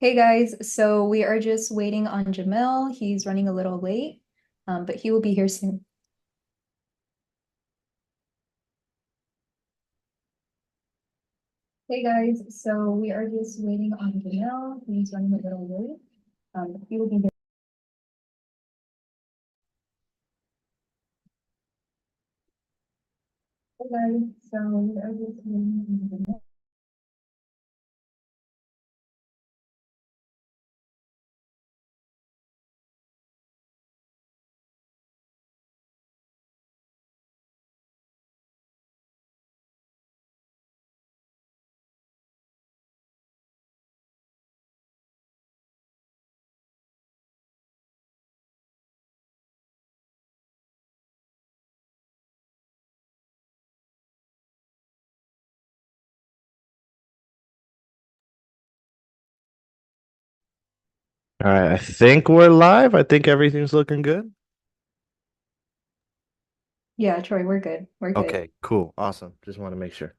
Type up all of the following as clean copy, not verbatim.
Hey guys, so we are just waiting on Jamil. He's running a little late, but he will be here soon. Hey guys, so we are just waiting on Jamil. He's running a little late, but he will be here. Hey guys, so we are just waiting on Jamil. All right, I think we're live. I think everything's looking good. Yeah, Troy, we're good. We're good. Okay, cool. Awesome. Just want to make sure.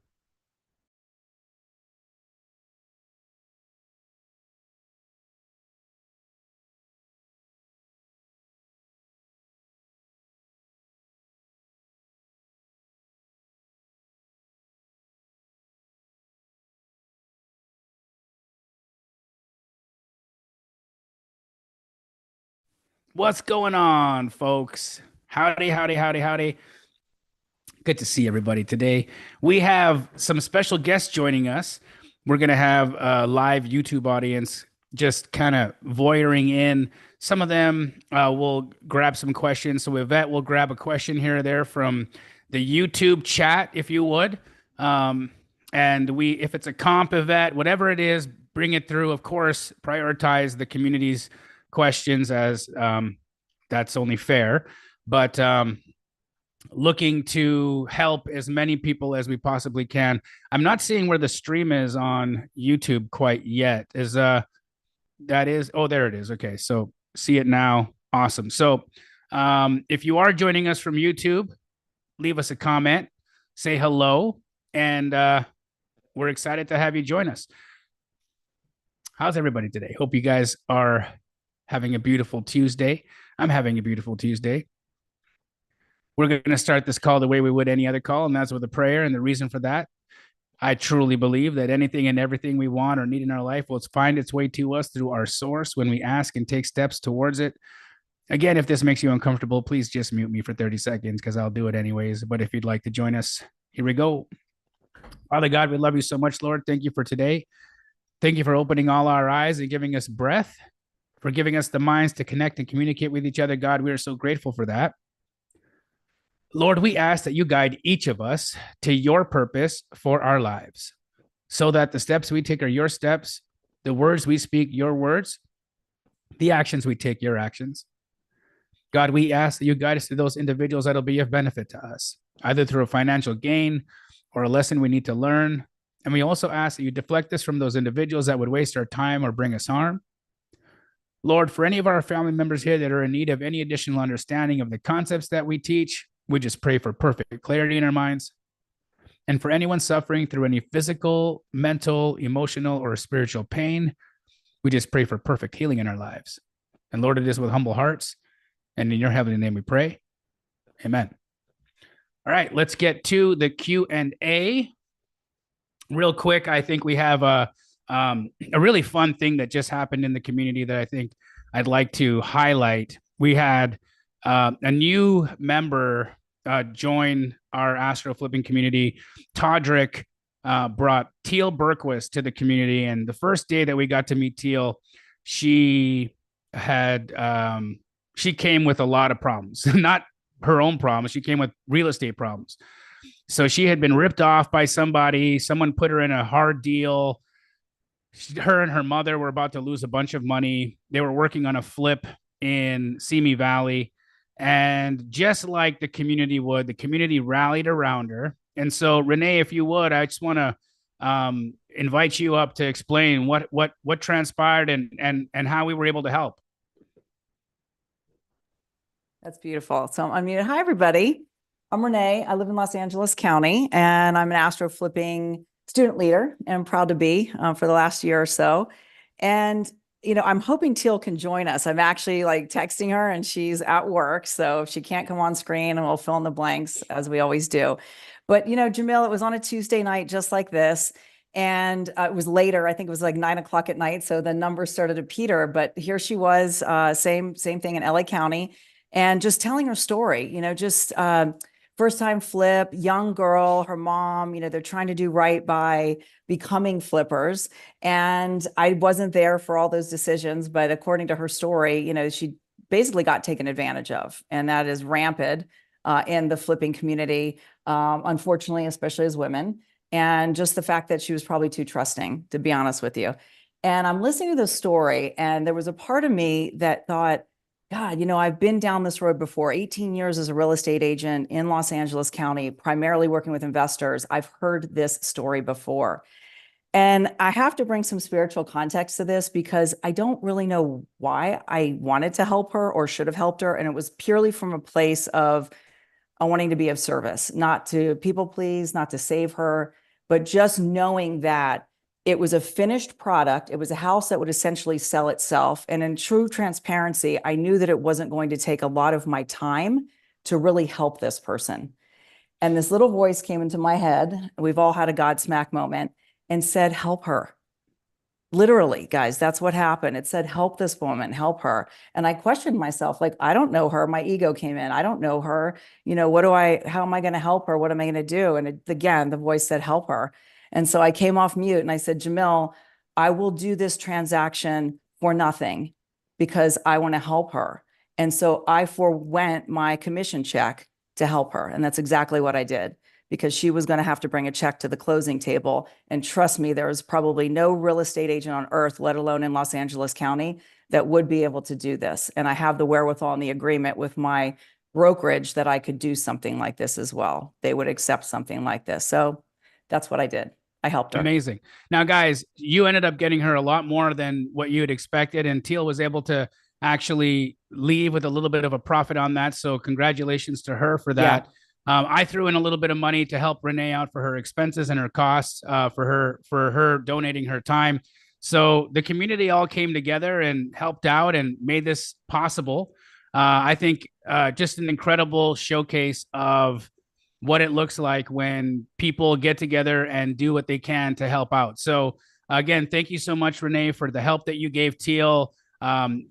What's going on, folks? Howdy, howdy, howdy, howdy. Good to see everybody today. We have some special guests joining us. We're going to have a live YouTube audience just kind of voyeuring in. Some of them will grab some questions. So, Yvette will grab a question here or there from the YouTube chat, if you would. And if it's a comp, Yvette, whatever it is, bring it through. Of course, prioritize the community's questions as that's only fair. But looking to help as many people as we possibly can. I'm not seeing where the stream is on YouTube quite yet. Is that is oh, there it is. Okay, so see it now. Awesome. So if you are joining us from YouTube, leave us a comment, say hello, and we're excited to have you join us. How's everybody today? Hope you guys are having a beautiful Tuesday. I'm having a beautiful Tuesday. We're going to start this call the way we would any other call, and that's with a prayer. And the reason for that, I truly believe that anything and everything we want or need in our life will find its way to us through our source when we ask and take steps towards it. Again, if this makes you uncomfortable, please just mute me for 30 seconds because I'll do it anyways. But if you'd like to join us, here we go. Father God, we love you so much, Lord. Thank you for today. Thank you for opening all our eyes and giving us breath, for giving us the minds to connect and communicate with each other. God, we are so grateful for that. Lord, we ask that you guide each of us to your purpose for our lives so that the steps we take are your steps, the words we speak, your words, the actions we take, your actions. God, we ask that you guide us to those individuals that'll be of benefit to us, either through a financial gain or a lesson we need to learn. And we also ask that you deflect us from those individuals that would waste our time or bring us harm. Lord, for any of our family members here that are in need of any additional understanding of the concepts that we teach, we just pray for perfect clarity in our minds. And for anyone suffering through any physical, mental, emotional, or spiritual pain, we just pray for perfect healing in our lives. And Lord, it is with humble hearts. And in your heavenly name we pray. Amen. All right, let's get to the Q&A. Real quick, I think we have a really fun thing that just happened in the community that I think I'd like to highlight. We had a new member join our Astroflipping community. Todrick brought Teal Berquist to the community, and the first day that we got to meet Teal, she had she came with a lot of problems, not her own problems. She came with real estate problems. So she had been ripped off by somebody. Someone put her in a hard deal. Her and her mother were about to lose a bunch of money. They were working on a flip in Simi Valley. And just like the community would, the community rallied around her. And so, Renee, if you would, I just want to invite you up to explain what transpired and how we were able to help. That's beautiful. So I'm unmuted. Hi, everybody. I'm Renee. I live in Los Angeles County, and I'm an Astroflipping student leader, and I'm proud to be for the last year or so. And, I'm hoping Teal can join us. I'm actually like texting her and she's at work. So if she can't come on screen, and we'll fill in the blanks as we always do. But, Jamil, it was on a Tuesday night, just like this. And it was later. I think it was like 9 o'clock at night. So the numbers started to peter. But here she was, same thing in LA County, and just telling her story. Just first time flip, young girl, her mom. They're trying to do right by becoming flippers, and I wasn't there for all those decisions. But according to her story, she basically got taken advantage of, and that is rampant in the flipping community, unfortunately, especially as women. And just the fact that she was probably too trusting, to be honest with you. And I'm listening to this story, and there was a part of me that thought, God, I've been down this road before. 18 years as a real estate agent in Los Angeles County, primarily working with investors. I've heard this story before. And I have to bring some spiritual context to this, because I don't really know why I wanted to help her or should have helped her. And it was purely from a place of wanting to be of service, not to people please, not to save her, but just knowing that it was a finished product. It was a house that would essentially sell itself. And in true transparency, I knew that it wasn't going to take a lot of my time to really help this person. And this little voice came into my head. We've all had a Godsmack moment, and said, help her. Literally, guys, that's what happened. It said, help this woman, help her. And I questioned myself, like, I don't know her. My ego came in. I don't know her. How am I going to help her? What am I going to do? And again, the voice said, help her. And so I came off mute and I said, Jamil, I will do this transaction for nothing because I want to help her. And so I forwent my commission check to help her. And that's exactly what I did, because she was going to have to bring a check to the closing table. And trust me, there was probably no real estate agent on earth, let alone in Los Angeles County, that would be able to do this. And I have the wherewithal and the agreement with my brokerage that I could do something like this as well. They would accept something like this. So that's what I did. I helped her. Amazing. Now, guys, you ended up getting her a lot more than what you had expected, and Teal was able to actually leave with a little bit of a profit on that. So congratulations to her for that. Yeah. I threw in a little bit of money to help Renee out for her expenses and her costs, for her donating her time. So the community all came together and helped out and made this possible. I think just an incredible showcase of what it looks like when people get together and do what they can to help out. So again, thank you so much, Renee, for the help that you gave Teal.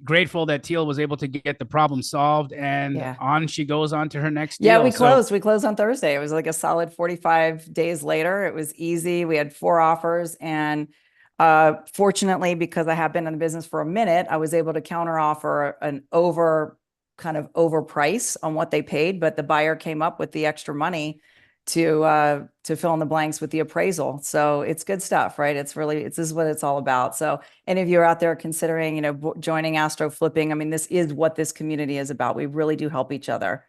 Grateful that Teal was able to get the problem solved, and on she goes on to her next deal. Yeah, we closed on Thursday. It was like a solid 45 days later. It was easy. We had 4 offers, and fortunately, because I have been in the business for a minute, I was able to counter offer an overprice on what they paid, but the buyer came up with the extra money to fill in the blanks with the appraisal. So it's good stuff, right? This is what it's all about. So any of you are out there considering, joining Astroflipping, I mean, this is what this community is about. We really do help each other.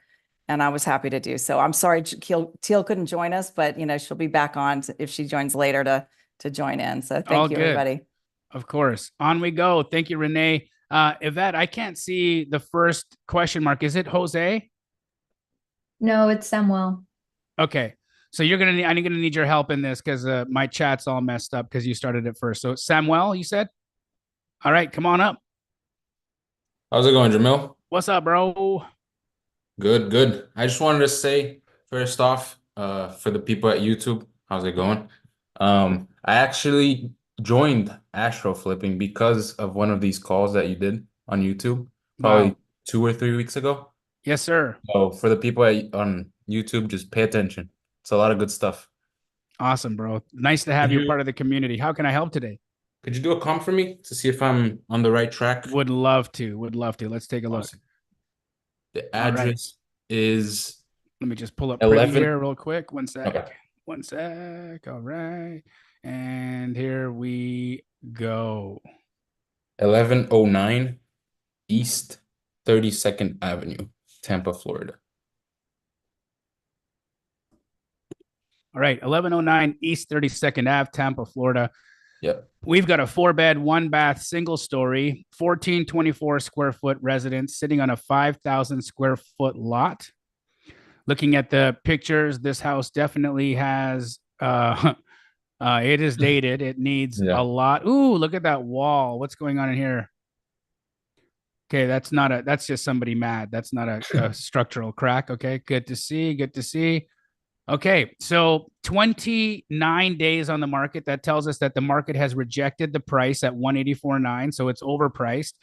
And I was happy to do so. I'm sorry, Teal couldn't join us, but she'll be back on if she joins later to join in. So thank you, everybody. Of course. On we go. Thank you, Renee. Yvette, I can't see the first question mark. Is it Jose? No, it's Samuel. Okay. So I'm gonna need your help in this, because my chat's all messed up because you started it first. So Samuel, you said? All right, come on up. How's it going, Jamil? What's up, bro? Good. I just wanted to say, first off, for the people at YouTube, how's it going? I actually joined Astroflipping because of one of these calls that you did on YouTube, probably 2 or 3 weeks ago. Yes, sir. So for the people on YouTube, just pay attention. It's a lot of good stuff. Awesome, bro. Nice to have you part of the community. How can I help today? Could you do a comp for me to see if I'm on the right track? Would love to. Let's take a look. Awesome. The address is... Let me just pull up 11 here real quick. One sec. Okay. One sec. All right. And here we go. 1109 East 32nd Avenue, Tampa, Florida. All right. 1109 East 32nd Ave, Tampa, Florida. Yep. We've got a 4-bed, 1-bath, single story, 1424 square foot residence sitting on a 5,000 square foot lot. Looking at the pictures, this house definitely has It is dated. It needs Yeah. a lot. Ooh, look at that wall. What's going on in here? Okay, that's just somebody mad. That's not a structural crack. Okay, good to see. Good to see. Okay, so 29 days on the market. That tells us that the market has rejected the price at 184.9, so it's overpriced.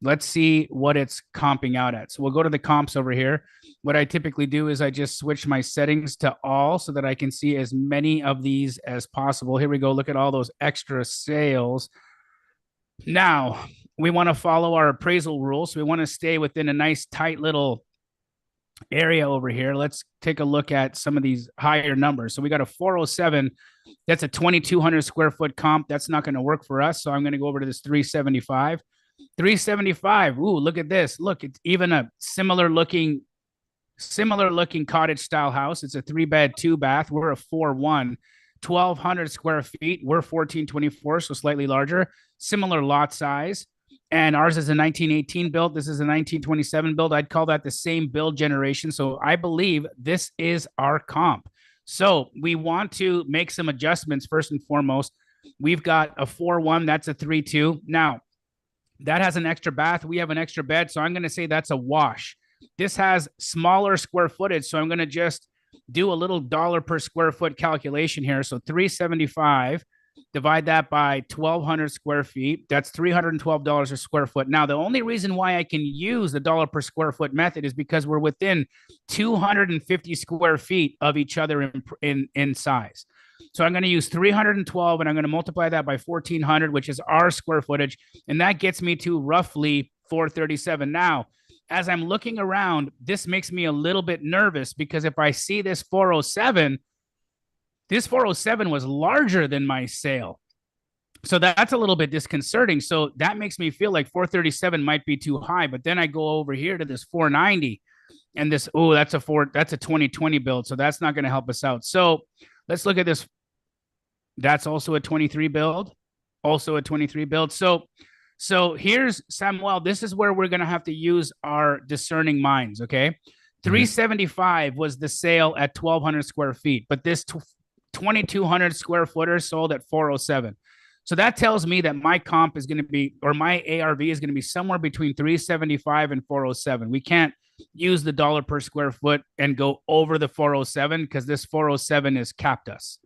Let's see what it's comping out at. So we'll go to the comps over here. What I typically do is I just switch my settings to all so that I can see as many of these as possible. Here we go. Look at all those extra sales. Now, we want to follow our appraisal rules. So we want to stay within a nice tight little area over here. Let's take a look at some of these higher numbers. So we got a 407. That's a 2,200 square foot comp. That's not going to work for us. So I'm going to go over to this 375. 375. Ooh, look at this. Look, it's even a similar looking cottage style house. It's a 3-bed, 2-bath. We're a 4-1. 1,200 square feet. We're 1,424, so slightly larger. Similar lot size. And ours is a 1918 build. This is a 1927 build. I'd call that the same build generation. So I believe this is our comp. So we want to make some adjustments first and foremost. We've got a 4-1. That's a 3-2. Now, that has an extra bath. We have an extra bed. So I'm going to say that's a wash. This has smaller square footage. So I'm going to just do a little dollar per square foot calculation here. So 375. Divide that by 1,200 square feet. That's $312 a square foot. Now, the only reason why I can use the dollar per square foot method is because we're within 250 square feet of each other in size. So I'm going to use 312 and I'm going to multiply that by 1,400, which is our square footage. And that gets me to roughly 437. Now, as I'm looking around, this makes me a little bit nervous because if I see this 407, this 407 was larger than my sale. So that's a little bit disconcerting. So that makes me feel like 437 might be too high. But then I go over here to this 490 and this, oh, that's a 2020 build. So that's not going to help us out. So let's look at this. That's also a 23 build, also a 23 build. So here's Samuel. This is where we're going to have to use our discerning minds. Okay. 375 was the sale at 1,200 square feet, but this 2,200 square footer sold at 407. So that tells me that my comp is going to be, or my ARV is going to be somewhere between 375 and 407. We can't use the dollar per square foot and go over the 407 because this 407 has capped us.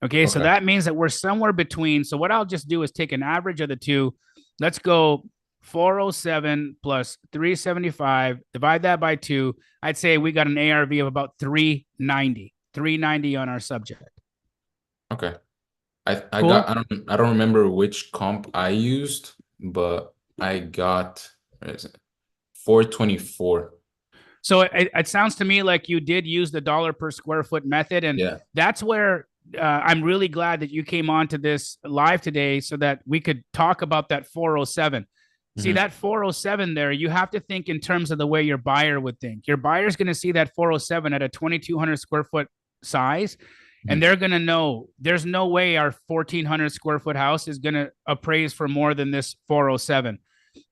Okay. So that means that we're somewhere between. So what I'll just do is take an average of the two. Let's go 407 plus 375, divide that by 2. I'd say we got an ARV of about 390 on our subject. Okay. I Cool. I don't remember which comp I used, but I got, what is it? 424. So it sounds to me like you did use the dollar per square foot method. And Yeah. that's where I'm really glad that you came on to this live today so that we could talk about that 407. See, that 407 there, you have to think in terms of the way your buyer would think. Your buyer's going to see that 407 at a 2,200 square foot size. And they're going to know there's no way our 1,400 square foot house is going to appraise for more than this 407.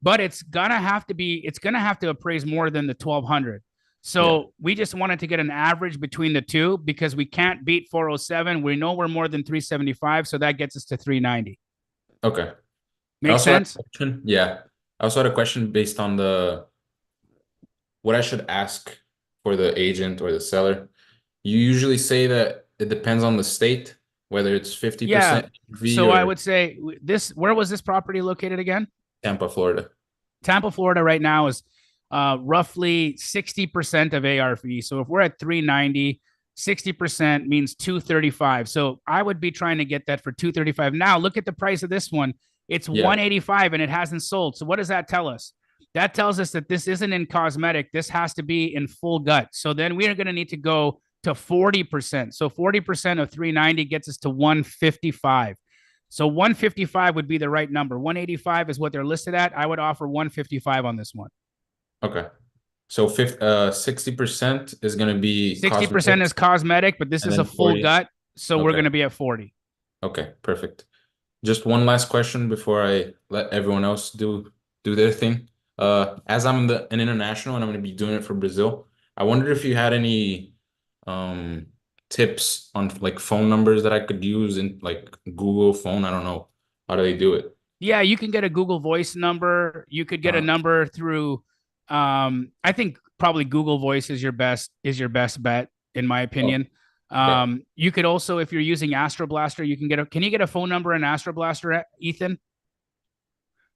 But it's going to have to appraise more than the 1,200. So we just wanted to get an average between the two because we can't beat 407. We know we're more than 375. So that gets us to 390. Okay. Makes sense? Yeah. I also had a question based on what I should ask for the agent or the seller. You usually say that it depends on the state, whether it's 50% ARV So I or would say where was this property located again? Tampa, Florida. Tampa, Florida right now is roughly 60% of ARV. So if we're at 390, 60% means 235. So I would be trying to get that for 235. Now look at the price of this one. It's 185 and it hasn't sold. So what does that tell us? That tells us that this isn't in cosmetic. This has to be in full gut. So then we are going to need to go to 40%. So 40% of 390 gets us to 155. So 155 would be the right number. 185 is what they're listed at. I would offer 155 on this one. Okay. So 60% is going to be 60% is cosmetic, but this is a full 40. gut. So we're going to be at 40. Okay, perfect. Just one last question before I let everyone else do their thing. As I'm an international and I'm going to be doing it for Brazil, I wondered if you had any tips on like phone numbers that I could use in like Google phone? I don't know. How do they do it? Yeah, you can get a Google Voice number. You could get a Uh, number through I think probably Google Voice is your best bet in my opinion. okay. You could also, if you're using AstroBlaster, you can you get a phone number in AstroBlaster, Ethan?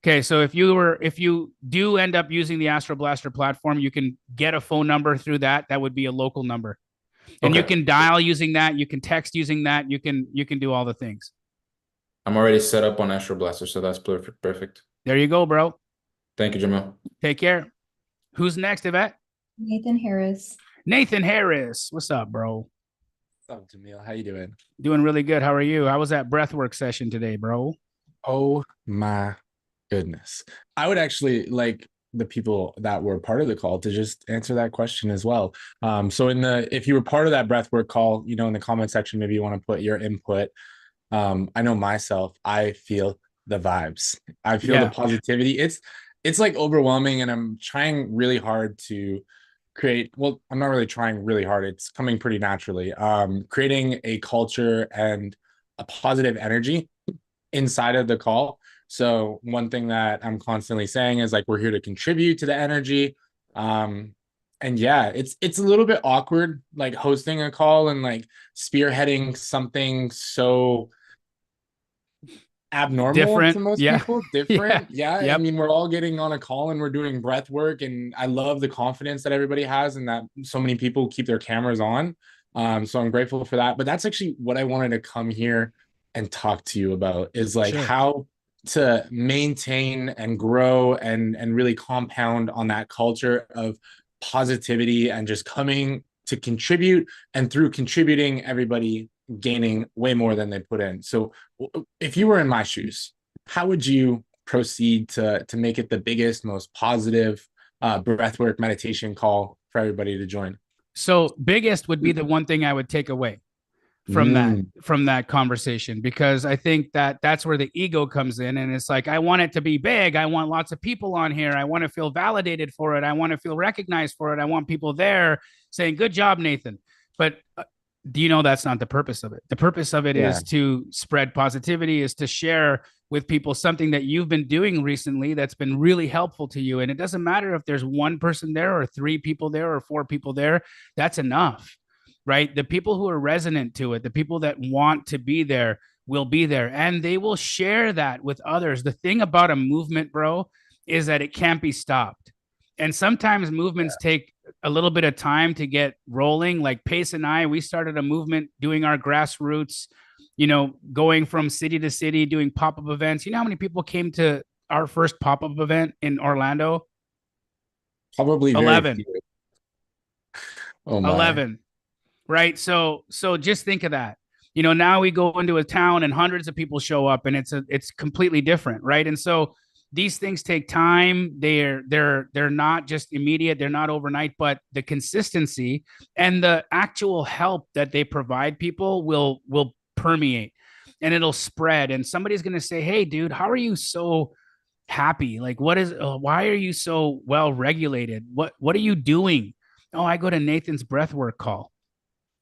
Okay, so if you do end up using the AstroBlaster platform, you can get a phone number through that. That would be a local number. And you Okay. can dial using that, you can text using that, you can do all the things. I'm already set up on AstroBlaster, so that's perfect. Perfect. There you go, bro. Thank you, Jamil. Take care. Who's next, Yvette? Nathan Harris. Nathan Harris. What's up, bro? What's up, Jamil? How you doing? Doing really good. How are you? How was that breathwork session today, bro? Oh my goodness. I would actually like the people that were part of the call to just answer that question as well. So if you were part of that breathwork call, in the comment section, maybe you want to put your input. I know myself, I feel the vibes. I feel the positivity. It's like overwhelming, and I'm trying really hard to create, well, I'm not really trying really hard. It's coming pretty naturally. Creating a culture and a positive energy inside of the call. So one thing that I'm constantly saying is like, we're here to contribute to the energy. And yeah, it's a little bit awkward, like hosting a call and like spearheading something so abnormal Different. to most Yeah. people. Different. Yeah. Yep. I mean, we're all getting on a call and we're doing breath work, and I love the confidence that everybody has and that so many people keep their cameras on. So I'm grateful for that. But that's actually what I wanted to come here and talk to you about, is like how to maintain and grow and really compound on that culture of positivity and just coming to contribute, and through contributing, everybody gaining way more than they put in. So if you were in my shoes, how would you proceed to make it the biggest, most positive breathwork meditation call for everybody to join? So biggest would be the one thing I would take away from that conversation, because I think that that's where the ego comes in, and it's like, I want it to be big, I want lots of people on here, I want to feel validated for it, I want to feel recognized for it, I want people there saying good job, Nathan. But do you know that's not the purpose of it? The purpose of it is to spread positivity, is to share with people something that you've been doing recently that's been really helpful to you. And it doesn't matter if there's one person there or 3 people there or 4 people there, that's enough. Right? The people who are resonant to it, the people that want to be there will be there, and they will share that with others. The thing about a movement, bro, is that it can't be stopped. And sometimes movements take a little bit of time to get rolling. Like Pace and I, we started a movement doing our grassroots, going from city to city, doing pop-up events. You know how many people came to our first pop-up event in Orlando? Probably 11. Oh my. 11. Right. So just think of that. Now we go into a town and hundreds of people show up, and it's completely different. Right. And so these things take time. They're not just immediate. They're not overnight, but the consistency and the actual help that they provide people will permeate, and it'll spread. And somebody's going to say, hey, dude, how are you so happy? Like, why are you so well regulated? What are you doing? Oh, I go to Nathan's breathwork call.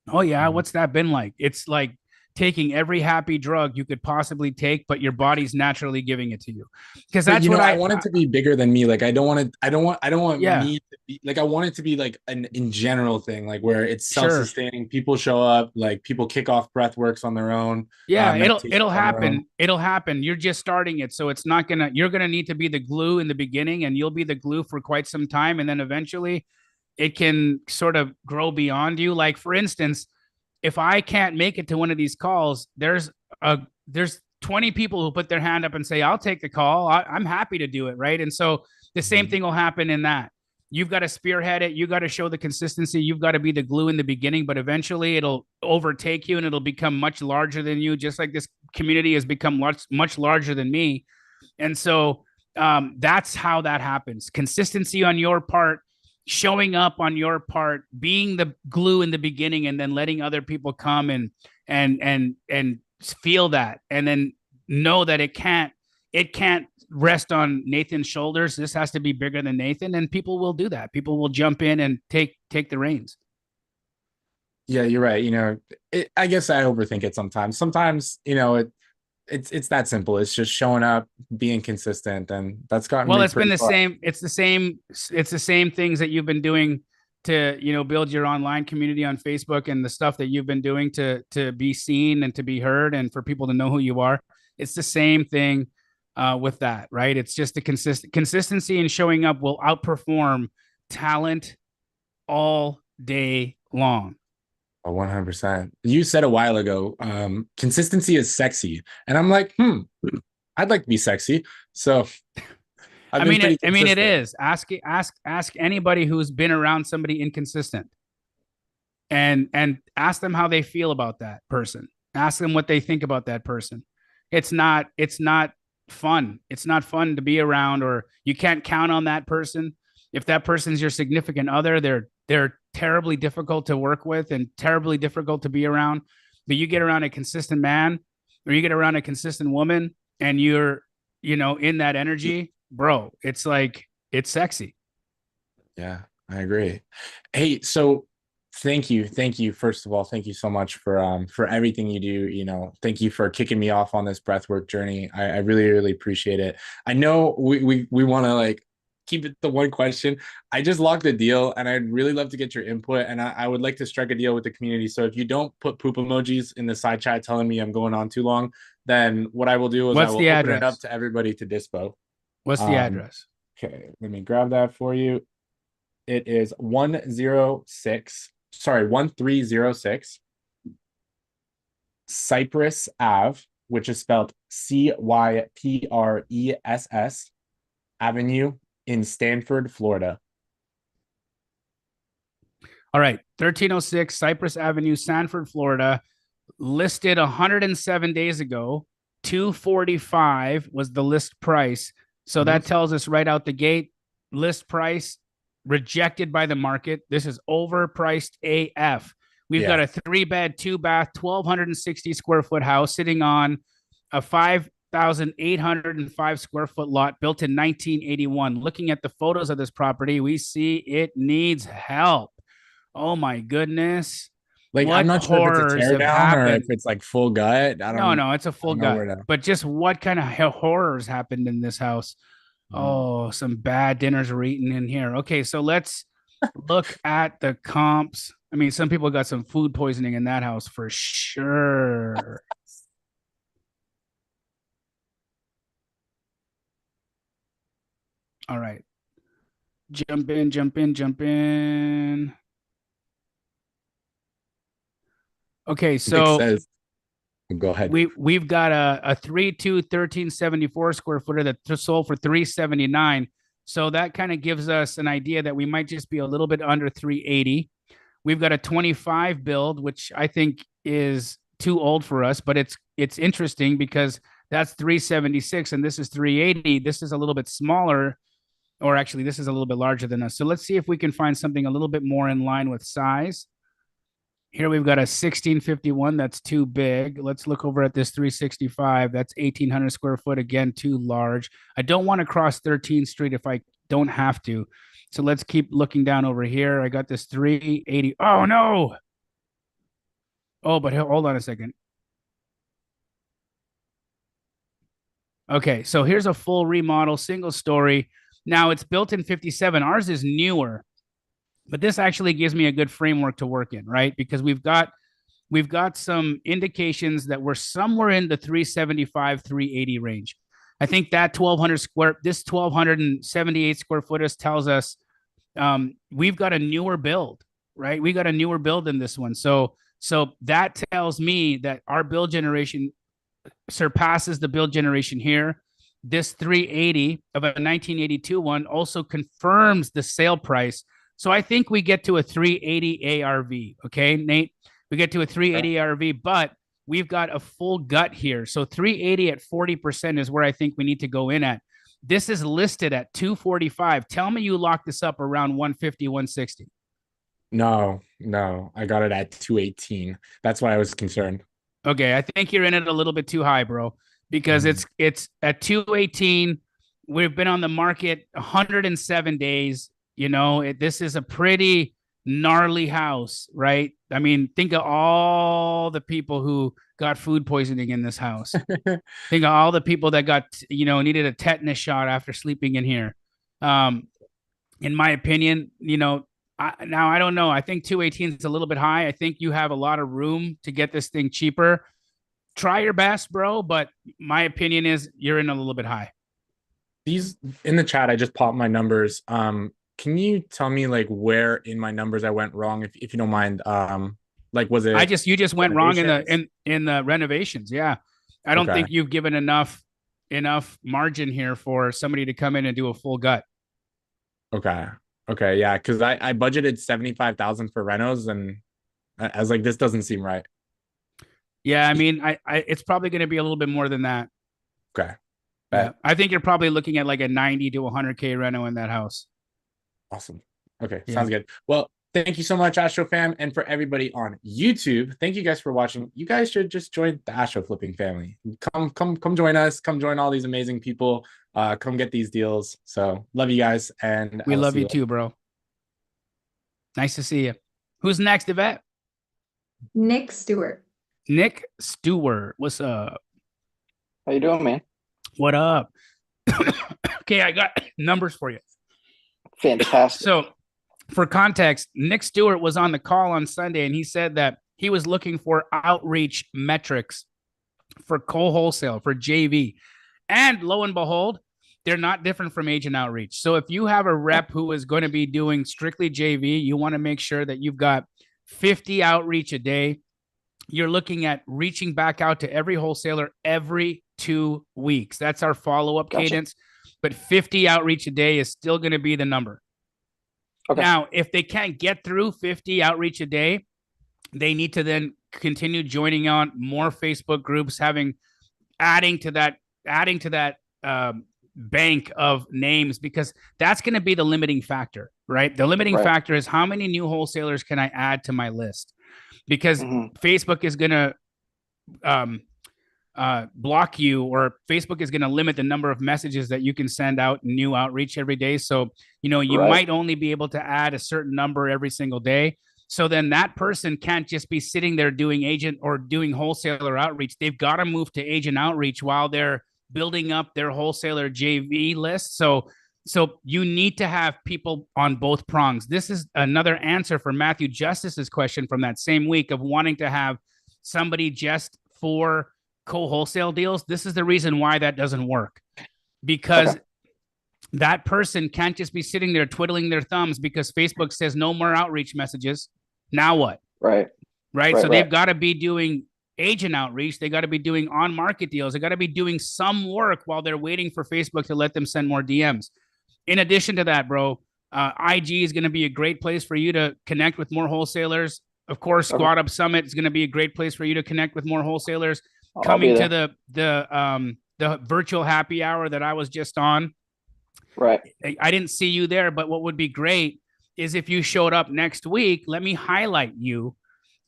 Oh yeah, what's that been like? It's like taking every happy drug you could possibly take, but your body's naturally giving it to you. Because that's what I want it to be bigger than me. Like I don't want Yeah. me to be like, I want it to be like an in general thing, like where it's self-sustaining. People show up, like people kick off breathworks on their own. Yeah, meditation it'll on their own. happen. It'll happen. You're just starting it, so it's not you're gonna need to be the glue in the beginning, and you'll be the glue for quite some time, and then eventually it can sort of grow beyond you. Like for instance, if I can't make it to one of these calls, there's 20 people who put their hand up and say, I'll take the call. I'm happy to do it. Right. And so the same thing will happen in that. You've got to spearhead it. You got to show the consistency. You've got to be the glue in the beginning, but eventually it'll overtake you and it'll become much larger than you, just like this community has become much larger than me. And so that's how that happens. Consistency on your part, showing up on your part, being the glue in the beginning, and then letting other people come and feel that, and then know that it can't rest on Nathan's shoulders. This has to be bigger than Nathan, and people will do that. People will jump in and take the reins. Yeah, you're right. I guess I overthink it sometimes. Sometimes, it's that simple. It's just showing up, being consistent, and that's gotten Well, me it's been pretty the far. same. It's the same things that you've been doing to, build your online community on Facebook, and the stuff that you've been doing to be seen and to be heard and for people to know who you are. It's the same thing with that, right? It's just the consistency and showing up will outperform talent all day long. 100%. You said a while ago, consistency is sexy, and I'm like, I'd like to be sexy. So I've been pretty I mean, it consistent. is. Ask anybody who's been around somebody inconsistent, and ask them how they feel about that person. Ask them what they think about that person. It's not fun. It's not fun to be around, or you can't count on that person. If that person's your significant other, they're terribly difficult to work with and terribly difficult to be around. But you get around a consistent man, or you get around a consistent woman, and you're, in that energy, bro, it's like, it's sexy. Yeah, I agree. Hey, so thank you. Thank you. First of all, thank you so much for everything you do. Thank you for kicking me off on this breathwork journey. I really, really appreciate it. I know we want to like keep it to one question. I just locked a deal and I'd really love to get your input. And I would like to strike a deal with the community. So if you don't put poop emojis in the side chat telling me I'm going on too long, then what I will do is I What's will the open it up address? to everybody to dispo. What's the Um, address? okay, let me grab that for you. It is 1306 Cypress Ave, which is spelled Cypress Avenue in Stanford, Florida. All right, 1306 Cypress Avenue, Sanford, Florida, listed 107 days ago. 245 was the list price. So that tells us right out the gate, list price rejected by the market. This is overpriced AF. We've got a 3-bed, 2-bath, 1,260 square foot house sitting on a 5,805 square foot lot built in 1981. Looking at the photos of this property, we see it needs help. Oh my goodness. Like, I'm What not sure if it's a horrors tear have down or if happened? it's like full gut. No, it's a I full don't know gut. where to. But just what kind of horrors happened in this house? Oh, some bad dinners were eaten in here. Okay, so let's look at the comps. I mean, some people got some food poisoning in that house for sure. All right. Jump in, jump in, jump in. Okay, Nick so says, go ahead. we've got a 3.2 1374 square footer that sold for 379. So that kind of gives us an idea that we might just be a little bit under 380. We've got a 25 build, which I think is too old for us, but it's interesting because that's 376 and this is 380. This is a little bit smaller, or actually this is a little bit larger than us. So let's see if we can find something a little bit more in line with size. Here we've got a 1651. That's too big. Let's look over at this 365. That's 1,800 square foot. Again, too large. I don't want to cross 13th Street if I don't have to. So let's keep looking down over here. I got this 380. Oh, no. Oh, but hold on a second. Okay, so here's a full remodel, single story. Now it's built in 57. Ours is newer, but this actually gives me a good framework to work in, right? Because we've got some indications that we're somewhere in the 375, 380 range. I think that 1,278 square footers tells us we've got a newer build, right? We got a newer build in this one. So that tells me that our build generation surpasses the build generation here. This 380 of a 1982 one also confirms the sale price. So I think we get to a 380 ARV. Okay, Nate, we get to a 380 ARV, but we've got a full gut here. So 380 at 40% is where I think we need to go in at. This is listed at 245. Tell me you locked this up around 150, 160. No, I got it at 218. That's why I was concerned. Okay, I think you're in it a little bit too high, bro, because it's at 218. We've been on the market 107 days. This is a pretty gnarly house, right? I mean, think of all the people who got food poisoning in this house. Think of all the people that got, needed a tetanus shot after sleeping in here. In my opinion, now I don't know. I think 218 is a little bit high. I think you have a lot of room to get this thing cheaper. Try your best, bro. But my opinion is you're in a little bit high. These in the chat, I just popped my numbers. Can you tell me like where in my numbers I went wrong, if you don't mind? Like was it you just went wrong renovations? in the renovations. Yeah. I don't Okay. think you've given enough margin here for somebody to come in and do a full gut. Okay. Okay. Yeah. Cause I budgeted 75,000 for renos and I was like, this doesn't seem right. Yeah. I mean, I it's probably going to be a little bit more than that. Okay. Yeah. Bet. I think you're probably looking at like a 90 to 100K reno in that house. Awesome. Okay. Yeah. Sounds good. Well, thank you so much, Astro fam. And for everybody on YouTube, thank you guys for watching. You guys should just join the Astro Flipping family. Come join us. Come join all these amazing people. Come get these deals. So love you guys. And We I'll love see you too, bro. Nice to see you. Who's next, Yvette? Nick Stewart. Nick Stewart. What's up? How you doing, man? What up? Okay, I got numbers for you. Fantastic. So, for context, Nick Stewart was on the call on Sunday, and he said that he was looking for outreach metrics for co-wholesale, for JV. And lo and behold, they're not different from agent outreach. So if you have a rep who is going to be doing strictly JV, you want to make sure that you've got 50 outreach a day. You're looking at reaching back out to every wholesaler every 2 weeks. That's our follow-up cadence. But 50 outreach a day is still going to be the number. Okay. Now, if they can't get through 50 outreach a day, they need to then continue joining on more Facebook groups, adding to that bank of names, because that's going to be the limiting factor, right? The limiting Right. factor is how many new wholesalers can I add to my list? Because Facebook is going to block you, or Facebook is going to limit the number of messages that you can send out new outreach every day. So, you Right. might only be able to add a certain number every single day. So then that person can't just be sitting there doing agent or doing wholesaler outreach. They've got to move to agent outreach while they're building up their wholesaler JV list. So you need to have people on both prongs. This is another answer for Matthew Justice's question from that same week of wanting to have somebody just for co-wholesale deals. This is the reason why that doesn't work, because that person can't just be sitting there twiddling their thumbs because Facebook says no more outreach messages. Now what? Right. So they've got to be doing agent outreach. They got to be doing on-market deals. They got to be doing some work while they're waiting for Facebook to let them send more DMs. In addition to that, bro, IG is going to be a great place for you to connect with more wholesalers. Of course, Squad Up Summit is going to be a great place for you to connect with more wholesalers. Coming to the virtual happy hour that I was just on. Right. I didn't see you there, but what would be great is if you showed up next week, let me highlight you,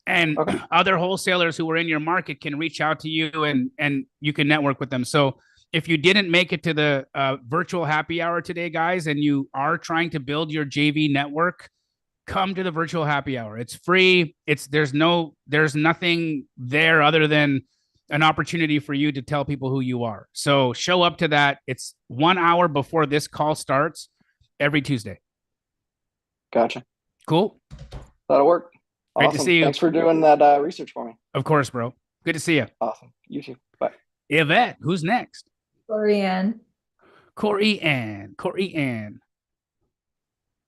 and other wholesalers who are in your market can reach out to you and you can network with them. So if you didn't make it to the virtual happy hour today, guys, and you are trying to build your JV network, come to the virtual happy hour. It's free. There's nothing there other than an opportunity for you to tell people who you are. So show up to that. It's 1 hour before this call starts every Tuesday. Gotcha. Cool. That'll work. Great Awesome. to see you. Thanks for doing that research for me. Of course, bro. Good to see you. Awesome. You too. Bye. Yvette, who's next? Lorianne. Corey Ann.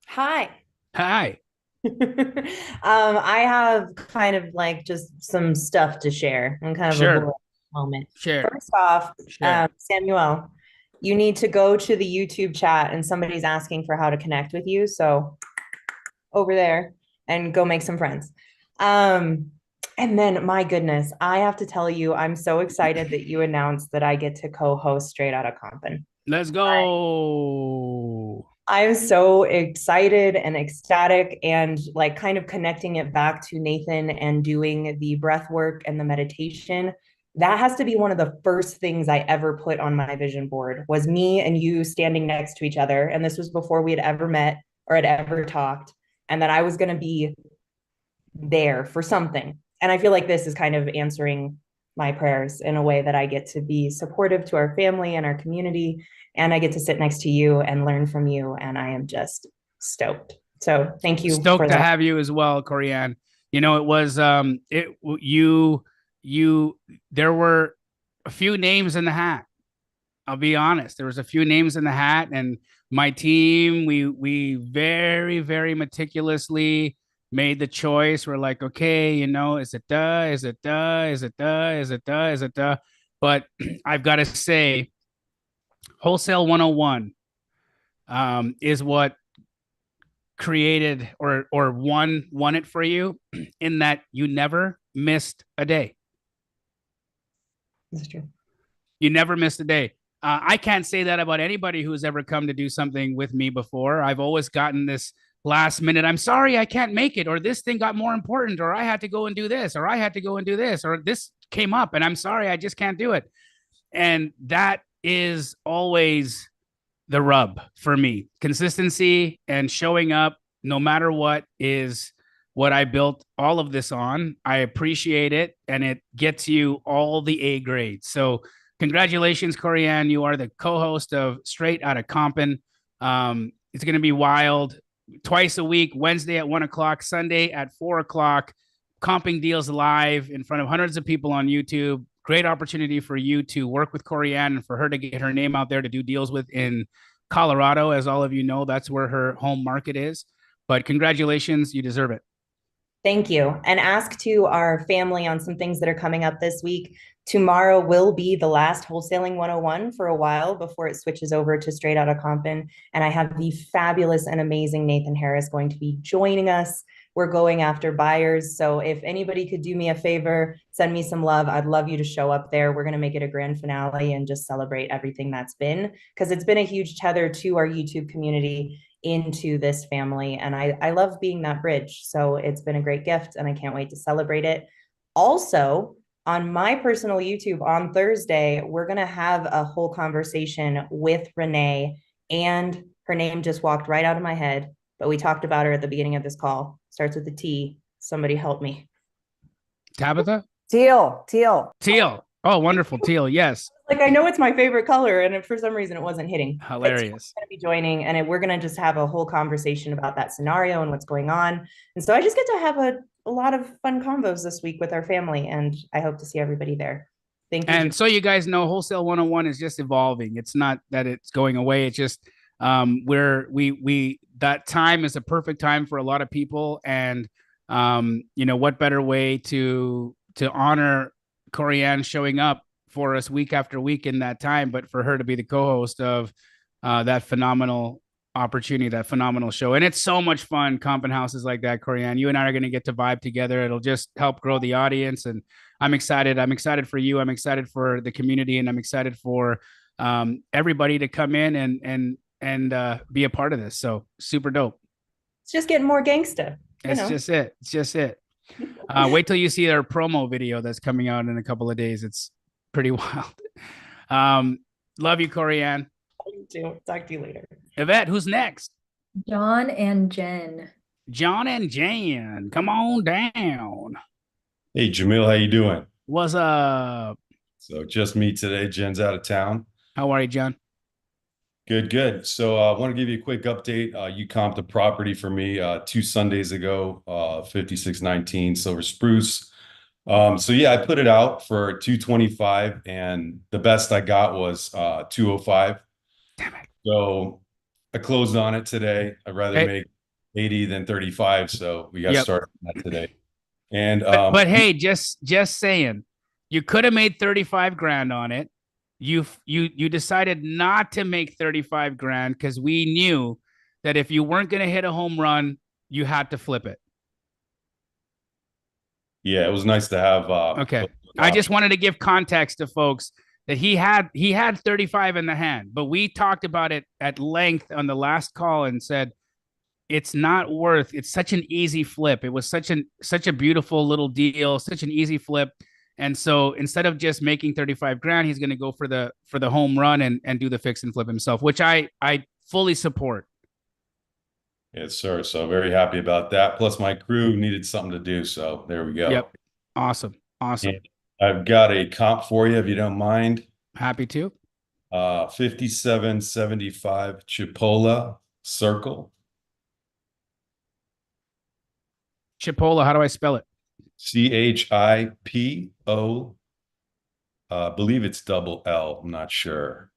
Hi. Hi. I have kind of like just some stuff to share and kind of Sure. a little moment. Sure. First off, Sure. Samuel, you need to go to the YouTube chat and somebody's asking for how to connect with you. So over there and go make some friends. And then my goodness, I have to tell you, I'm so excited that you announced that I get to co-host Straight Outta Compton. Let's go. I'm so excited and ecstatic, and like kind of connecting it back to Nathan and doing the breath work and the meditation. That has to be one of the first things I ever put on my vision board, was me and you standing next to each other. And this was before we had ever met or had ever talked. and that I was going to be there for something. And I feel like this is kind of answering my prayers in a way that I get to be supportive to our family and our community. And I get to sit next to you and learn from you. And I am just stoked. So thank you. Stoked for to that. have you as well, Corianne. You know, it was there were a few names in the hat. I'll be honest. There was a few names in the hat, and my team, we very, very meticulously made the choice. We're like, okay, you know, is it duh? Is it duh? Is it duh? Is it duh? Is it duh? But I've got to say, Wholesale 101 is what created or won it for you, in that you never missed a day. That's true. You never missed a day. I can't say that about anybody who's ever come to do something with me before. I've always gotten this last minute, I'm sorry, I can't make it, or this thing got more important, or I had to go and do this, or I had to go and do this, or this came up and I'm sorry, I just can't do it. And that is always the rub for me. Consistency and showing up no matter what is what I built all of this on. I appreciate it, and it gets you all the A grades. So congratulations, Corianne. You are the co-host of Straight Outta Compton. It's going to be wild. Twice a week, Wednesday at 1 o'clock, Sunday at 4 o'clock. Comping deals live in front of hundreds of people on YouTube. Great opportunity for you to work with Corianne and for her to get her name out there to do deals with in Colorado. As all of you know, that's where her home market is. But congratulations, you deserve it. Thank you. And ask to our family on some things that are coming up this week. Tomorrow will be the last Wholesaling 101 for a while before it switches over to Straight Outta Compton. And I have the fabulous and amazing Nathan Harris going to be joining us. We're going after buyers. So if anybody could do me a favor, send me some love. I'd love you to show up there. We're going to make it a grand finale and just celebrate everything that's been, because it's been a huge tether to our YouTube community into this family. And I love being that bridge. So it's been a great gift and I can't wait to celebrate it. Also, on my personal YouTube on Thursday, we're going to have a whole conversation with Renee, and her name just walked right out of my head, but we talked about her at the beginning of this call. Starts with a T. Somebody help me. Tabitha? Teal. Oh, wonderful. Teal. Yes. Like, I know it's my favorite color, and for some reason it wasn't hitting. Hilarious. Going to be joining, and we're going to just have a whole conversation about that scenario and what's going on. And so I just get to have a lot of fun convos this week with our family, and I hope to see everybody there. Thank you. And so you guys know, Wholesale 101 is just evolving. It's not that it's going away. It's just that time is a perfect time for a lot of people. And you know, what better way to honor Corianne showing up for us week after week in that time, but for her to be the co-host of that phenomenal opportunity, that phenomenal show. And it's so much fun comping houses like that, Corianne. You and I are going to get to vibe together. It'll just help grow the audience. And I'm excited. I'm excited for you. I'm excited for the community, and I'm excited for everybody to come in and be a part of this. So super dope. It's just getting more gangsta. Just it. It's just it. Wait till you see our promo video that's coming out in a couple of days. It's pretty wild. Love you, Corianne. Talk to you later. Yvette, who's next? John and Jen. John and Jan, come on down. Hey, Jamil, how you doing? What's up? So just me today. Jen's out of town. How are you, John? Good. So I want to give you a quick update. You comped a property for me 2 Sundays ago, 5619 Silver Spruce. So yeah, I put it out for 225, and the best I got was 205. Damn it. So I closed on it today. I'd rather make 80 than 35, so we got to start on that today. And but hey, just saying, you could have made 35 grand on it. You decided not to make 35 grand because we knew that if you weren't going to hit a home run, you had to flip it. Yeah, it was nice to have. Okay, I just wanted to give context to folks that he had 35 in the hand, but we talked about it at length on the last call and said it's not worth. It's such an easy flip. It was such a beautiful little deal, such an easy flip. And so instead of just making 35 grand, he's going to go for the home run and do the fix and flip himself, which I fully support. Yes, sir. So very happy about that. Plus my crew needed something to do. So there we go. Yep. Awesome. Awesome. And I've got a comp for you if you don't mind. Happy to. 5775 Chipola Circle. Chipola, how do I spell it? CHIPO. Believe it's double L. I'm not sure.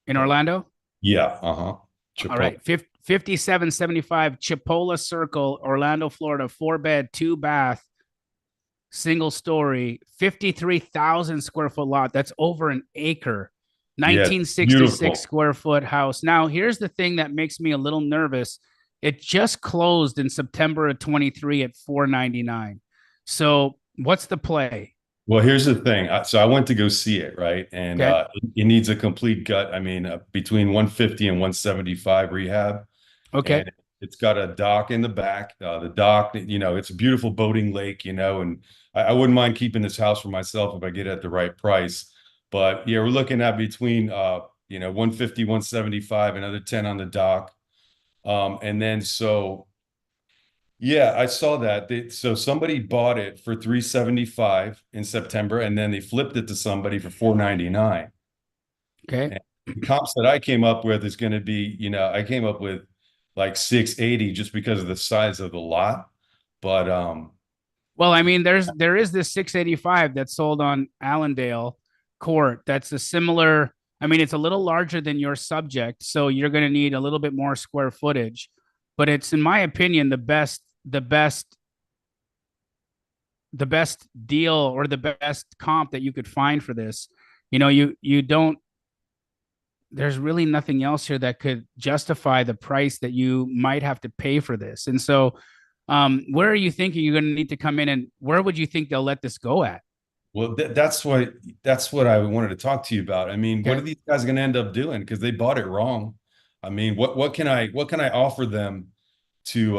In Orlando? Yeah. All right. 5775 Chipola Circle, Orlando, Florida, 4-bed, 2-bath, single story, 53,000 square foot lot. That's over an acre. 1966 square foot house. Now, here's the thing that makes me a little nervous. It just closed in September of 23 at 499. So what's the play? Well, here's the thing. So I went to go see it, right? And it needs a complete gut. I mean, between 150 and 175 rehab. Okay. And it's got a dock in the back. The dock, it's a beautiful boating lake, and I wouldn't mind keeping this house for myself if I get it at the right price. But yeah, we're looking at between 150, 175, another 10 on the dock. And then yeah, I saw that. So somebody bought it for 375 in September, and then they flipped it to somebody for 499. Okay. And the comps that I came up with is going to be, I came up with like 680 just because of the size of the lot. But well, I mean, there is this 685 that's sold on Allendale Court. That's a similar. I mean, it's a little larger than your subject, so you're going to need a little bit more square footage. But it's, in my opinion, the best deal or the best comp that you could find for this. You don't. There's really nothing else here that could justify the price that you might have to pay for this. And so, where are you thinking you're going to need to come in, and where would you think they'll let this go at? Well, that's what I wanted to talk to you about. I mean, Okay. what are these guys going to end up doing? Because they bought it wrong. I mean, what can I offer them to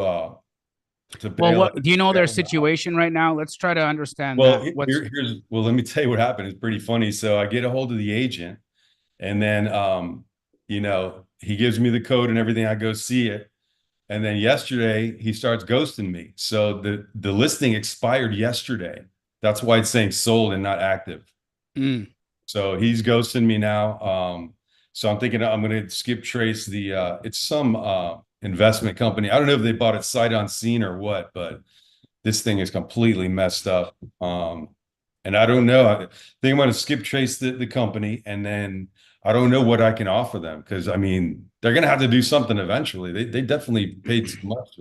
Well, do you know their situation right now? Let's try to understand Well, that. let me tell you what happened. It's pretty funny. So I get a hold of the agent, and then he gives me the code and everything. I go see it. And then yesterday he starts ghosting me. So the listing expired yesterday. That's why it's saying sold and not active. So he's ghosting me now. So I'm thinking I'm going to skip trace it's some investment company. I don't know if they bought it sight unseen or what, but this thing is completely messed up. And I don't know. I think I'm going to skip trace the company, and then I don't know what I can offer them, because I mean, they're going to have to do something eventually. They definitely paid too much.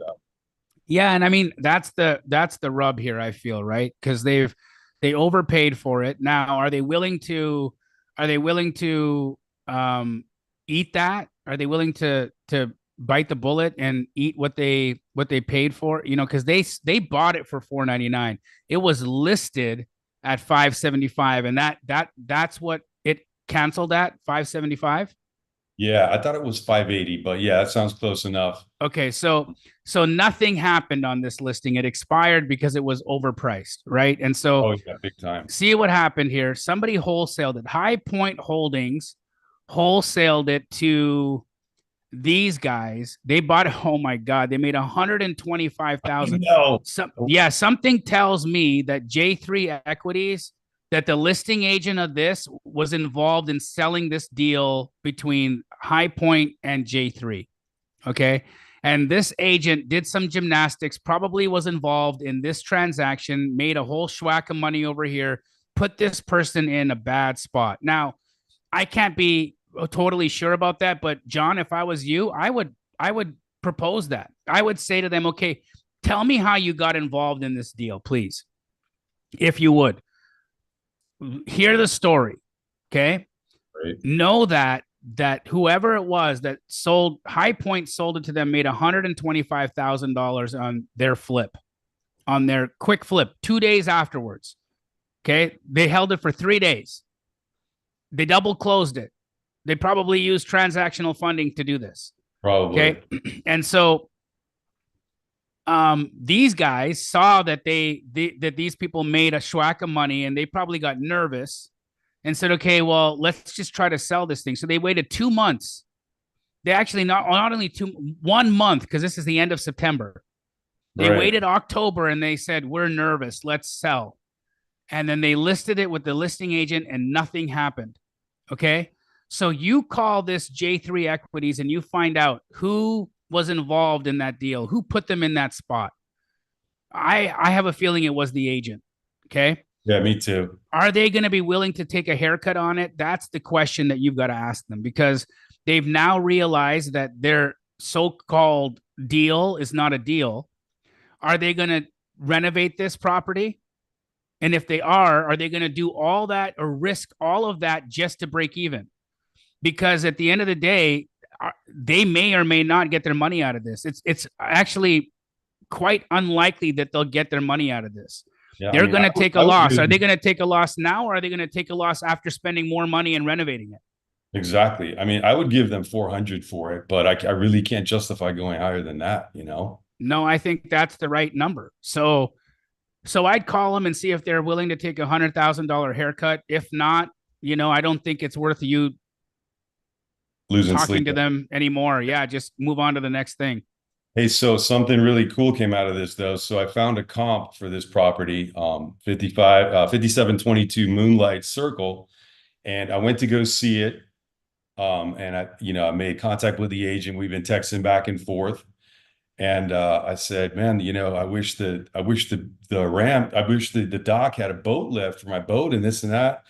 Yeah, and I mean that's the rub here, I feel, right? Because they overpaid for it. Now, are they willing to eat that? Are they willing to bite the bullet and eat what they paid for? Because they bought it for $499. It was listed at $575, and that's what it canceled at, $575. Yeah, I thought it was 580, but yeah, that sounds close enough. Okay, so nothing happened on this listing. It expired because it was overpriced, right? And so yeah, big time. See what happened here. Somebody wholesaled it. High Point Holdings wholesaled it to these guys. They bought it. Oh my God, they made $125,000. No. Something tells me that J3 Equities, that the listing agent of this was involved in selling this deal between High Point and J3. Okay. And this agent did some gymnastics, probably was involved in this transaction, made a whole schwack of money over here, put this person in a bad spot. Now, I can't be totally sure about that, but John, if I was you, I would propose that. I would say to them, okay, tell me how you got involved in this deal, please. If you would. Hear the story, okay? Right. Know that whoever it was that sold, High Point sold it to them, made $125,000 on their flip, on their quick flip, 2 days afterwards. Okay, they held it for 3 days. They double closed it. They probably used transactional funding to do this. Probably. Okay, and so these guys saw that that these people made a schwack of money, and they probably got nervous and said, okay, well, let's just try to sell this thing. So they waited 2 months They actually not only 1 month, because this is the end of September. They Right. waited October and they said, we're nervous, let's sell. And then they listed it with the listing agent and nothing happened. Okay. So you call this J3 Equities and you find out who was involved in that deal, who put them in that spot. I have a feeling it was the agent. Okay. Yeah, me too. Are they going to be willing to take a haircut on it? That's the question that you've got to ask them, because they've now realized that their so-called deal is not a deal. Are they going to renovate this property? And if they are they going to do all that or risk all of that just to break even? Because at the end of the day, they may or may not get their money out of this. It's actually quite unlikely that they'll get their money out of this. Yeah, They're going to take a I would loss. give Are they them- going to take a loss now, or are they going to take a loss after spending more money and renovating it? Exactly. I mean, I would give them 400 for it, but I really can't justify going higher than that, you know? No, I think that's the right number. So I'd call them and see if they're willing to take $100,000 haircut. If not, I don't think it's worth you Losing talking sleep. to them anymore. Yeah, just move on to the next thing. Hey, so something really cool came out of this though. So I found a comp for this property, 5722 Moonlight Circle, and I went to go see it. And I made contact with the agent. We've been texting back and forth. And I said, man, I wish the dock had a boat lift for my boat and this and that.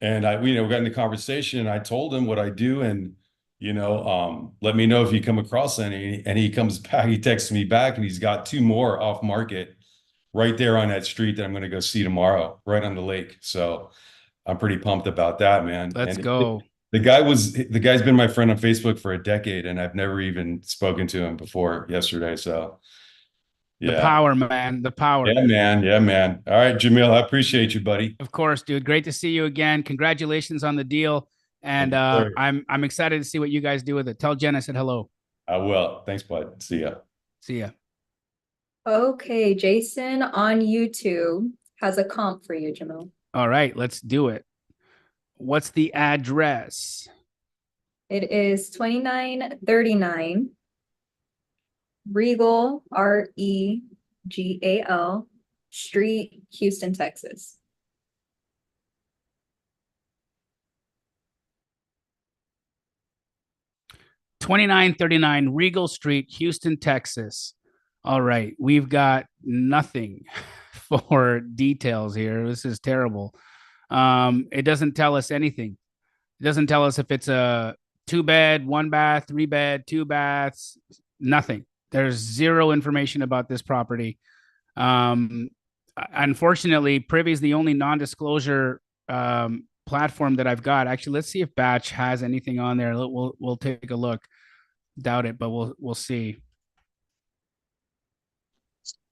And we got into conversation and I told him what I do and, let me know if you come across any. And he comes back, he texts me back and he's got 2 more off market right there on that street that I'm going to go see tomorrow, right on the lake. So I'm pretty pumped about that, man. Let's And go. the guy's been my friend on Facebook for a decade and I've never even spoken to him before yesterday. So The yeah. power, man. The power. Yeah, man. Yeah, man. All right, Jamil, I appreciate you, buddy. Of course, dude. Great to see you again. Congratulations on the deal. And Yes, sir. I'm excited to see what you guys do with it. Tell Jen I said hello. I will. Thanks, bud. See ya. See ya. Okay, Jason on YouTube has a comp for you, Jamil. All right, let's do it. What's the address? It is 2939 Regal, Regal Street, Houston, Texas. $29.39 Regal Street, Houston, Texas. All right, we've got nothing for details here. This is terrible. It doesn't tell us anything. It doesn't tell us if it's a 2-bed, 1-bath, 3-bed, 2 baths, nothing. There's zero information about this property. Unfortunately, Privy is the only non-disclosure platform that I've got. Actually, let's see if Batch has anything on there. We'll take a look. Doubt it, but we'll see.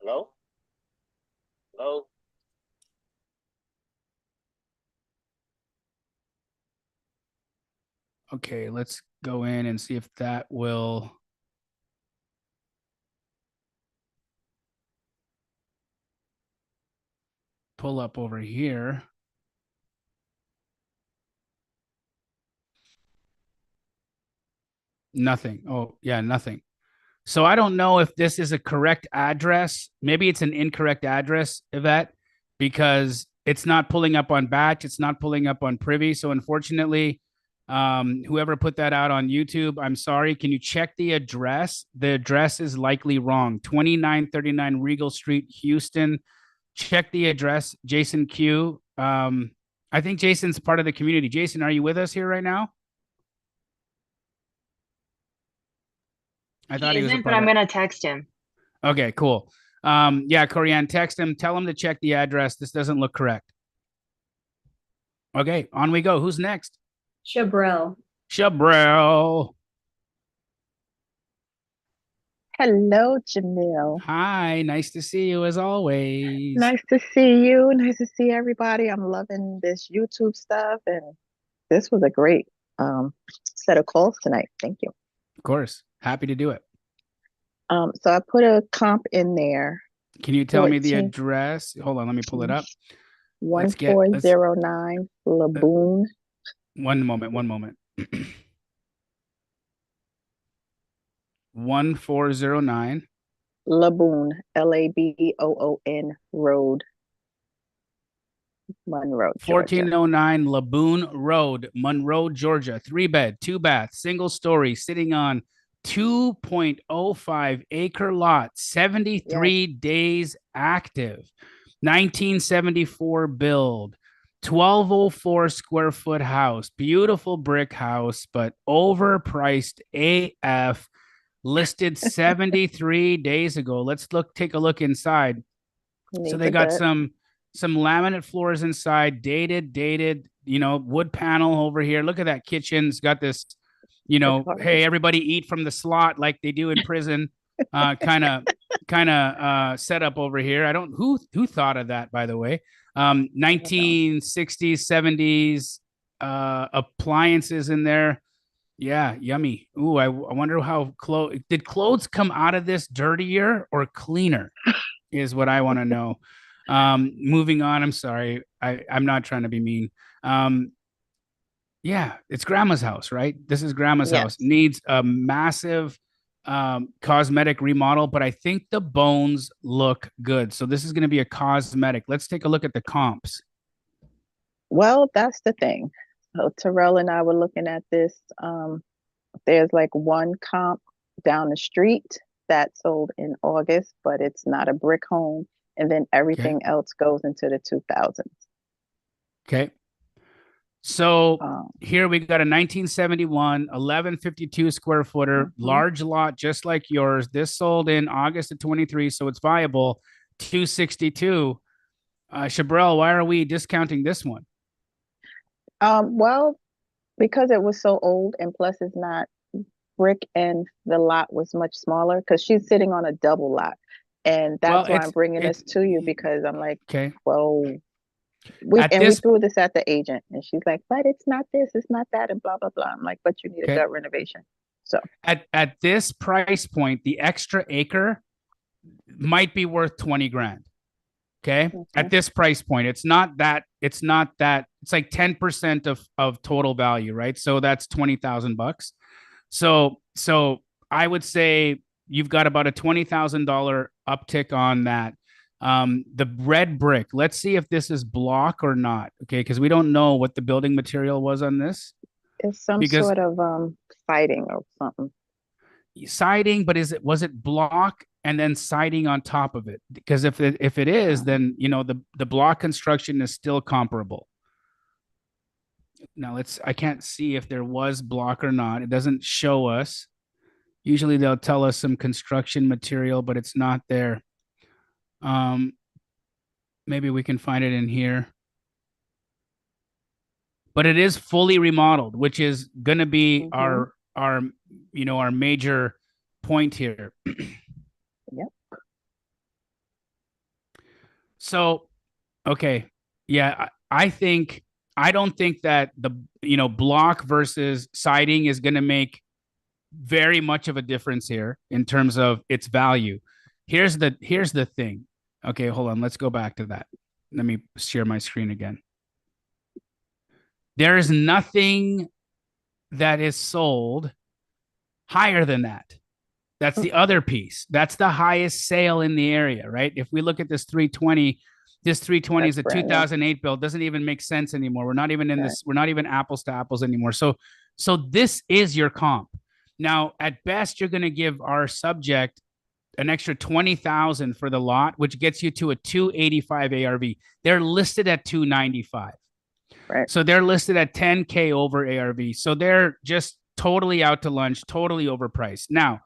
Hello? Hello? Okay, let's go in and see if that will. Pull up over here. Nothing. Oh, yeah, nothing. So I don't know if this is a correct address. Maybe it's an incorrect address, Yvette, because it's not pulling up on Batch. It's not pulling up on Privy. So unfortunately, whoever put that out on YouTube, I'm sorry. Can you check the address? The address is likely wrong. 2939 Regal Street, Houston. Check the address, Jason Q. I think Jason's part of the community. Jason, are you with us here right now? I thought he was a Isn't, part but I'm of- gonna text him. Okay, cool. Yeah, Corianne, text him. Tell him to check the address. This doesn't look correct. Okay, on we go. Who's next? Chabrel. Chabrel. Hello, Jamil. Hi, nice to see you as always. Nice to see you. Nice to see everybody. I'm loving this YouTube stuff, and this was a great set of calls tonight. Thank you. Of course, happy to do it. So I put a comp in there. Can you tell me the 14. address? Hold on, let me pull it up. 1409 Laboon. One moment. 1409 Laboon, Laboon Road, Monroe, Georgia. 1409 Laboon Road, Monroe, Georgia. 3-bed, 2-bath, single story, sitting on 2.05 acre lot, 73 days active, 1974 build, 1204 square foot house, beautiful brick house, but overpriced AF, listed 73 days ago. Let's take a look inside. So they got some laminate floors inside, dated, wood panel over here. Look at that kitchen. It's got this, hey, everybody eat from the slot like they do in prison, kind of setup over here. I don't who thought of that, by the way. 1960s, 70s appliances in there. Yeah, yummy. Ooh, I wonder how did clothes come out of this dirtier or cleaner? Is what I want to know. Moving on. I'm sorry. I'm not trying to be mean. Yeah, it's grandma's house, right? This is grandma's house. Needs a massive cosmetic remodel, but I think the bones look good. So this is going to be a cosmetic. Let's take a look at the comps. Well, that's the thing. So Terrell and I were looking at this. There's like one comp down the street that sold in August, but it's not a brick home. And then everything else goes into the 2000s. Okay. So here we got a 1971, 1152 square footer, large lot, just like yours. This sold in August of 23, so it's viable. 262. Chabrel, why are we discounting this one? Well, because it was so old, and plus it's not brick, and the lot was much smaller because she's sitting on a double lot. And that's why I'm bringing this to you, because I'm like, well, we threw this at the agent, and she's like, but it's not this, it's not that, and blah, blah, blah. I'm like, but you need a gut renovation. So at this price point, the extra acre might be worth 20 grand. Okay. At this price point, it's like 10% of total value, right? So that's $20,000. So I would say you've got about a $20,000 uptick on that. The red brick, let's see if this is block or not. Okay. Because we don't know what the building material was on this. It's sort of siding or something. Siding, but was it block and then siding on top of it? Because if it is, then the block construction is still comparable. Now I can't see if there was block or not. It doesn't show us. Usually they'll tell us some construction material, but it's not there. Maybe we can find it in here. But it is fully remodeled, which is going to be our major point here. Yep. So, okay. Yeah, I don't think that the block versus siding is going to make very much of a difference here in terms of its value. Here's the thing. Okay, hold on. Let's go back to that. Let me share my screen again. There is nothing that is sold higher than that. That's the other piece. That's the highest sale in the area, right? If we look at this 320, this 320 is a 2008 build. Doesn't even make sense anymore. We're not even in this. We're not even apples to apples anymore. So this is your comp. Now, at best, you're going to give our subject an extra 20,000 for the lot, which gets you to a 285 ARV. They're listed at 295. Right. So they're listed at 10K over ARV. So they're just totally out to lunch, totally overpriced. Now,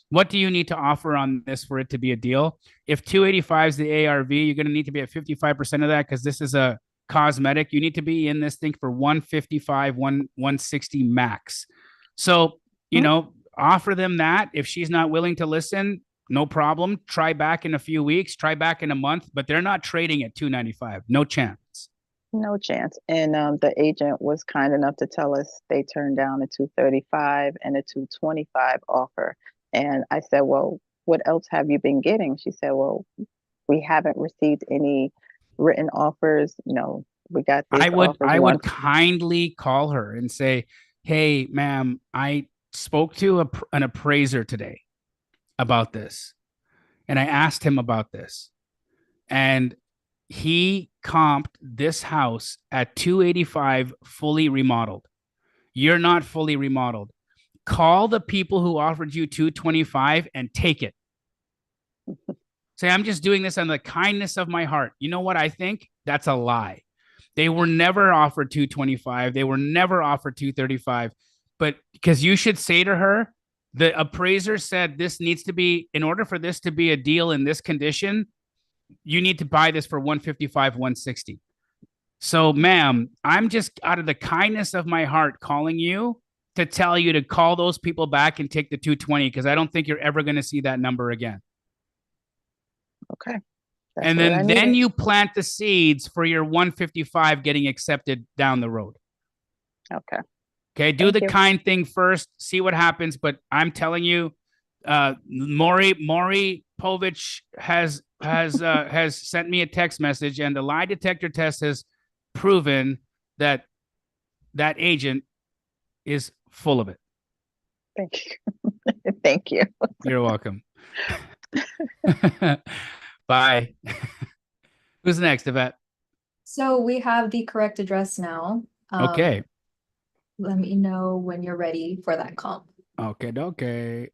what do you need to offer on this for it to be a deal? If 285 is the ARV, you're going to need to be at 55% of that because this is a cosmetic. You need to be in this thing for 155, 160 max. So, offer them that. If she's not willing to listen, no problem. Try back in a few weeks, try back in a month, but they're not trading at 295. No chance. No chance. And the agent was kind enough to tell us they turned down a 235 and a 225 offer. And I said, well, what else have you been getting? She said, well, we haven't received any written offers. We got this I would kindly call her and say, hey, ma'am, I spoke to an appraiser today. about this. And I asked him about this. And he comped this house at 285 fully remodeled. You're not fully remodeled. Call the people who offered you 225 and take it. Say, I'm just doing this on the kindness of my heart. You know what I think? That's a lie. They were never offered 225. They were never offered 235. But because you should say to her, the appraiser said this needs to be, in order for this to be a deal in this condition, you need to buy this for 155, 160. So, ma'am, I'm just out of the kindness of my heart calling you to tell you to call those people back and take the 220 because I don't think you're ever going to see that number again. Okay. And then you plant the seeds for your 155 getting accepted down the road. Okay. Okay. Do the kind thing first, see what happens. But I'm telling you, Maury Povich has sent me a text message, and the lie detector test has proven that that agent is full of it. Thank you. Thank you. You're welcome. Bye. Who's next, Yvette? So we have the correct address now. Okay. Let me know when you're ready for that comp. Okay.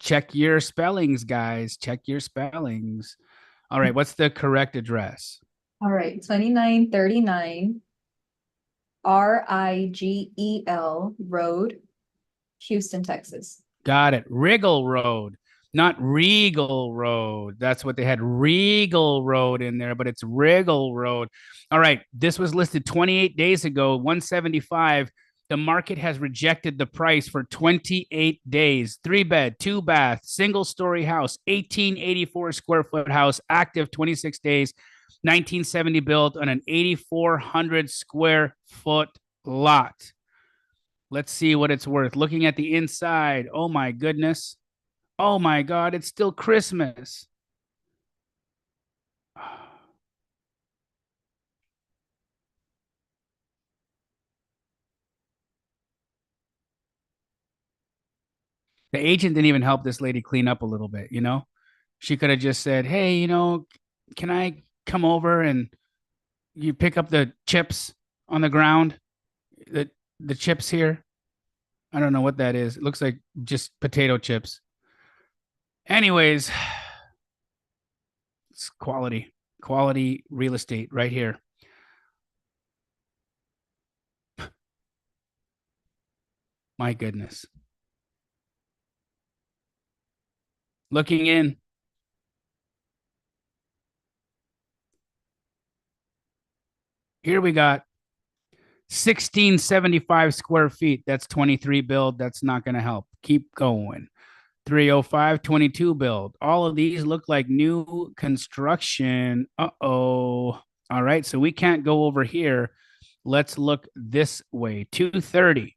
Check your spellings, guys. Check your spellings. All right. What's the correct address? All right. 2939 Rigel Road, Houston, Texas. Got it. Wriggle Road, not Regal Road. That's what they had, Regal Road in there, but it's Wriggle Road. All right. This was listed 28 days ago, 175. The market has rejected the price for 28 days. 3-bed, 2-bath, single-story house, 1884 square foot house, active 26 days, 1970 built on an 8,400 square foot lot. Let's see what it's worth. Looking at the inside. Oh, my goodness. Oh, my God. It's still Christmas. The agent didn't even help this lady clean up a little bit, you know? She could have just said, hey, you know, can I come over and you pick up the chips on the ground? The chips here? I don't know what that is. It looks like just potato chips. Anyways, it's quality real estate right here. My goodness. Looking in. Here we got 1675 square feet. That's 23 build. That's not going to help. Keep going. 305, 22 build. All of these look like new construction. Uh-oh. All right. So we can't go over here. Let's look this way. 230.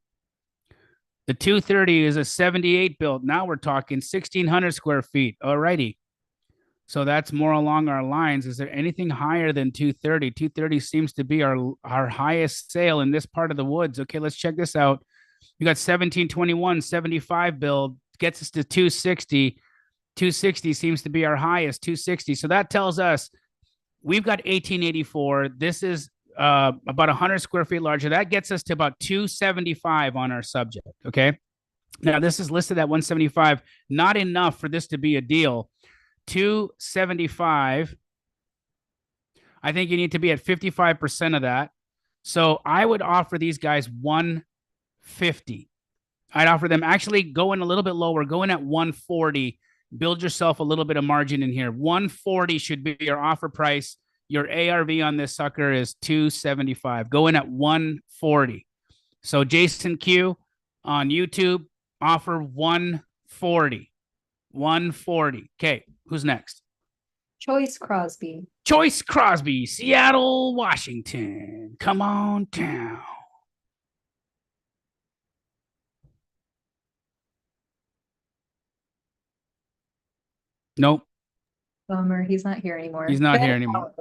The 230 is a 78 build. Now we're talking 1,600 square feet. All righty. So that's more along our lines. Is there anything higher than 230? 230 seems to be our highest sale in this part of the woods. Okay, let's check this out. You got 1721, 75 build, gets us to 260. 260 seems to be our highest, 260. So that tells us we've got 1884. This is about 100 square feet larger. That gets us to about 275 on our subject. Okay. Now this is listed at 175. Not enough for this to be a deal. 275. I think you need to be at 55% of that. So I would offer these guys 150. I'd offer them actually going a little bit lower, going at 140. Build yourself a little bit of margin in here. 140 should be your offer price. Your ARV on this sucker is 275. Go in at 140. So Jason Q on YouTube, offer 140. 140. Okay, who's next? Choice Crosby. Choice Crosby, Seattle, Washington. Come on down. Nope. Bummer, he's not here anymore. He's not here anymore.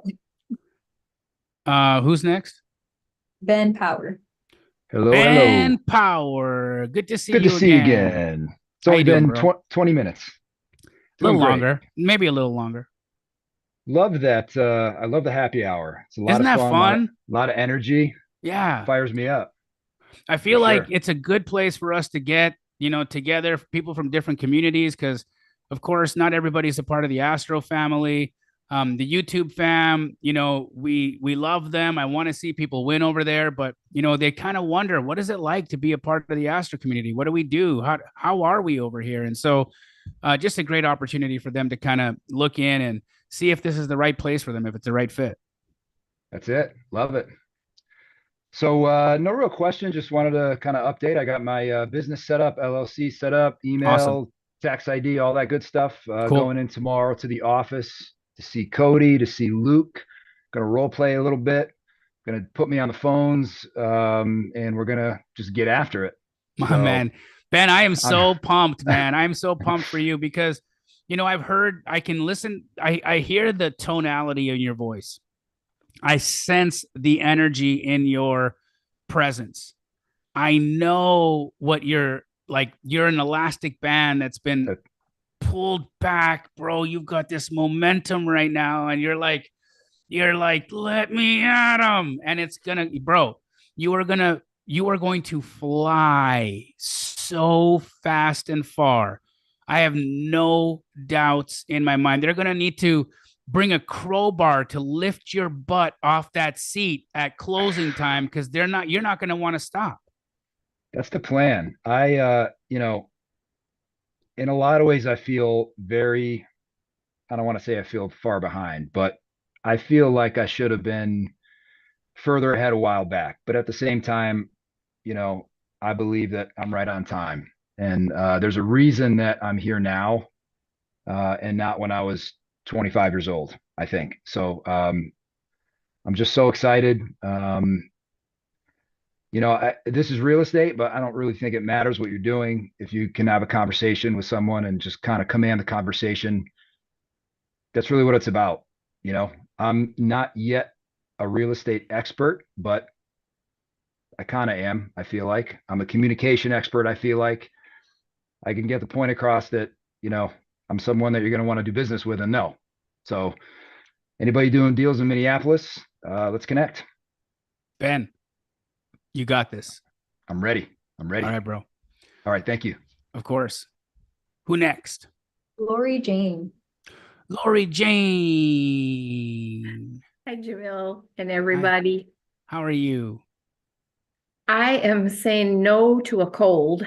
Who's next? Ben Power. Hello, Ben Power. Good to see you again. It's only been 20 minutes. A little longer, maybe a little longer. Love that. I love the happy hour. It's a lot Isn't of that fun? A lot of energy. Yeah. Fires me up. I feel like it's a good place for us to get, together, people from different communities, because of course, not everybody's a part of the Astro family. The YouTube fam, we love them. I want to see people win over there, but they kind of wonder, what is it like to be a part of the Astro community? What do we do? How are we over here? And so just a great opportunity for them to kind of look in and see if this is the right place for them, if it's the right fit. That's it. Love it. So no real question. Just wanted to kind of update. I got my business set up, LLC set up, email, tax ID, all that good stuff. Cool. Going in tomorrow to the office to see Cody, to see Luke. Gonna role play a little bit. Gonna put me on the phones, and we're gonna just get after it. My man, Ben, I am so pumped, man. I'm so pumped for you because, I can listen. I hear the tonality in your voice. I sense the energy in your presence. I know what you're like. You're an elastic band that's been pulled back, bro. You've got this momentum right now, and you're like, let me at him. And it's gonna, bro, you are going to fly so fast and far. I have no doubts in my mind. They're gonna need to bring a crowbar to lift your butt off that seat at closing time, because you're not going to want to stop. That's the plan. In a lot of ways, I feel I don't want to say I feel far behind, but I feel like I should have been further ahead a while back. But at the same time, I believe that I'm right on time. And there's a reason that I'm here now and not when I was 25 years old, I think. So I'm just so excited. This is real estate, but I don't really think it matters what you're doing. If you can have a conversation with someone and just kind of command the conversation, that's really what it's about. I'm not yet a real estate expert, but I kind of am. I feel like I'm a communication expert. I feel like I can get the point across that, I'm someone that you're going to want to do business with and know. So anybody doing deals in Minneapolis, let's connect. Ben, you got this. I'm ready. All right, bro. All right. Thank you. Of course. Who next? Lori Jane. Lori Jane. Hi, Jamil and everybody. Hi. How are you? I am saying no to a cold,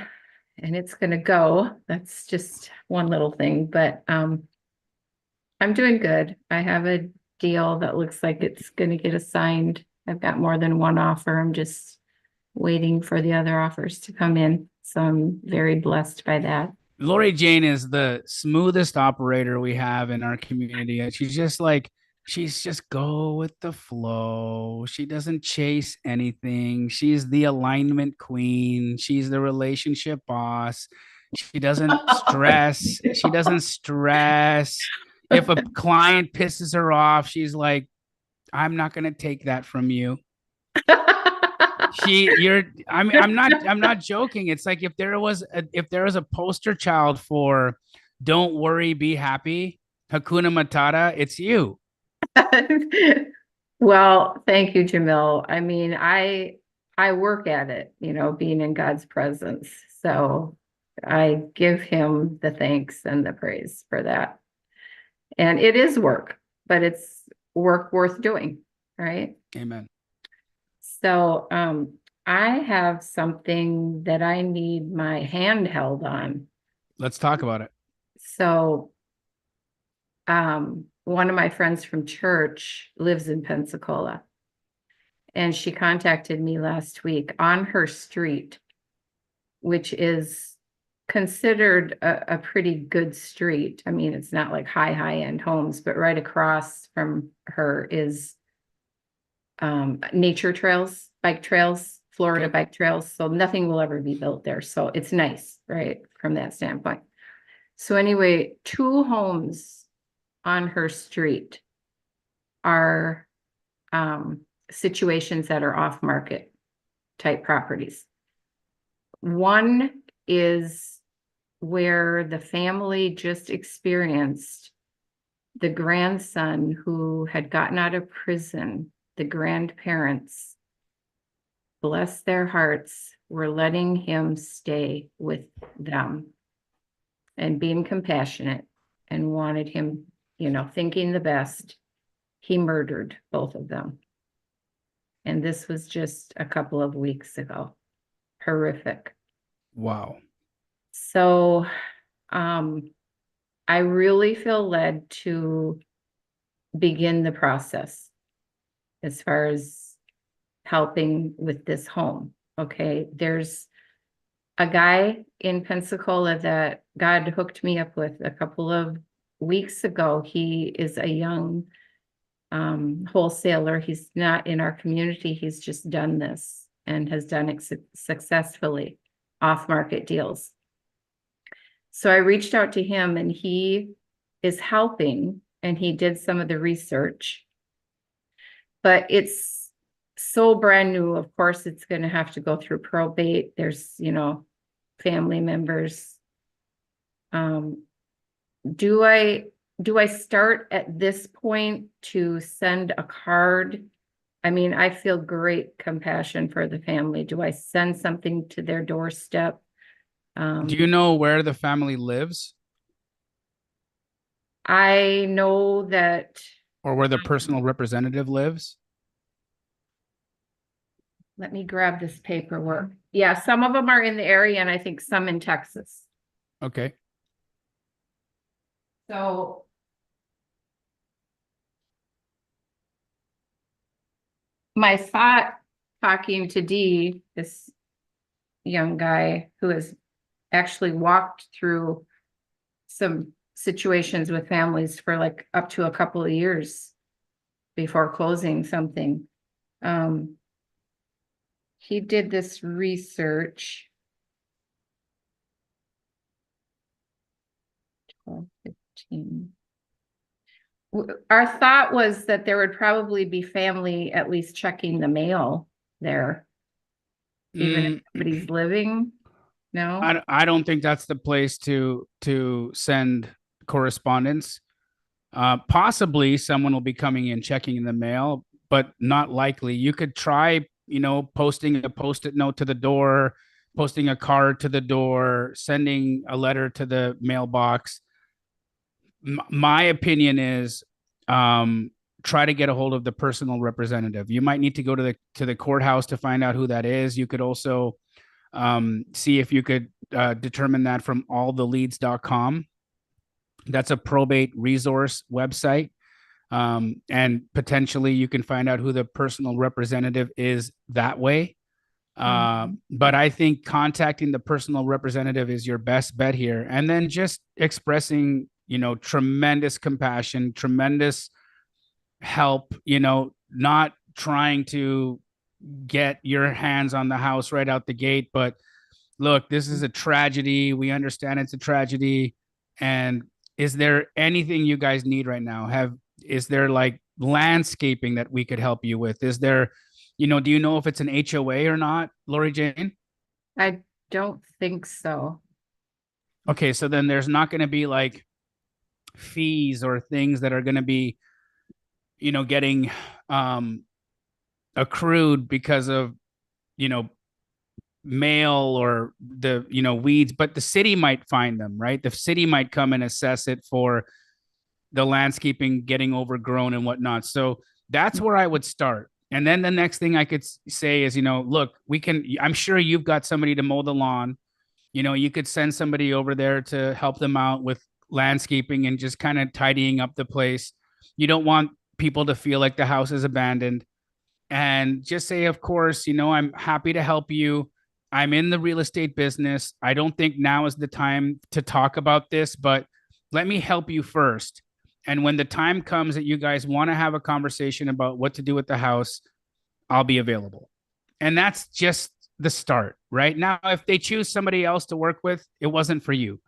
and it's going to go. That's just one little thing, but I'm doing good. I have a deal that looks like it's going to get assigned. I've got more than one offer. I'm just waiting for the other offers to come in. So I'm very blessed by that. Lori Jane is the smoothest operator we have in our community. And she's just go with the flow. She doesn't chase anything. She's the alignment queen. She's the relationship boss. She doesn't stress. She doesn't stress. If a client pisses her off, she's like, I'm not going to take that from you. I'm not joking. It's like if there was a poster child for don't worry, be happy, Hakuna Matata, it's you. Well, thank you, Jamil. I mean, I work at it, being in God's presence. So I give him the thanks and the praise for that. And it is work, but it's work worth doing, right? Amen. So I have something that I need my hand held on. Let's talk about it. So one of my friends from church lives in Pensacola, and she contacted me last week on her street, which is considered a pretty good street. I mean, it's not like high-end homes, but right across from her is nature trails, bike trails, Florida bike trails. So nothing will ever be built there. So it's nice, right, from that standpoint. So anyway, 2 homes on her street are situations that are off-market type properties. One is where the family just experienced the grandson who had gotten out of prison, the grandparents, bless their hearts, were letting him stay with them and being compassionate and wanted him, you know, thinking the best. He murdered both of them. And this was just a couple of weeks ago. Horrific. Wow. So, I really feel led to begin the process as far as helping with this home. Okay. There's a guy in Pensacola that God hooked me up with a couple of weeks ago. He is a young wholesaler. He's not in our community. He's just done this and has done it successfully, off-market deals. So I reached out to him and he is helping and he did some of the research, but it's so brand new. Of course, it's going to have to go through probate. There's, you know, family members. Do I start at this point to send a card? I mean, I feel great compassion for the family. Do I send something to their doorstep? Do you know where the family lives? I know that. Or where the personal representative lives? Let me grab this paperwork. Yeah, some of them are in the area and I think some in Texas. Okay. So my thought talking to Dee, this young guy who has actually walked through some situations with families for like up to a couple of years before closing something. He did this research. 12, 15. Our thought was that there would probably be family at least checking the mail there, even if somebody's living. No, I don't think that's the place to send correspondence. Possibly someone will be coming in checking in the mail, but not likely. You could try, you know, posting a post-it note to the door, posting a card to the door, sending a letter to the mailbox. My opinion is try to get a hold of the personal representative. You might need to go to the courthouse to find out who that is. You could also see if you could determine that from alltheleads.com. That's a probate resource website. And potentially you can find out who the personal representative is that way. But I think contacting the personal representative is your best bet here. And then just expressing, you know, tremendous compassion, tremendous help, you know, not trying to get your hands on the house right out the gate, but look, this is a tragedy. We understand it's a tragedy. And is there anything you guys need right now? Is there like landscaping that we could help you with? Is there, you know, do you know if it's an HOA or not, Lori Jane? I don't think so. Okay, so then there's not going to be like fees or things that are going to be, you know, getting accrued because of, you know, mail or the, you know, weeds, but the city might find them, right? The city might come and assess it for the landscaping getting overgrown and whatnot. So that's where I would start. And then the next thing I could say is, you know, look, I'm sure you've got somebody to mow the lawn. You know, you could send somebody over there to help them out with landscaping and just kind of tidying up the place. You don't want people to feel like the house is abandoned. And just say, of course, you know, I'm happy to help you. I'm in the real estate business. I don't think now is the time to talk about this, but let me help you first. And when the time comes that you guys want to have a conversation about what to do with the house, I'll be available. And that's just the start, right? Now, if they choose somebody else to work with, it wasn't for you.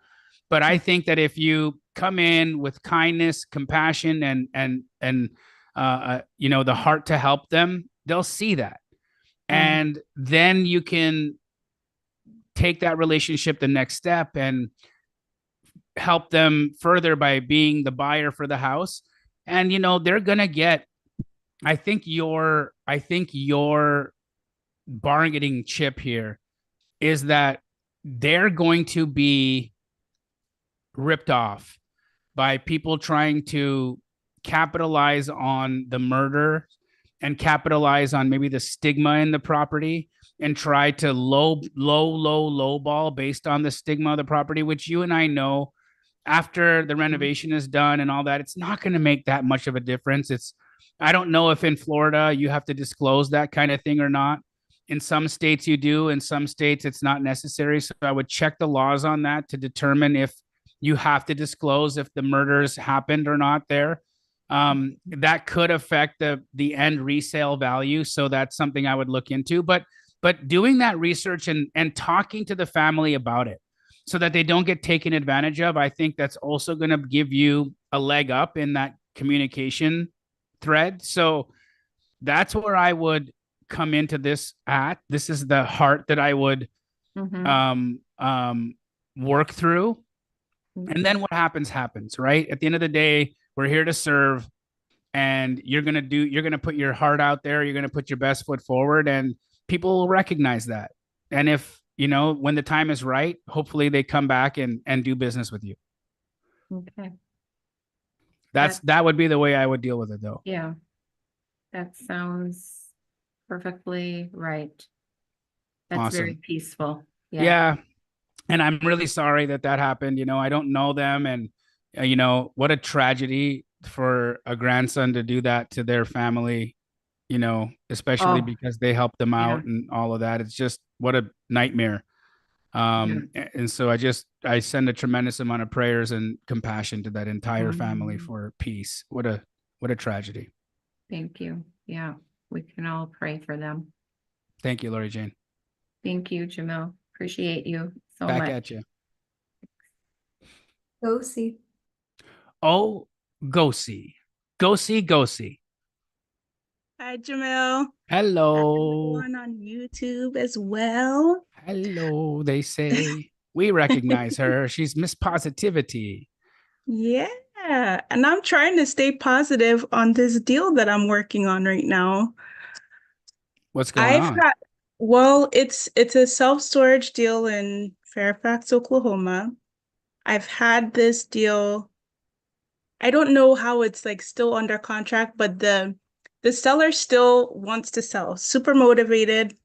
But I think that if you come in with kindness, compassion, and you know, the heart to help them, they'll see that. And then you can take that relationship the next step and help them further by being the buyer for the house. And, they're going to get, I think your bargaining chip here is that they're going to be ripped off by people trying to capitalize on the murder and capitalize on maybe the stigma in the property and try to low ball based on the stigma of the property, which you and I know after the renovation is done and all that, it's not going to make that much of a difference. I don't know if in Florida you have to disclose that kind of thing or not. In some states you do, in some states it's not necessary. So I would check the laws on that to determine if you have to disclose if the murders happened or not there. That could affect the end resale value. So that's something I would look into. But doing that research and talking to the family about it so that they don't get taken advantage of, I think that's also going to give you a leg up in that communication thread. So that's where I would come into this at. This is the heart that I would work through. And then what happens, right? At the end of the day, we're here to serve, and you're going to put your heart out there. You're going to put your best foot forward, and people will recognize that. And if, when the time is right, hopefully they come back and do business with you. Okay. That would be the way I would deal with it, though. Yeah. That sounds perfectly right. That's Awesome. very peaceful. Yeah. And I'm really sorry that happened. I don't know them. And, what a tragedy for a grandson to do that to their family, especially because they helped them out and all of that. It's just, what a nightmare. And so I send a tremendous amount of prayers and compassion to that entire family for peace. What a tragedy. Thank you. Yeah. We can all pray for them. Thank you, Lori Jane. Thank you, Jamil. Appreciate you so much. Back at you. Go see. Oh, go see. Go see. Hi, Jamil. Hello. Everyone on YouTube as well. Hello, they say. We recognize her. She's Miss Positivity. Yeah. And I'm trying to stay positive on this deal that I'm working on right now. What's going on? It's a self-storage deal in Fairfax, Oklahoma. I've had this deal. I don't know how it's like still under contract, but the seller still wants to sell, super motivated,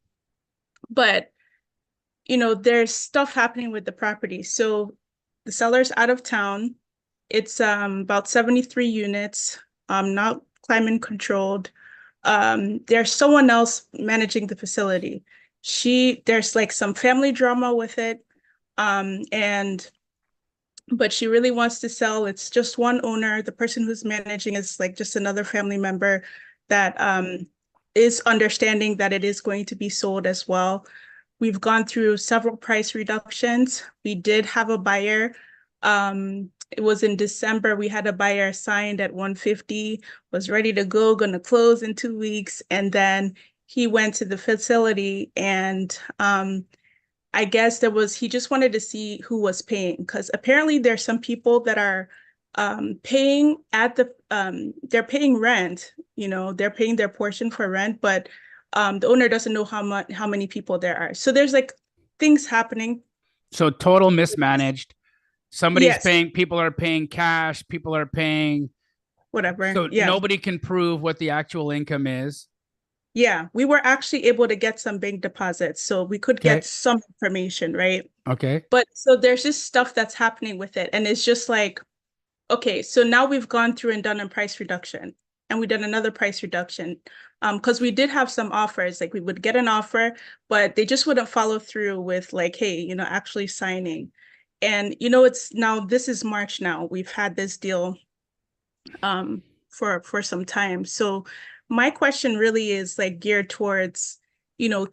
but there's stuff happening with the property. So the seller's out of town. It's about 73 units, not climate controlled. There's someone else managing the facility. There's like some family drama with it. But she really wants to sell. It's just one owner. The person who's managing is like just another family member that is understanding that it is going to be sold as well. We've gone through several price reductions. We did have a buyer. It was in December. We had a buyer signed at 150, was ready to go, going to close in 2 weeks. And then he went to the facility and I guess he just wanted to see who was paying, because apparently there's some people that are paying they're paying rent, they're paying their portion for rent, but the owner doesn't know how many people there are. So there's like things happening. So total mismanaged. Somebody's paying, people are paying cash, people are paying whatever. So nobody can prove what the actual income is. Yeah, we were actually able to get some bank deposits, so we could get some information, right? Okay. But so there's just stuff that's happening with it. And it's just like, okay, so now we've gone through and done a price reduction, and we did another price reduction. Because we did have some offers, like we would get an offer, but they just wouldn't follow through with like, hey, actually signing. And this is March now. We've had this deal for some time. So my question really is like geared towards,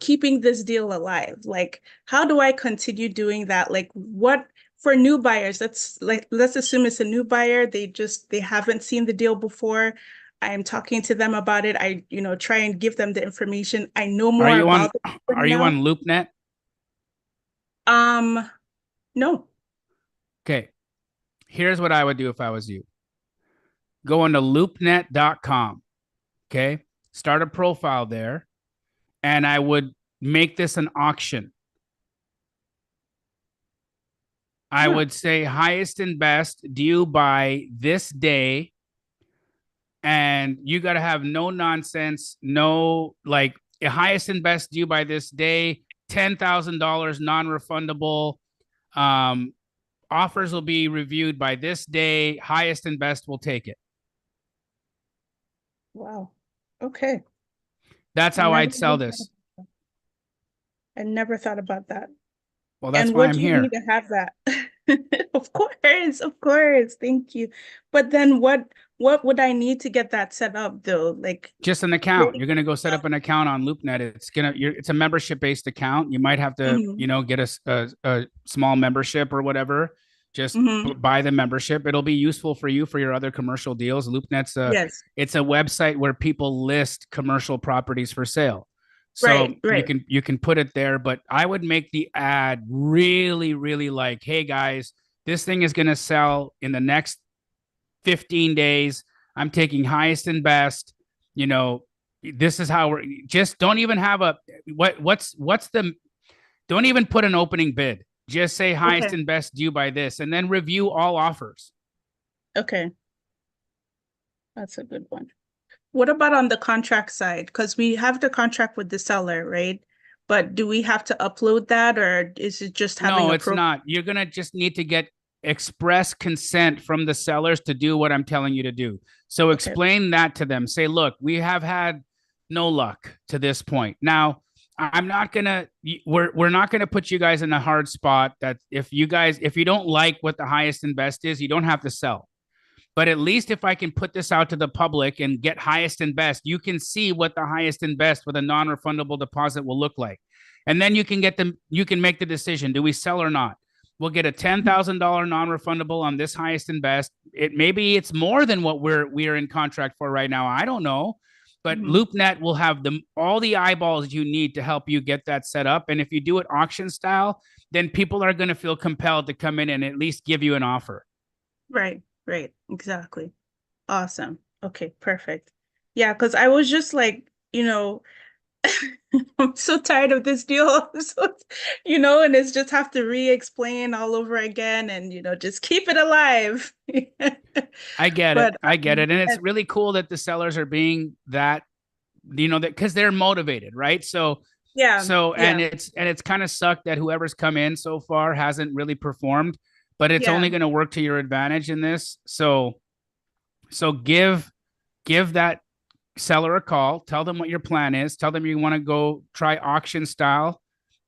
keeping this deal alive. Like, how do I continue doing that? Like, what for new buyers? Let's assume it's a new buyer. They haven't seen the deal before. I'm talking to them about it. I, try and give them the information. I know more about it. Are you on LoopNet? No. Okay. here's what I would do if I was you. Go into loopnet.com. Okay. Start a profile there. And I would make this an auction. I would say highest and best due by this day. And you got to have no nonsense, no like highest and best due by this day, $10,000 non-refundable. Offers will be reviewed by this day. Highest and best will take it. Wow. Okay. That's how I'd sell this. I never thought about that. Well, that's and why what I'm do you here. need to have that? Of course. Thank you. But then what would I need to get that set up though? Like just an account. You're gonna go set up an account on LoopNet. It's a membership based account. You might have to, get a small membership or whatever. Just buy the membership. It'll be useful for you for your other commercial deals. LoopNet's it's a website where people list commercial properties for sale. So you can put it there, but I would make the ad really, really like, hey guys, this thing is going to sell in the next 15 days. I'm taking highest and best. This is how we're just don't even have don't even put an opening bid. Just say highest and best due by this, and then review all offers. Okay. That's a good one. What about on the contract side? Because we have the contract with the seller, right? But do we have to upload that, or is it just having No, it's not. You're going to just need to get express consent from the sellers to do what I'm telling you to do. So explain that to them. Say, look, we have had no luck to this point. Now, we're not going to put you guys in a hard spot that if you don't like what the highest and best is, you don't have to sell. But at least if I can put this out to the public and get highest and best, you can see what the highest and best with a non-refundable deposit will look like. And then you can make the decision. Do we sell or not? We'll get a $10,000 non-refundable on this highest and best. Maybe it's more than what we're in contract for right now. I don't know. But LoopNet will have all the eyeballs you need to help you get that set up. And if you do it auction style, then people are going to feel compelled to come in and at least give you an offer. Right. Exactly. Awesome. Okay, perfect. Yeah, because I was just like, I'm so tired of this deal. And it's just have to re-explain all over again and, just keep it alive. I get it. And it's really cool that the sellers are being that, that because they're motivated, right? So, and it's kind of sucked that whoever's come in so far hasn't really performed, but it's only going to work to your advantage in this. So give that seller a call, tell them what your plan is, tell them you want to go try auction style.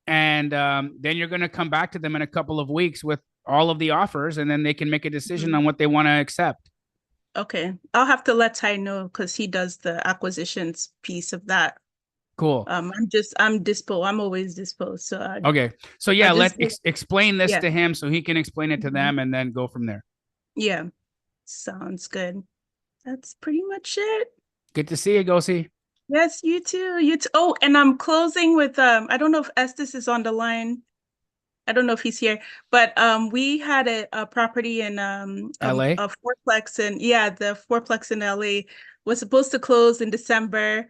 And then you're going to come back to them in a couple of weeks with all of the offers, and then they can make a decision on what they want to accept. Okay. I'll have to let Ty know because he does the acquisitions piece of that. Cool. I'm always disposed. So okay. So explain this to him so he can explain it to them and then go from there. Yeah. Sounds good. That's pretty much it. Good to see you, Gosi. Yes, you too. Oh, and I'm closing with I don't know if Estes is on the line. I don't know if he's here, but we had a property in LA, a fourplex, and the fourplex in LA was supposed to close in December.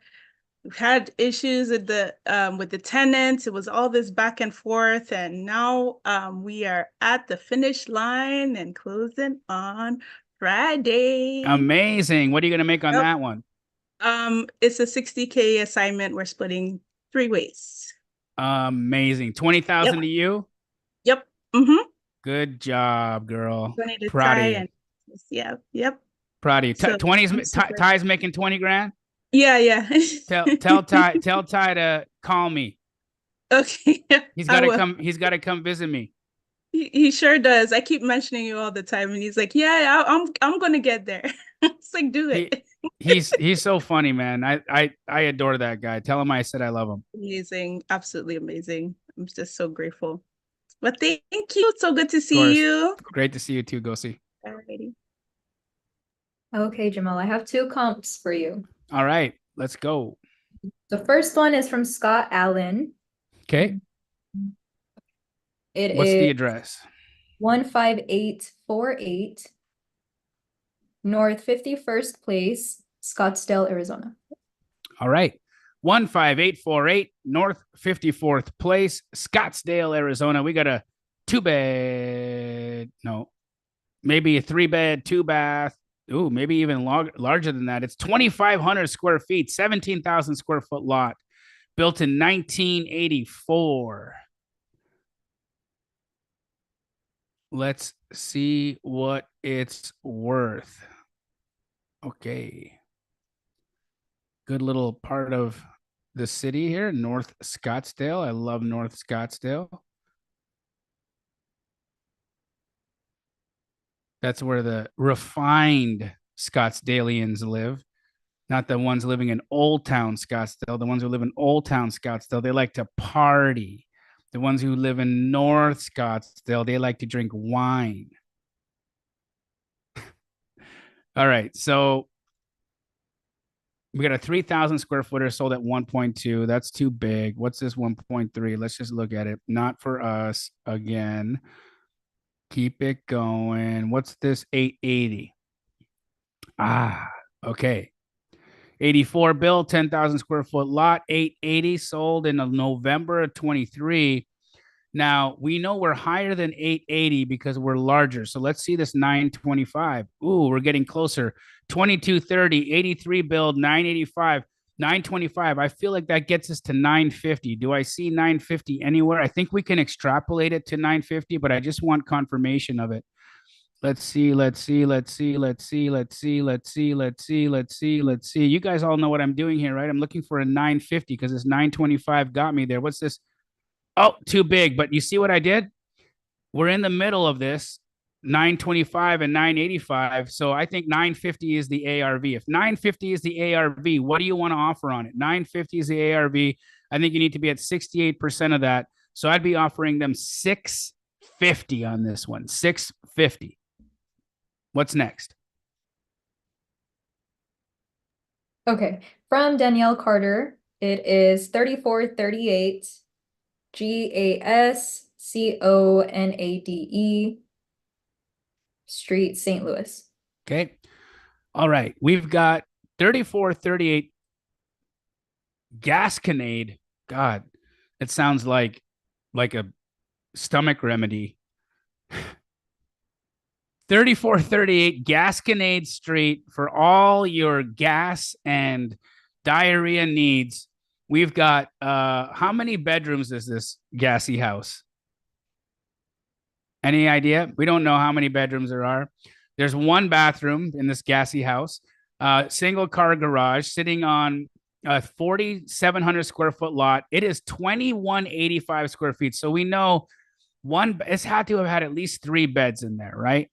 We've had issues with the tenants. It was all this back and forth, and now we are at the finish line and closing on Friday. Amazing. What are you going to make on that one? It's a $60K assignment. We're splitting 3 ways. Amazing. 20,000 to you? Yep. Good job, girl. Proud of you. Yep. Proud of you. Ty's making 20 grand? Yeah. Tell Ty to call me. Okay. He's got to come visit me. He sure does. I keep mentioning you all the time, and he's like, "Yeah, I'm gonna get there." It's like, do it. He's so funny, man. I adore that guy. Tell him I said I love him. Amazing, absolutely amazing. I'm just so grateful. But thank you. So good to see you. Great to see you too, Gosi. Alrighty. Okay, Jamil, I have 2 comps for you. All right, let's go. The first one is from Scott Allen. Okay. What's the address? 158 1548 North 51st Place, Scottsdale, Arizona. All right. 15848 North 54th Place, Scottsdale, Arizona. We got a 2-bed, no, maybe a 3-bed, 2-bath. Ooh, maybe even larger than that. It's 2,500 square feet, 17,000 square foot lot, built in 1984. Let's see what it's worth. Okay. Good little part of the city here, North Scottsdale. I love North Scottsdale. That's where the refined Scottsdalians live, not the ones living in Old Town Scottsdale. The ones who live in Old Town Scottsdale, they like to party. The ones who live in North Scottsdale, they like to drink wine. All right, so we got a 3,000 square footer sold at 1.2. That's too big. What's this 1.3? Let's just look at it. Not for us again. Keep it going. What's this 880? Ah, okay. 84 bill, 10,000 square foot lot, 880 sold in November of 23. Now, we know we're higher than 880 because we're larger. So let's see this 925. Ooh, we're getting closer. 2230, 83 build, 985, 925. I feel like that gets us to 950. Do I see 950 anywhere? I think we can extrapolate it to 950, but I just want confirmation of it. Let's see. You guys all know what I'm doing here, right? I'm looking for a 950 because this 925 got me there. What's this? Oh, too big. But you see what I did? We're in the middle of this, 925 and 985. So I think 950 is the ARV. If 950 is the ARV, what do you want to offer on it? 950 is the ARV. I think you need to be at 68% of that. So I'd be offering them 650 on this one. 650. What's next? Okay, from Danielle Carter, it is 3438 Gasconade Street, St. Louis. Okay. All right. We've got 3438 Gasconade. God, it sounds like a stomach remedy. 3438 Gasconade Street for all your gas and diarrhea needs. We've got how many bedrooms is this gassy house? Any idea? We don't know how many bedrooms there are. There's one bathroom in this gassy house, single car garage sitting on a 4,700 square foot lot. It is 2,185 square feet. So we know it's had to have had at least 3 beds in there, right?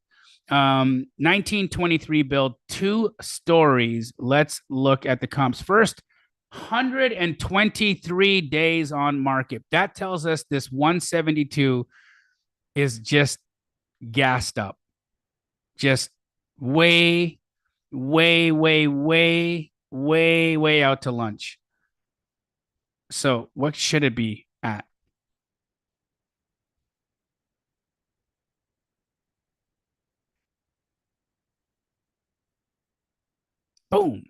1923 build, 2 stories. Let's look at the comps. First, 123 days on market. That tells us this 172 is just gassed up. Just way out to lunch. So what should it be at? Boom.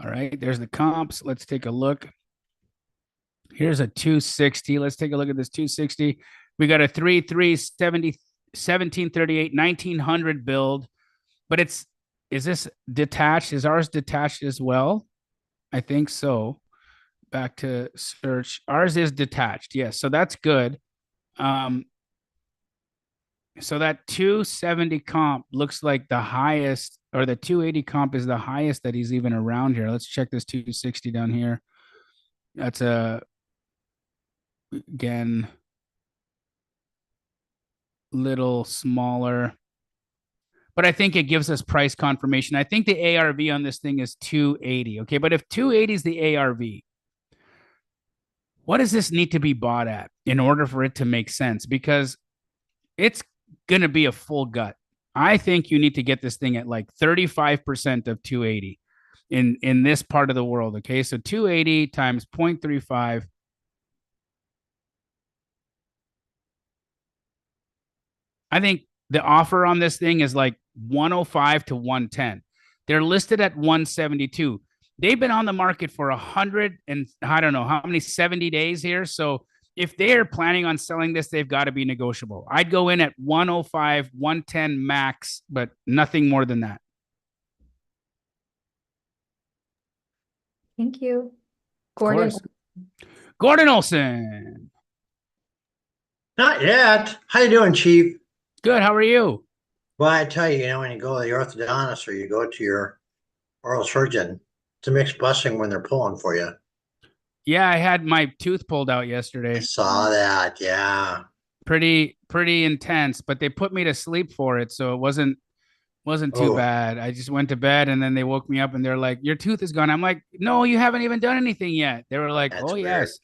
All right, there's the comps. Let's take a look. Here's a 260. Let's take a look at this 260. We got a 3,370, 1738, 1900 build. But is this detached? Is ours detached as well? I think so. Back to search. Ours is detached. Yes, so that's good. So that 270 comp looks like the highest, or the 280 comp is the highest that he's even around here. Let's check this 260 down here. That's again, little smaller. But I think it gives us price confirmation. I think the ARV on this thing is 280. Okay, but if 280 is the ARV, what does this need to be bought at in order for it to make sense? Because it's going to be a full gut. I think you need to get this thing at like 35% of 280 in this part of the world. Okay, so 280 times 0.35. I think The offer on this thing is like 105 to 110. They're listed at 172. They've been on the market for 100 and I don't know how many 70 days here. So if they're planning on selling this, they've got to be negotiable. I'd go in at 105, 110 max, but nothing more than that. Thank you. Gordon. Gordon Olson. Not yet. How you doing, Chief? Good. How are you? Well, I tell you, when you go to the orthodontist or you go to your oral surgeon, it's a mixed blessing when they're pulling for you. Yeah, I had my tooth pulled out yesterday. I saw that. Yeah. Pretty intense, but they put me to sleep for it, so it wasn't too bad. I just went to bed and then they woke me up and they're like, "Your tooth is gone." I'm like, "No, you haven't even done anything yet." They were like, "Oh, yes."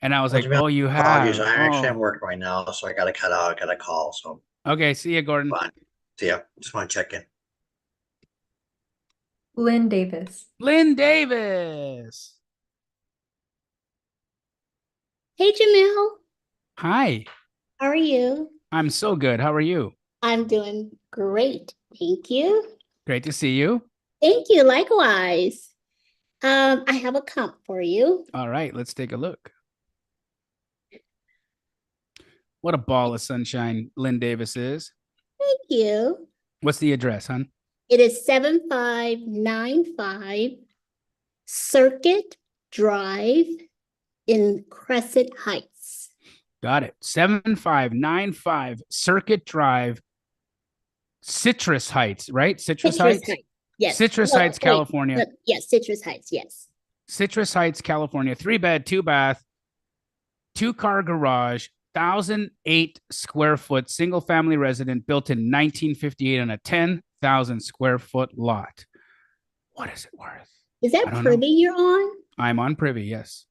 And I was like, "Oh, you have." I actually am working right now, so I got to cut out. I got a call. So okay, see you, Gordon. Bye. See ya. Just want to check in. Lynn Davis. Lynn Davis. Hey, Jamil. Hi. How are you? I'm so good. How are you? I'm doing great. Thank you. Great to see you. Thank you. Likewise. I have a comp for you. All right, let's take a look. What a ball of sunshine Lynn Davis is. Thank you. What's the address, hon? It is 7595 Circuit Drive in Crescent Heights. Got it. 7595 Circuit Drive, Citrus Heights, right? Citrus Heights? Yes. Citrus Heights, California. Yes, Citrus Heights, yes. Citrus Heights, California. 3-bed, 2-bath, 2-car garage, 1,008 square foot single family resident built in 1958 on a 10,000 square foot lot. What is it worth? Is that Privy you're on? I'm on Privy, yes.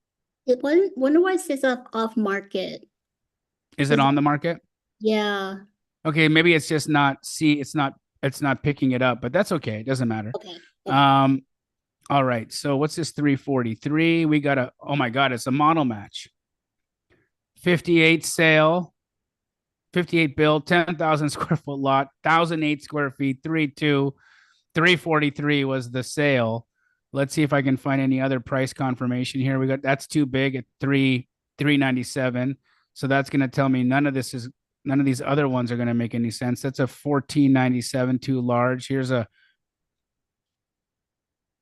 It wasn't. Wonder why it says off market. Is it on the market? Yeah. Okay, maybe it's just not. See, it's not picking it up, but that's okay. It doesn't matter. Okay. All right. So what's this 343? We got a. Oh my God! It's a model match. 58 sale, 58 build, 10,000 square foot lot, 1,008 square feet, 3.2, 343 was the sale. Let's see if I can find any other price confirmation here. We got that's too big at 397. So that's going to tell me none of these other ones are going to make any sense. That's a 1497 too large. Here's a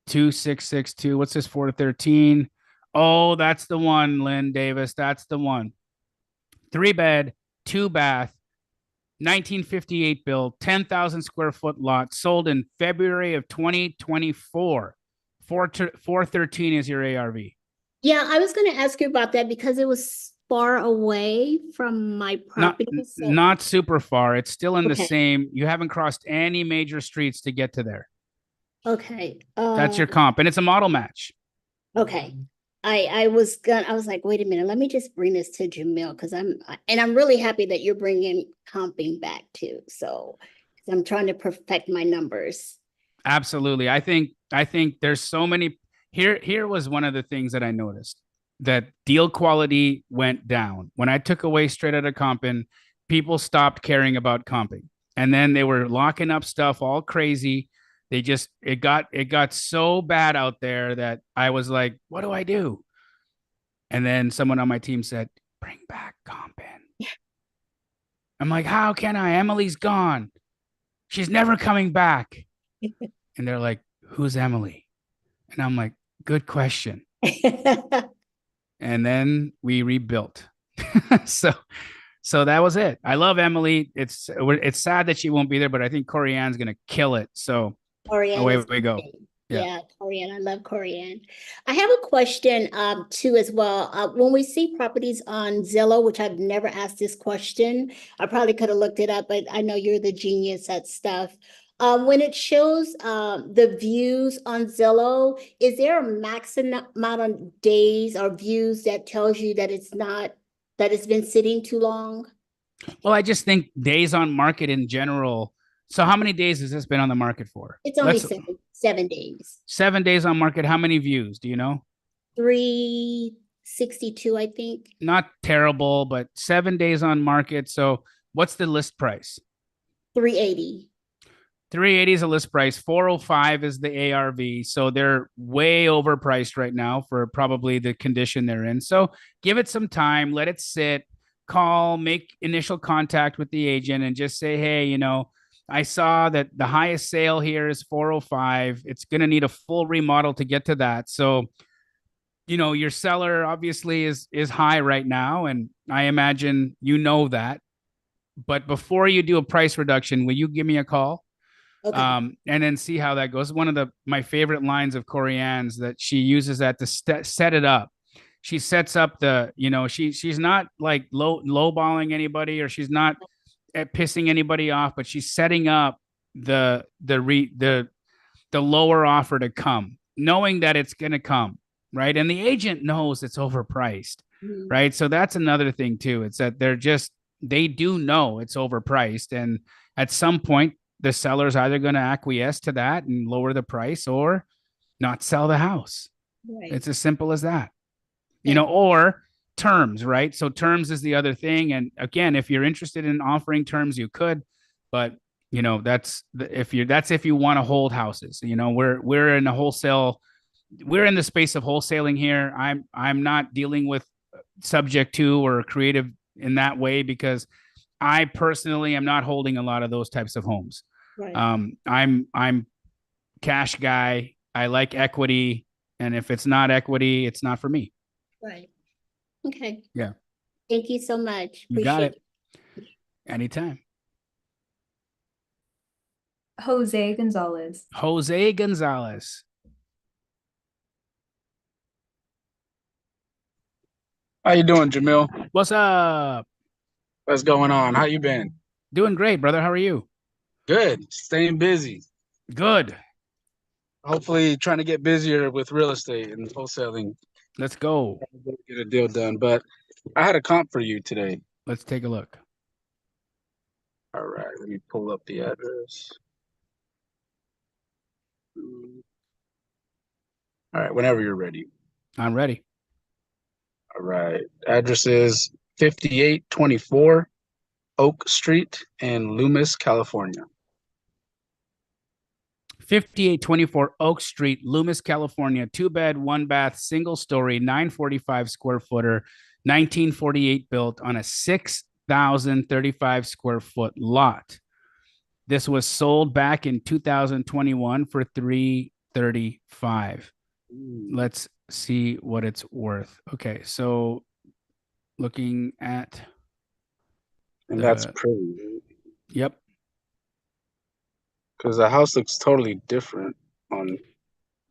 2662. What's this 413? Oh, that's the one, Lynn Davis. That's the one. 3-bed, 2-bath, 1958 build, 10,000 square foot lot, sold in February of 2024. 413 is your ARV. Yeah, I was going to ask you about that because it was far away from my property. Not super far. It's still in the same. You haven't crossed any major streets to get to there. Okay. That's your comp, and it's a model match. Okay. I was like, wait a minute, let me just bring this to Jamil because I'm really happy that you're bringing comping back too. So I'm trying to perfect my numbers. Absolutely. I think there's so many here was one of the things that I noticed, that deal quality went down. When I took away straight out of comping, people stopped caring about comping. And then they were locking up stuff all crazy. It got so bad out there that I was like, what do I do? And then someone on my team said, bring back comping. I'm like, how can I? Emily's gone. She's never coming back. And they're like, who's Emily? And I'm like, good question. And then we rebuilt. So that was it. I love Emily. It's sad that she won't be there, but I think Corianne's going to kill it. So Corianne away we go. Yeah, Corianne. I love Corianne. I have a question too as well. When we see properties on Zillow, which I've never asked this question, I probably could have looked it up, but I know you're the genius at stuff. When it shows the views on Zillow, is there a maximum amount of days or views that tells you that it's been sitting too long? Well, I just think days on market in general. So how many days has this been on the market for? It's only 7 days. 7 days on market. How many views? Do you know? 362, I think. Not terrible, but 7 days on market. So what's the list price? 380. 380 is a list price. 405 is the ARV. So they're way overpriced right now for probably the condition they're in. So give it some time, let it sit, call, make initial contact with the agent and just say, hey, you know, I saw that the highest sale here is 405. It's going to need a full remodel to get to that. So, you know, your seller obviously is high right now. And I imagine you know that. But before you do a price reduction, will you give me a call? Okay. And then see how that goes. One of my favorite lines of Corianne's that she uses that to set it up. She sets up the, you know, she's not like lowballing anybody, or she's not pissing anybody off, but she's setting up the lower offer to come, knowing that it's going to come, right? And the agent knows it's overpriced, right? So that's another thing too. It's that they do know it's overpriced, and at some point the seller's either going to acquiesce to that and lower the price or not sell the house. Right. It's as simple as that, you know, or terms, right? So terms is the other thing. And again, if you're interested in offering terms, you could, but you know, if you want to hold houses, you know, we're in a wholesale, we're in the space of wholesaling here. I'm not dealing with subject to or creative in that way, because I personally am not holding a lot of those types of homes. Right. I'm cash guy. I like equity. And if it's not equity, it's not for me. Right. Okay. Yeah. Thank you so much. You got Appreciate it. Anytime. Jose Gonzalez. Jose Gonzalez. How you doing, Jamil? What's up? What's going on? How you been? Doing great, brother. How are you? Good. Staying busy. Good. Hopefully trying to get busier with real estate and wholesaling. Let's go. Get a deal done. But I had a comp for you today. Let's take a look. All right. Let me pull up the address. All right. Whenever you're ready. I'm ready. All right. Address is 5824 Oak Street in Loomis, California. 5824 Oak Street, Loomis, California. 2-bed, 1-bath, single story, 945 square footer, 1948 built on a 6,035 square foot lot. This was sold back in 2021 for $335. Let's see what it's worth. Okay, so looking at, and that's pretty. Yep. Because the house looks totally different on.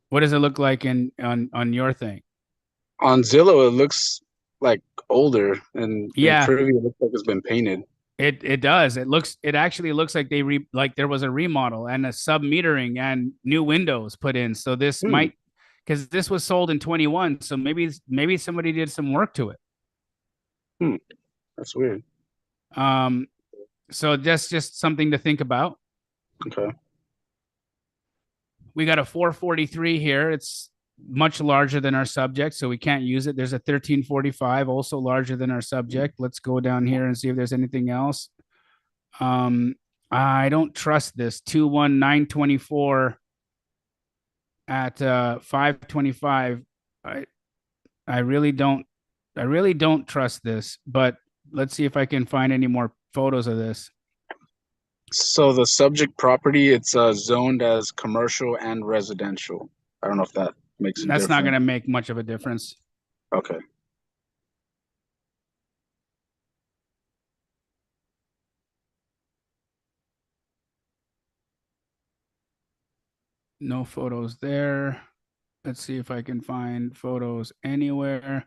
What does it look like on your thing? On Zillow, it looks like older, and yeah, in Privy, it looks like it's been painted. It does. It actually looks like there was a remodel and a sub metering and new windows put in. So this might, because this was sold in 21, so maybe somebody did some work to it. That's weird. So that's just something to think about. Okay. We got a 443 here. It's much larger than our subject, so we can't use it. There's a 1345, also larger than our subject. Let's go down here and see if there's anything else. I don't trust this 21924 at 525. I really don't trust this, but let's see if I can find any more photos of this. So the subject property, it's zoned as commercial and residential. I don't know if that makes a difference. That's not going to make much of a difference. Okay. No photos there. Let's see if I can find photos anywhere.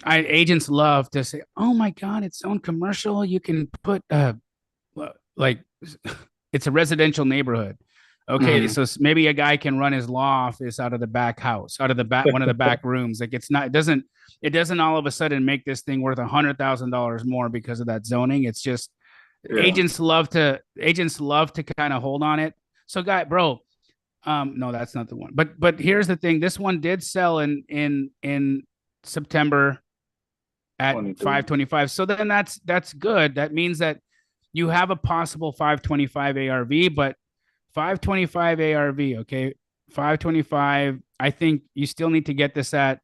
Agents love to say, "Oh my God, it's zoned commercial. You can put like it's a residential neighborhood." Okay, so maybe a guy can run his law office out of the back house, out of the back one of the back rooms. Like it doesn't all of a sudden make this thing worth $100,000 more because of that zoning. It's just agents love to kind of hold on it. So no, that's not the one. But here's the thing. This one did sell in September at 525. So then that's good. That means that you have a possible 525 ARV, but 525 ARV, okay, 525. I think you still need to get this at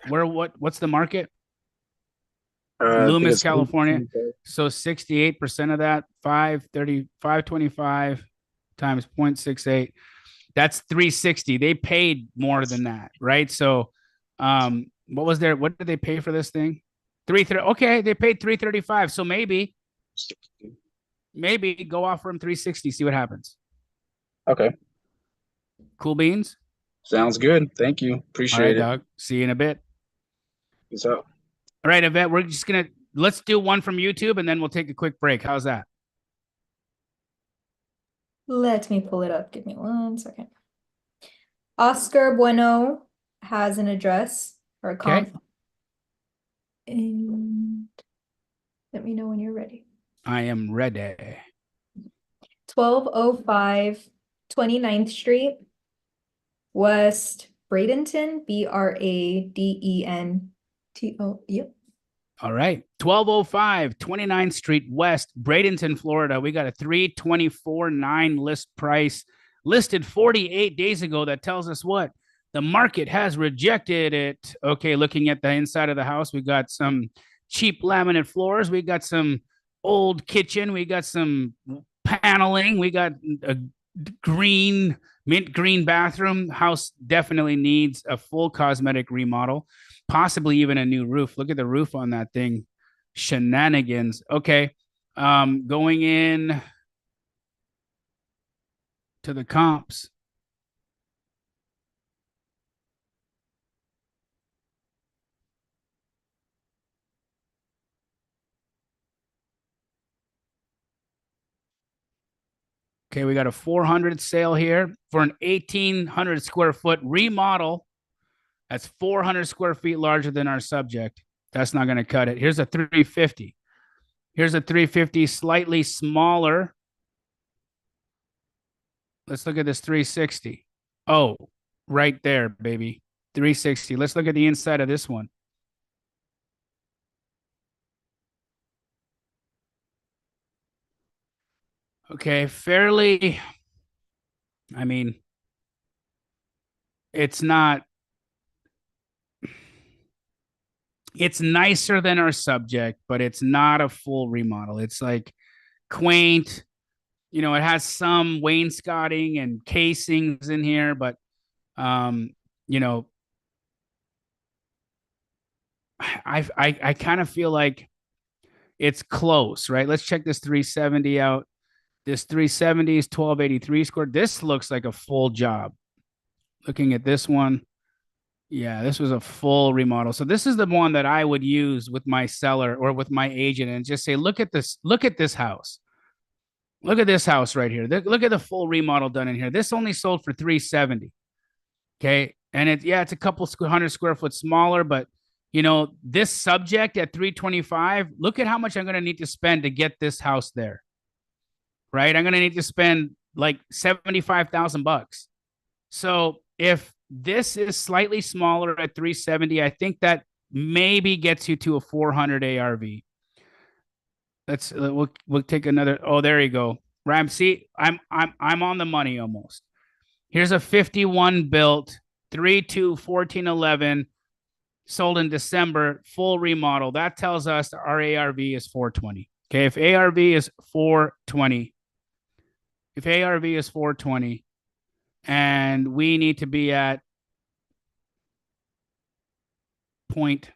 what's the market? I think Loomis, it's California. 18K. So 68% of that, 525 times 0.68. That's 360. They paid more than that, right? So what did they pay for this thing? 330. Okay, they paid 335. So maybe go offer them 360, see what happens. Okay. Cool beans. Sounds good. Thank you. All Appreciate right, it. dog. See you in a bit. Peace out. All right, Yvette, let's do one from YouTube and then we'll take a quick break. How's that? Let me pull it up. Give me 1 second. Oscar Bueno has an address or a comp. Okay. And let me know when you're ready. I am ready. 1205 29th Street, West Bradenton, Bradenton. Yep. All right. 1205 29th Street West, Bradenton, Florida. We got a 324.9 list price listed 48 days ago. That tells us what? The market has rejected it. Okay, looking at the inside of the house, we got some cheap laminate floors. We got some old kitchen. We got some paneling. We got a mint green bathroom. House definitely needs a full cosmetic remodel, possibly even a new roof. Look at the roof on that thing. Shenanigans. Okay. Going in to the comps. Okay, we got a 400 sale here for an 1,800 square foot remodel. That's 400 square feet larger than our subject. That's not going to cut it. Here's a 350. Here's a 350, slightly smaller. Let's look at this 360. Oh, right there, baby. 360. Let's look at the inside of this one. Okay, fairly. I mean, it's not. It's nicer than our subject, but it's not a full remodel. It's like quaint. You know, it has some wainscoting and casings in here, but you know, I kind of feel like it's close, right? Let's check this 370 out. This 370 is 1283 square. This looks like a full job. Looking at this one, yeah, this was a full remodel. So this is the one that I would use with my seller or with my agent and just say, look at this house. Look at this house right here. Look at the full remodel done in here. This only sold for 370. Okay. And it's a couple 100 square foot smaller, but you know, this subject at 325, look at how much I'm going to need to spend to get this house there. Right? I'm going to need to spend like $75,000. So if this is slightly smaller at 370, I think that maybe gets you to a 400 ARV. We'll take another. Oh, there you go. Ramsey, I'm on the money almost. Here's a 51 built 3/2/14/11 sold in December, full remodel. That tells us our ARV is 420. Okay, if ARV is 420, and we need to be at point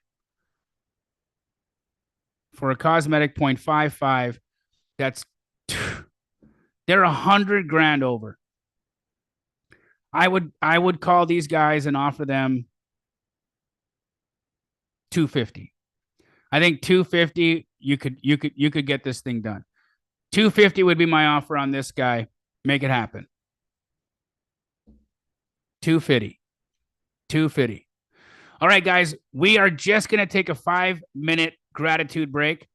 for a cosmetic 0.55, that's they're 100 grand over. I would call these guys and offer them 250. I think 250 you could get this thing done. 250 would be my offer on this guy. Make it happen. 250. All right, guys, we are just going to take a 5-minute gratitude break.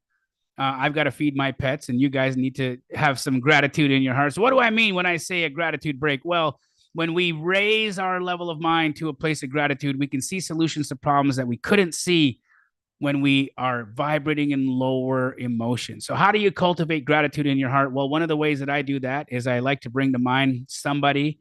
I've got to feed my pets, and you guys need to have some gratitude in your hearts. What do I mean when I say a gratitude break? Well, when we raise our level of mind to a place of gratitude, we can see solutions to problems that we couldn't see when we are vibrating in lower emotion. So how do you cultivate gratitude in your heart? Well, one of the ways that I do that is I like to bring to mind somebody,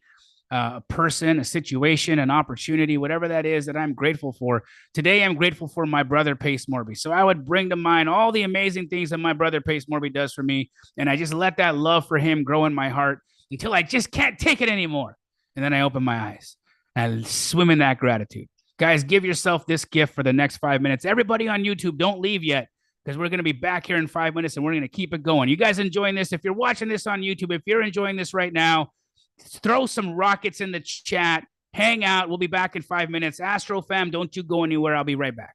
a person, a situation, an opportunity, whatever that is that I'm grateful for. Today, I'm grateful for my brother, Pace Morby. So I would bring to mind all the amazing things that my brother, Pace Morby, does for me. And I just let that love for him grow in my heart until I just can't take it anymore. And then I open my eyes and swim in that gratitude. Guys, give yourself this gift for the next 5 minutes. Everybody on YouTube, don't leave yet because we're going to be back here in 5 minutes and we're going to keep it going. You guys enjoying this? If you're watching this on YouTube, if you're enjoying this right now, throw some rockets in the chat. Hang out. We'll be back in 5 minutes. Astro fam, don't you go anywhere. I'll be right back.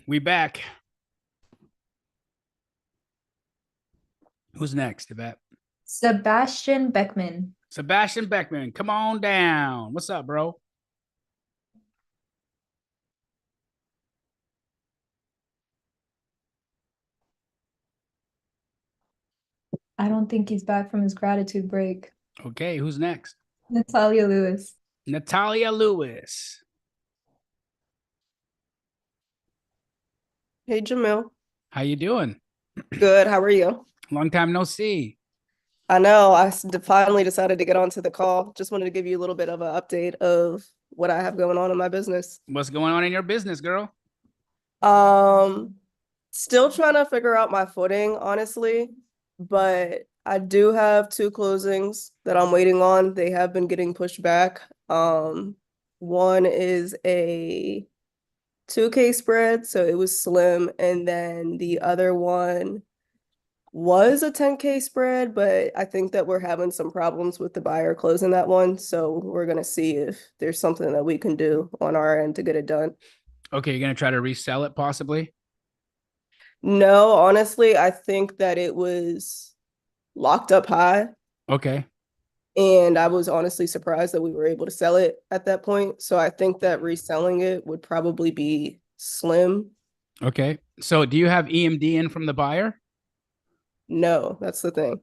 We back. Who's next, Yvette? Sebastian Beckman. Sebastian Beckman, come on down. What's up, bro? I don't think he's back from his gratitude break. Okay, who's next? Natalia Lewis. Natalia Lewis. Hey, Jamil. How you doing? Good. How are you? Long time no see. I know. Finally decided to get onto the call. Just wanted to give you a little bit of an update of what I have going on in my business. What's going on in your business, girl? Still trying to figure out my footing, honestly, but I do have 2 closings that I'm waiting on. They have been getting pushed back. One is a 2K spread, so it was slim, and then the other one was a 10K spread, but I think that we're having some problems with the buyer closing that one, so we're gonna see if there's something that we can do on our end to get it done. Okay, you're gonna try to resell it possibly? No, honestly, I think that it was locked up high. Okay. And I was honestly surprised that we were able to sell it at that point. So I think that reselling it would probably be slim. Okay. So do you have EMD in from the buyer? No, that's the thing.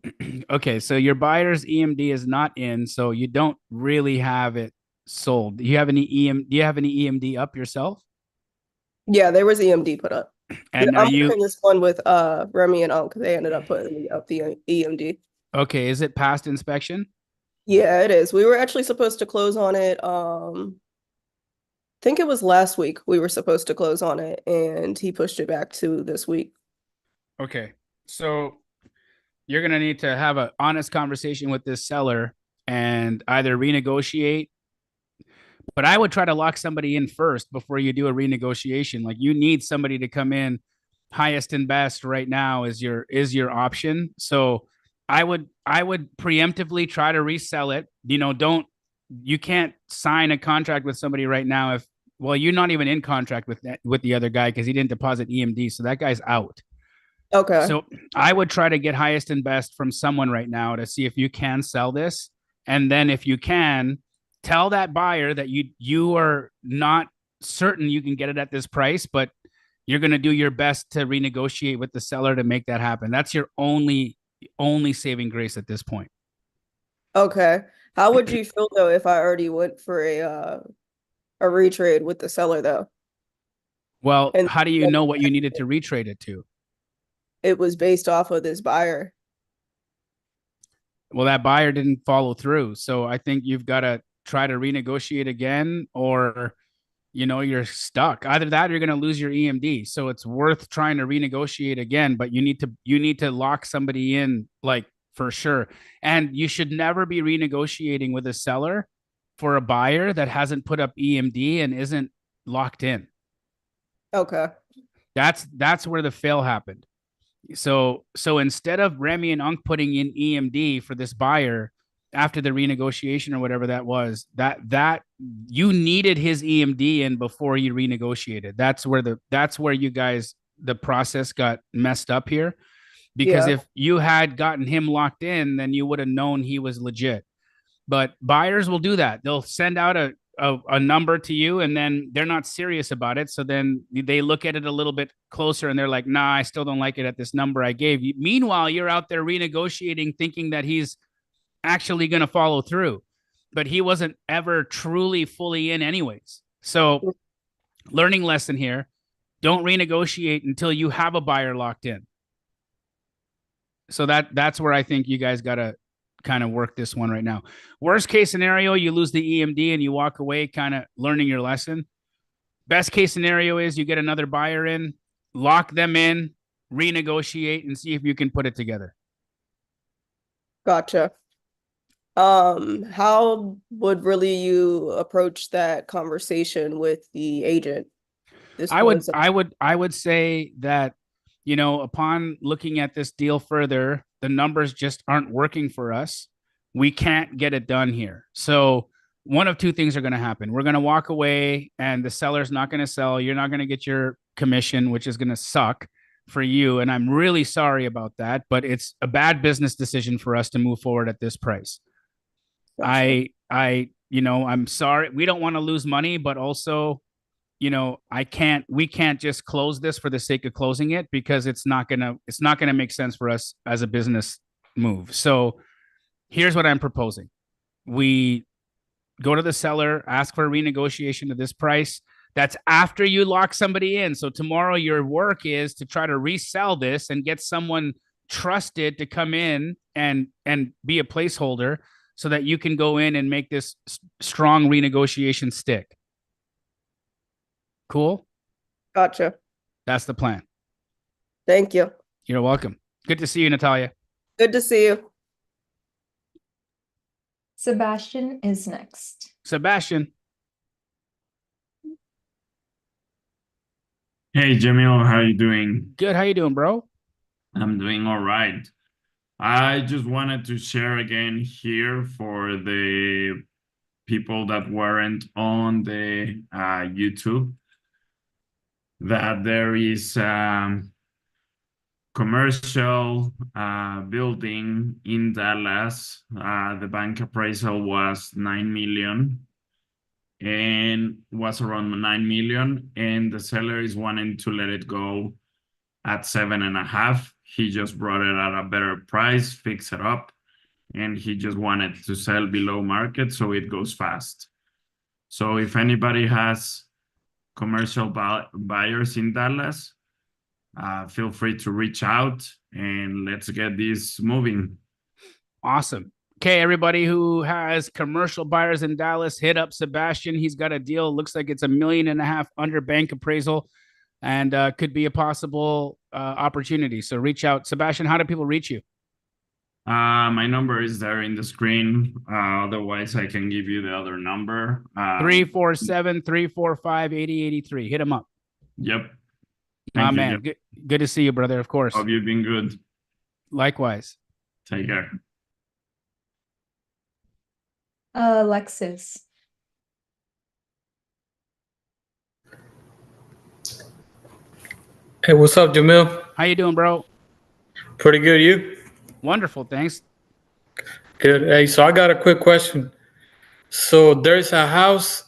Okay, so your buyer's EMD is not in, so you don't really have it sold. Do you have any EMD up yourself? Yeah, there was EMD put up. And I'm working this one with Remy and Unc. They ended up putting up the EMD. Okay, is it past inspection? Yeah, it is. We were actually supposed to close on it. I think it was last week we were supposed to close on it, and he pushed it back to this week. Okay, so you're gonna need to have an honest conversation with this seller and either renegotiate. But I would try to lock somebody in first before you do a renegotiation. Like you need somebody to come in highest and best right now is your option. So I would preemptively try to resell it. You can't sign a contract with somebody right now if you're not even in contract with the other guy because he didn't deposit EMD, so that guy's out. Okay. So I would try to get highest and best from someone right now to see if you can sell this, and then if you can, tell that buyer that you are not certain you can get it at this price, but you're going to do your best to renegotiate with the seller to make that happen. That's your only saving grace at this point. Okay. How would you feel though if I already went for a retrade with the seller though? Well, how do you know what you needed to retrade it to? It was based off of this buyer. Well, that buyer didn't follow through. So I think you've got to try to renegotiate again, or you're stuck. Either that or you're going to lose your EMD. So it's worth trying to renegotiate again, but you need to lock somebody in, like, for sure. And you should never be renegotiating with a seller for a buyer that hasn't put up EMD and isn't locked in. Okay. That's where the fail happened. So instead of Remy and Unc putting in EMD for this buyer after the renegotiation or whatever that was, that you needed his EMD in before you renegotiated. That's where you guys, the process got messed up here, because if you had gotten him locked in, then you would have known he was legit. But buyers will do that. They'll send out a number to you and then they're not serious about it. So then they look at it a little bit closer and they're like, nah, I still don't like it at this number I gave you. Meanwhile, you're out there renegotiating, thinking that he's actually going to follow through, but he wasn't ever truly fully in anyways. So learning lesson here, don't renegotiate until you have a buyer locked in. So that's where I think you guys got to kind of work this one right now. Worst case scenario, you lose the EMD and you walk away kind of learning your lesson. Best case scenario is you get another buyer in, lock them in, renegotiate, and see if you can put it together. Gotcha. How would really you approach that conversation with the agent? I would say that, upon looking at this deal further, the numbers just aren't working for us. We can't get it done here. So one of two things are going to happen. We're going to walk away and the seller's not going to sell. You're not going to get your commission, which is going to suck for you. And I'm really sorry about that, but it's a bad business decision for us to move forward at this price. Gotcha. I'm sorry. We don't want to lose money, but also, we can't just close this for the sake of closing it, because it's not going to make sense for us as a business move. So here's what I'm proposing. We go to the seller, ask for a renegotiation of this price. That's after you lock somebody in. So tomorrow your work is to try to resell this and get someone trusted to come in and be a placeholder so that you can go in and make this strong renegotiation stick. Cool? Gotcha. That's the plan. Thank you. You're welcome. Good to see you, Natalia. Good to see you. Sebastian is next. Sebastian. Hey, Jamil, how you doing? Good. How you doing, bro? I'm doing all right. I just wanted to share again here for the people that weren't on the YouTube that there is commercial building in Dallas. The bank appraisal was 9 million and was around 9 million, and the seller is wanting to let it go at 7.5. He just brought it at a better price, fix it up, and he just wanted to sell below market so it goes fast. So if anybody has commercial buyers in Dallas, feel free to reach out and let's get this moving. Awesome. Okay, everybody who has commercial buyers in Dallas, hit up Sebastian. He's got a deal. Looks like it's $1.5 million under bank appraisal, and could be a possible opportunity. So reach out. Sebastian, how do people reach you? My number is there in the screen. Otherwise, I can give you the other number. 347-345-8083. Hit him up. Yep. Man, good to see you, brother. Of course. Hope you've been good. Likewise. Take care. Alexis. Hey, what's up, Jamil? How you doing, bro? Pretty good, you? Wonderful, thanks. Good. Hey, so I got a quick question. So there's a house,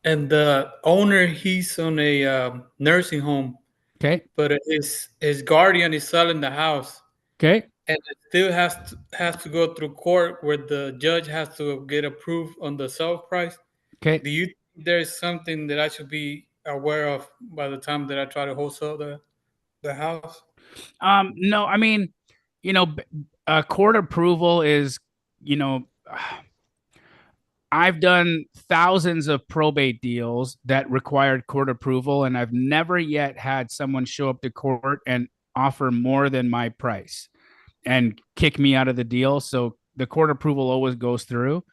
and the owner, he's on a nursing home. Okay. But his guardian is selling the house. Okay. And it still has to go through court where the judge has to get approved on the sale price. Okay. Do you think there's something that I should be aware of by the time that I try to wholesale the house? No, I mean, court approval is, I've done thousands of probate deals that required court approval, and I've never yet had someone show up to court and offer more than my price and kick me out of the deal. So the court approval always goes through.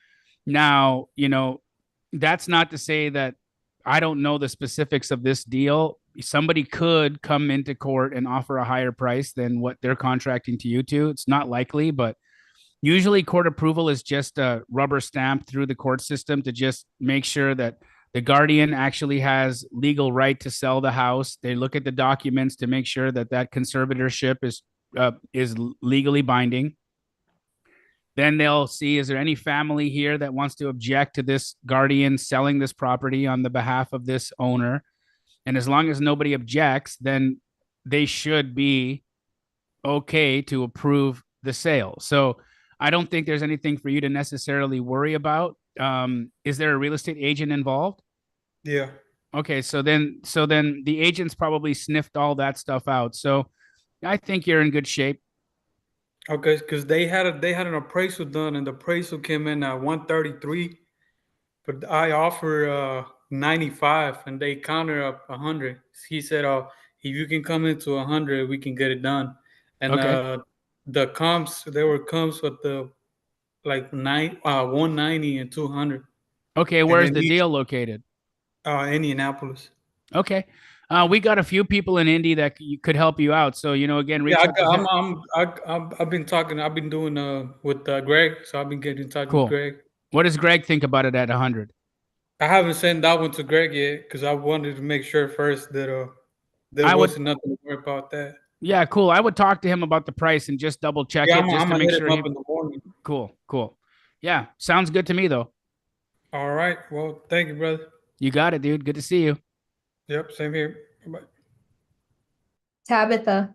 Now, that's not to say that I don't know the specifics of this deal. Somebody could come into court and offer a higher price than what they're contracting to you to. It's not likely, but usually court approval is just a rubber stamp through the court system to just make sure that the guardian actually has legal right to sell the house. They look at the documents to make sure that conservatorship is legally binding. Then they'll see, is there any family here that wants to object to this guardian selling this property on the behalf of this owner? And as long as nobody objects, then they should be okay to approve the sale. So I don't think there's anything for you to necessarily worry about. Is there a real estate agent involved? Yeah. Okay, so then the agents probably sniffed all that stuff out. So I think you're in good shape. Okay, because they had an appraisal done, and the appraisal came in at 133, but I offer 95, and they counter up 100. He said, "Oh, if you can come into 100, we can get it done." And Okay. The comps, there were comps with the 190 and 200. Okay, where's the deal located? Indianapolis. Okay. We got a few people in Indy that could help you out. So, again, reach out to them. I've been talking. I've been doing with Greg, so I've been getting in touch Cool. with Greg. What does Greg think about it at 100? I haven't sent that one to Greg yet because I wanted to make sure first that there wasn't nothing to worry about that. Yeah, cool. I would talk to him about the price and just double check Yeah, it just I'm to gonna make hit sure. him up in the morning. Cool. Yeah, sounds good to me though. All right. Well, thank you, brother. You got it, dude. Good to see you. Yep, same here. Bye. Tabitha.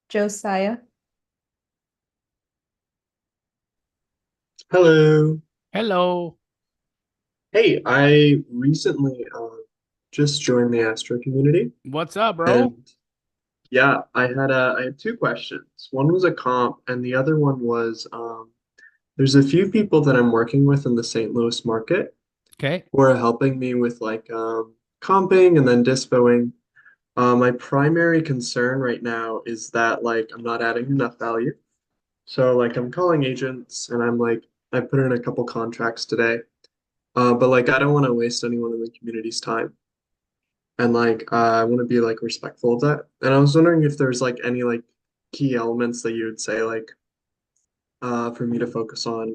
Josiah. Hello. Hello. Hey, I recently just joined the Astro community. What's up, bro? And yeah, I had two questions. One was a comp, and the other one was there's a few people that I'm working with in the St. Louis market Okay. who are helping me with like comping and then dispoing. My primary concern right now is that like I'm not adding enough value. So like I'm calling agents and I'm like I put in a couple contracts today. But like I don't want to waste anyone in the community's time. And like I want to be like respectful of that. And I was wondering if there's like any like key elements that you would say like for me to focus on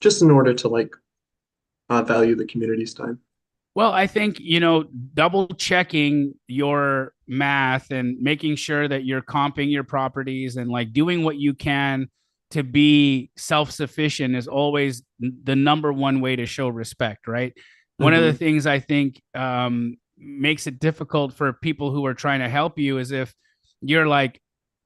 just in order to like value the community's time. Well, I think, double checking your math and making sure that you're comping your properties and like doing what you can to be self-sufficient is always the number one way to show respect, right? One of the things I think makes it difficult for people who are trying to help you is if they're like,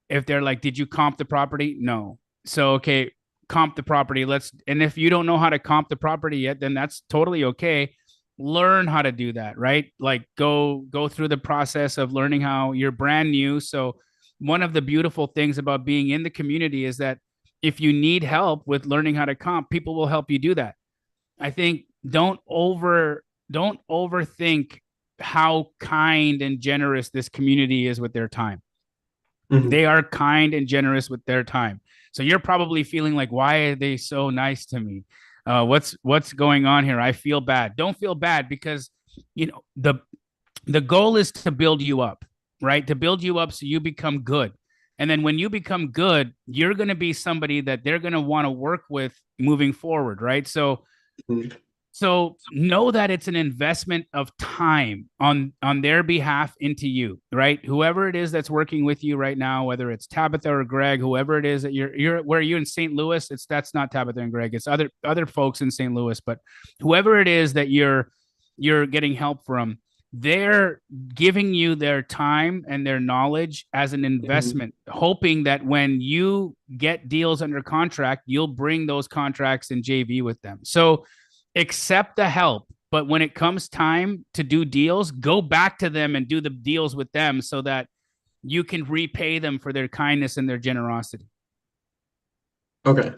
did you comp the property? No. So, okay, comp the property. And if you don't know how to comp the property yet, then that's totally okay. Learn how to do that, right? Like go through the process of learning how you're brand new. So one of the beautiful things about being in the community is that if you need help with learning how to comp, people will help you do that. I think don't overthink how kind and generous this community is with their time. They are kind and generous with their time. So you're probably feeling like, why are they so nice to me? What's going on here? I feel bad. Don't feel bad because the goal is to build you up, right? To build you up so you become good. And then when you become good, you're going to be somebody that they're going to want to work with moving forward, right? So know that it's an investment of time on their behalf into you, right? Whoever it is that's working with you right now, whether it's Tabitha or Greg, whoever it is that you're where are you in St. Louis? That's not Tabitha and Greg. It's other folks in St. Louis, but whoever it is that you're getting help from, they're giving you their time and their knowledge as an investment, hoping that when you get deals under contract, you'll bring those contracts in JV with them. So accept the help, but when it comes time to do deals, go back to them and do the deals with them so that you can repay them for their kindness and their generosity. Okay.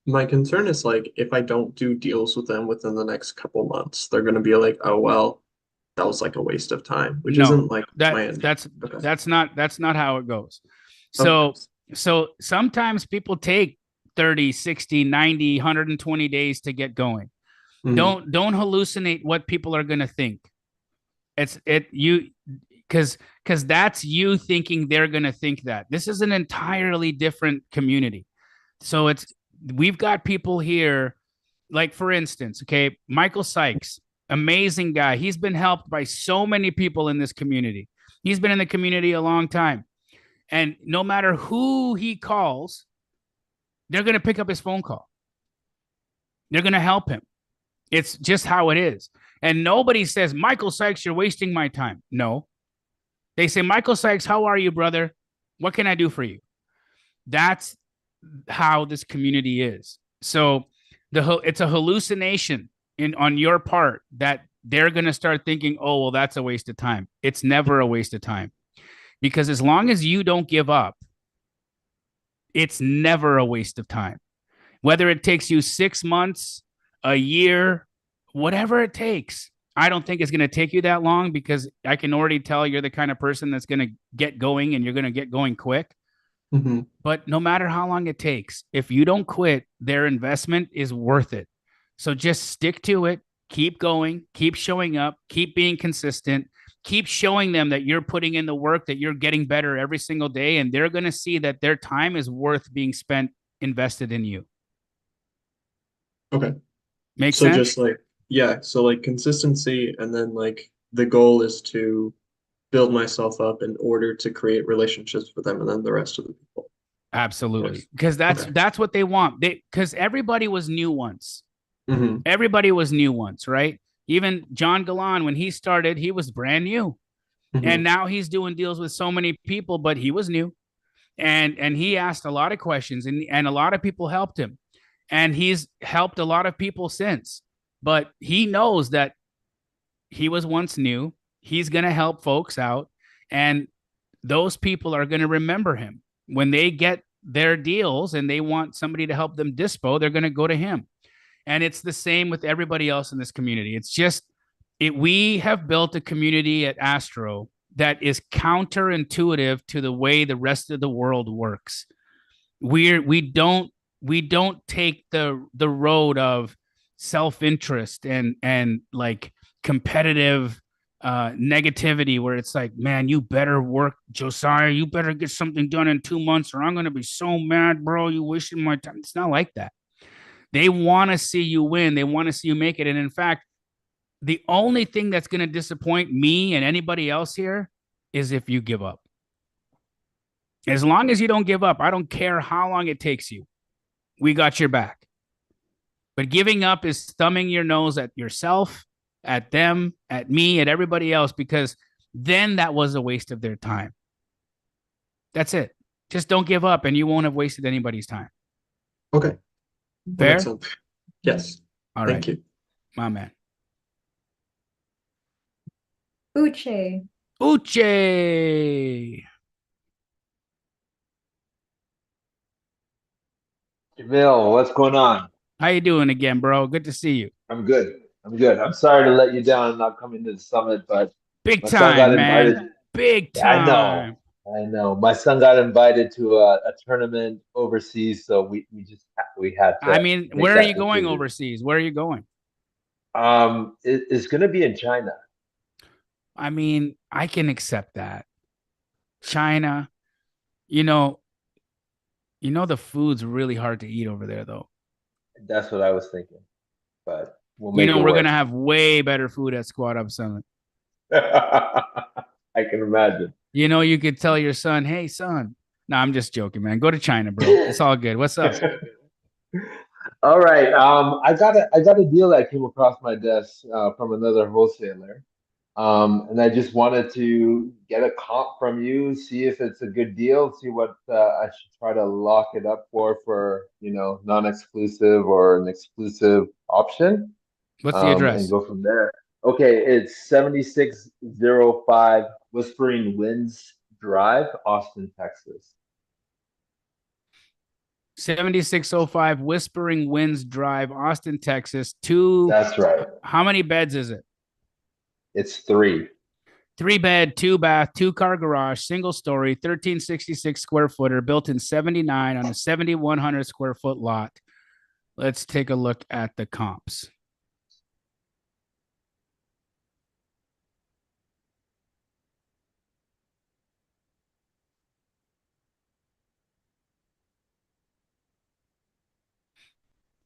My concern is like if I don't do deals with them within the next couple months, they're going to be like, oh, well, that was like a waste of time, which isn't like that's not how it goes. So sometimes people take 30, 60, 90, 120 days to get going. Don't hallucinate what people are going to think. Because that's you thinking they're going to think that. This is an entirely different community. So we've got people here, like for instance, okay, Michael Sykes, amazing guy. He's been helped by so many people in this community. He's been in the community a long time. And no matter who he calls, they're going to pick up his phone call. They're going to help him. It's just how it is. And nobody says, Michael Sykes, you're wasting my time. No. They say, Michael Sykes, how are you, brother? What can I do for you? That's how this community is. So it's a hallucination on your part that they're going to start thinking, oh, well, that's a waste of time. It's never a waste of time. Because as long as you don't give up, it's never a waste of time. Whether it takes you 6 months, a year, whatever it takes. I don't think it's going to take you that long because I can already tell you're the kind of person that's going to get going and you're going to get going quick. But no matter how long it takes, if you don't quit, their investment is worth it. So just stick to it, keep going, keep showing up, keep being consistent, keep showing them that you're putting in the work, that you're getting better every single day, and they're going to see that their time is worth being spent invested in you. Okay. Makes So sense? just like, yeah, so like consistency, and then like the goal is to build myself up in order to create relationships with them and then the rest of the people. Absolutely. Yes. Because Okay. that's what they want. Because everybody was new once. Mhm. Everybody was new once, right? Even John Galan, when he started, he was brand new. And Mhm. now he's doing deals with so many people, but he was new. And he asked a lot of questions, and a lot of people helped him. And he's helped a lot of people since. But he knows that he was once new. He's going to help folks out. And those people are going to remember him. When they get their deals and they want somebody to help them dispo, they're going to go to him. And it's the same with everybody else in this community. It's just we have built a community at Astro that is counterintuitive to the way the rest of the world works. We don't take the road of self-interest and like competitive negativity, where it's like, man, you better work, Josiah, you better get something done in 2 months or I'm going to be so mad, bro, you wasting my time. It's not like that. They want to see you win. They want to see you make it. And in fact, the only thing that's going to disappoint me and anybody else here is if you give up. As long as you don't give up, I don't care how long it takes you. We got your back. But giving up is thumbing your nose at yourself, at them, at me, at everybody else, because then that was a waste of their time. That's it. Just don't give up and you won't have wasted anybody's time. Okay. That Fair? makes sense. Yes. All Thank right. you. My man. Uche. Uche. Jamil, what's going on? How you doing again, bro? Good to see you. I'm good. I'm good. I'm sorry to let you down and not coming to the summit, but Big my son got time, invited. man. Big I time. know. I know. My son got invited to a tournament overseas, so we had to I mean, make where are that you going decision. overseas? Where are you going? It's gonna be in China. I mean, I can accept that. China, you know, the food's really hard to eat over there, though. That's what I was thinking, but we'll make it We're work. gonna have way better food at Squad Up Summit. I can imagine. You could tell your son, "Hey, son." No, I'm just joking, man. Go to China, bro. It's all good. What's up? All right. I got a deal that came across my desk from another wholesaler. And I just wanted to get a comp from you, see if it's a good deal, see what I should try to lock it up for, non-exclusive or an exclusive option. What's the address? And go from there. Okay, it's 7605 Whispering Winds Drive, Austin, Texas. 7605 Whispering Winds Drive, Austin, Texas. That's right. How many beds is it? It's 3. 3-bed, 2-bath, 2-car garage, single story, 1366 square footer, built in 79 on a 7,100 square foot lot. Let's take a look at the comps.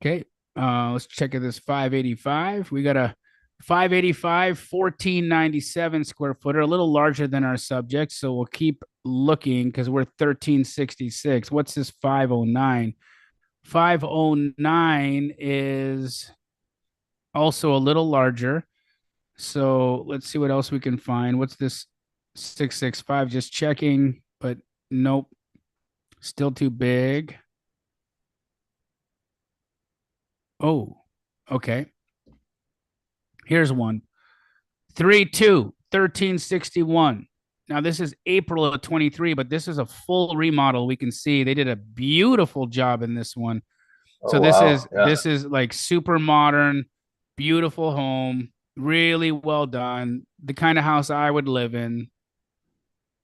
Okay, let's check at this 585. We got a 585, 1497 square footer, a little larger than our subject. So we'll keep looking because we're 1366. What's this 509? 509 is also a little larger. So let's see what else we can find. What's this 665? Just checking, but nope. Still too big. Oh, okay. Here's one. 1361. Now this is April of 23, but this is a full remodel. We can see they did a beautiful job in this one. So Oh, this wow. is Yeah. this is like super modern, beautiful home, really well done. The kind of house I would live in.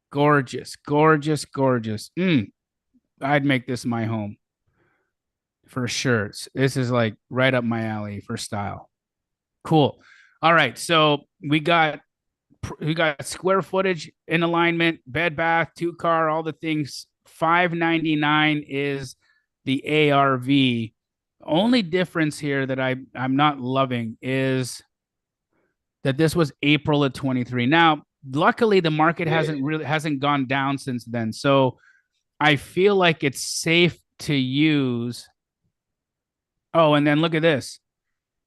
Gorgeous, gorgeous, gorgeous. I'd make this my home for sure. This is like right up my alley for style. Cool. All right, so we got you got square footage in alignment, bed, bath, 2-car, all the things. $599 is the ARV. Only difference here that I'm not loving is that this was April of 23. Now, luckily the market hasn't gone down since then. So I feel like it's safe to use. Oh, and then look at this.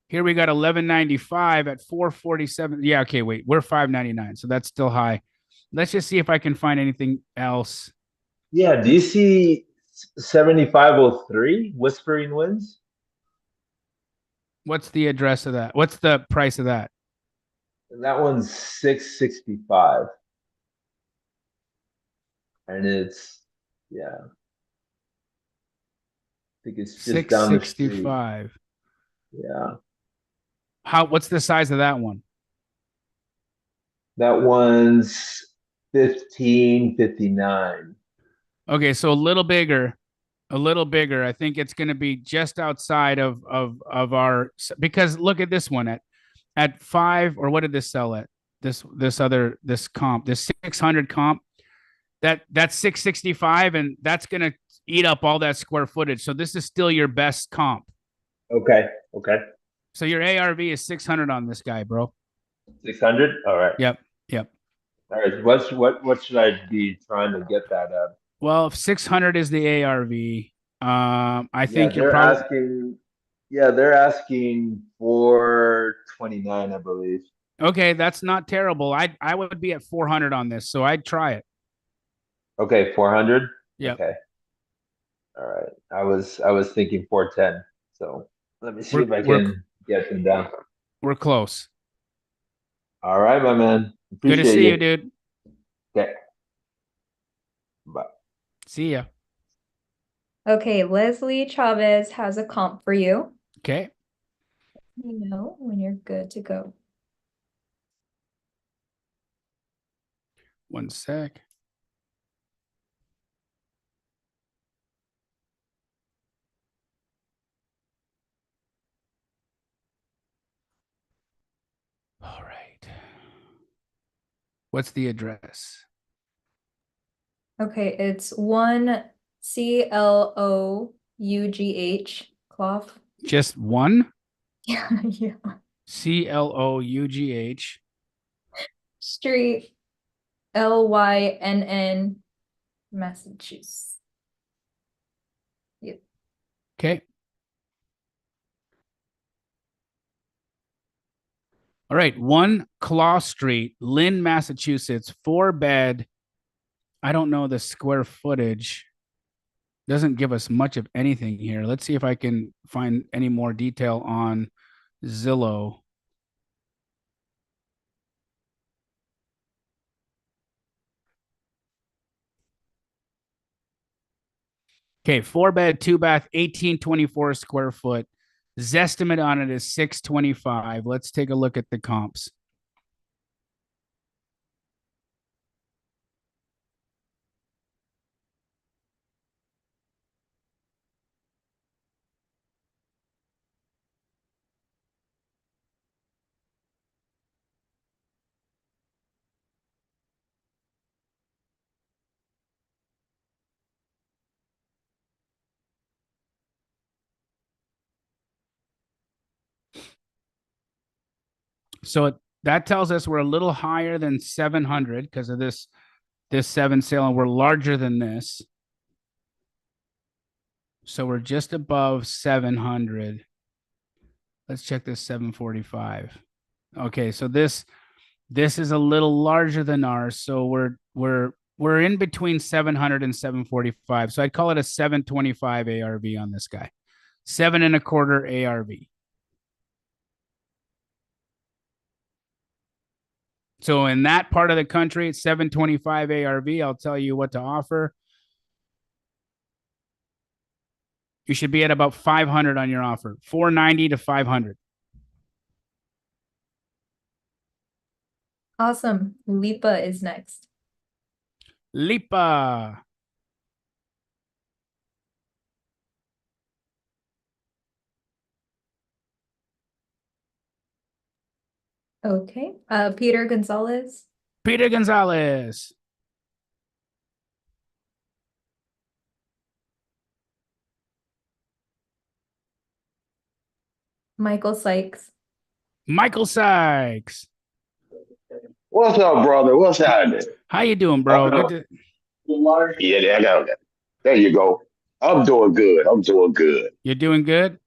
Here we got 1195 at 447. Yeah, okay, wait. We're 599, so that's still high. Let's just see if I can find anything else. Yeah, do you see 7503 Whispering Winds? What's the address of that? What's the price of that? And that one's 665. And it's, yeah. I think it's just down the street. 665. Yeah. What's the size of that one? That one's 1559. Okay, so a little bigger. I think it's going to be just outside of our, because look at this one at 5, or what did this sell at? This comp, this 600 comp, that's 665, and that's going to eat up all that square footage. So this is still your best comp. Okay. So your ARV is 600 on this guy, bro. 600? All right. Yep. All right. What should I be trying to get that at? Well, if 600 is the ARV, I think you're they're probably asking. Yeah, they're asking for 29, I believe. okay. That's not terrible. I would be at 400 on this, so I'd try it. Okay, 400. Yeah. Okay. All right. I was thinking 410. So let me see if I can get them down. We're close. All right, my man. Good Appreciate to see you, dude. Okay. Bye. See ya. Okay, Leslie Chavez has a comp for you. Okay. You know when you're good to go. One sec. All right. What's the address? Okay, it's 1 CLOUGH cloth. Just one? Yeah. CLOUGH. Street LYNN, Massachusetts. Yep. Okay. All right. 1 Claw Street, Lynn, Massachusetts, 4-bed. I don't know the square footage. Doesn't give us much of anything here. Let's see if I can find any more detail on Zillow. Okay, 4-bed, 2-bath, 1824 square foot. Zestimate on it is 625. Let's take a look at the comps. So that tells us we're a little higher than 700 because of this 7 sale, and we're larger than this. So we're just above 700. Let's check this 745. Okay, so this is a little larger than ours. So we're in between 700 and 745. So I'd call it a 725 ARV on this guy. 7.25 ARV. So in that part of the country, it's 725 ARV. I'll tell you what to offer. You should be at about 500 on your offer. 490 to 500. Awesome. Lipa is next. Lipa. Okay. Peter Gonzalez. Peter Gonzalez. Michael Sykes. Michael Sykes. What's up, brother? What's happening? How you doing, bro? Good to... Yeah, I got that. There you go. I'm doing good. I'm doing good. You're doing good?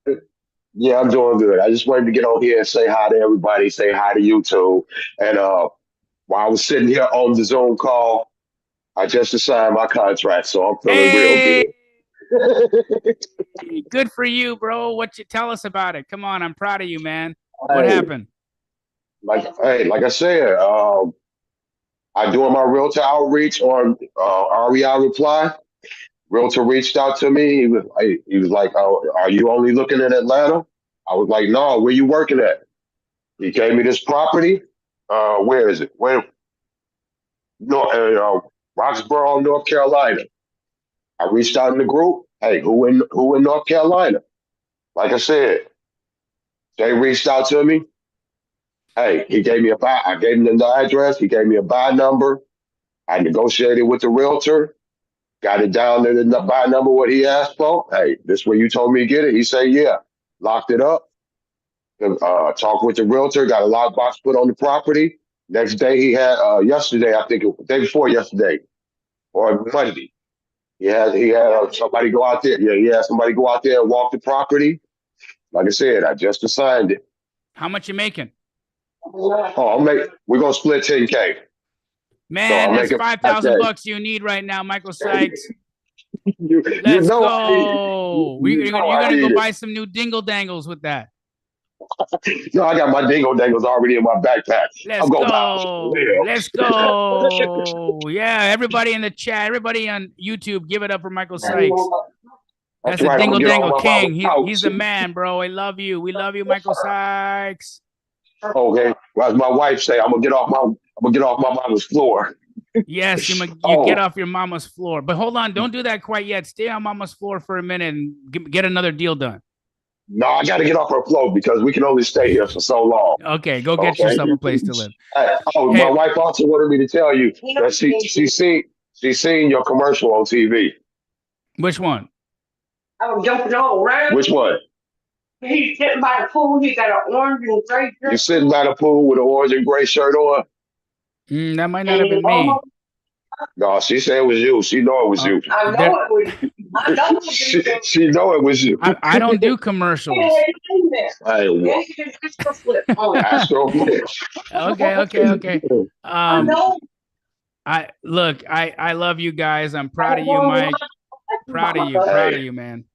Yeah, I'm doing good. I just wanted to get on here and say hi to everybody, say hi to YouTube. And while I was sitting here on the Zoom call, I just signed my contract, so I'm feeling real good. Good for you, bro. What you tell us about it? Come on, I'm proud of you, man. What Hey, happened? like I said, I doing my realtor outreach on REI Reply. Realtor reached out to me. He was like, oh, "Are you only looking in Atlanta?" I was like, "No, where you working at?" He gave me this property. Where is it? Where? No, Roxborough, North Carolina. I reached out in the group. Hey, who in North Carolina? Like I said, they reached out to me. Hey, he gave me a buy. I gave him the address. He gave me a buy number. I negotiated with the realtor. Got it down to the buy number what he asked for. Hey, this where you told me to get it. He said, yeah. Locked it up. Talked with the realtor. Got a lockbox put on the property. Next day he had yesterday, I think it was the day before yesterday or Monday. He had somebody go out there. Yeah, he had somebody go out there and walk the property. Like I said, I just assigned it. How much you making? Oh, we're gonna split 10K. Man, so that's 5,000 bucks you need right now, Michael Sykes. Let's go. You're gonna go buy some new dingle dangles with that. No, I got my dingo dangles already in my backpack. Let's go. Let's go. Yeah, everybody in the chat, everybody on YouTube, give it up for Michael Sykes. That's right, a dingle I'm gonna get dangle all my king. mama's He's the man, bro. I love you. We love you, Michael Sykes. Okay. Well, as my wife say, I'm gonna get off my mama's floor. Yes, you get off your mama's floor. But hold on, don't do that quite yet. Stay on mama's floor for a minute and get another deal done. No, I got to get off her floor because we can only stay here for so long. Okay, go get yourself a place to live. Hey, my wife also wanted me to tell you that she seen your commercial on TV. Which one? I was jumping all around. Which one? He's sitting by the pool. He got an orange and gray shirt. You sitting by the pool with an orange and gray shirt on? That might not have been me. No, she said it was you. She know it was you. I know it was. I know it was you. She know it was you. I don't do commercials. Hey, well. Astroflip. Okay. I love you guys. I'm proud of you, Mike. Proud of you, man.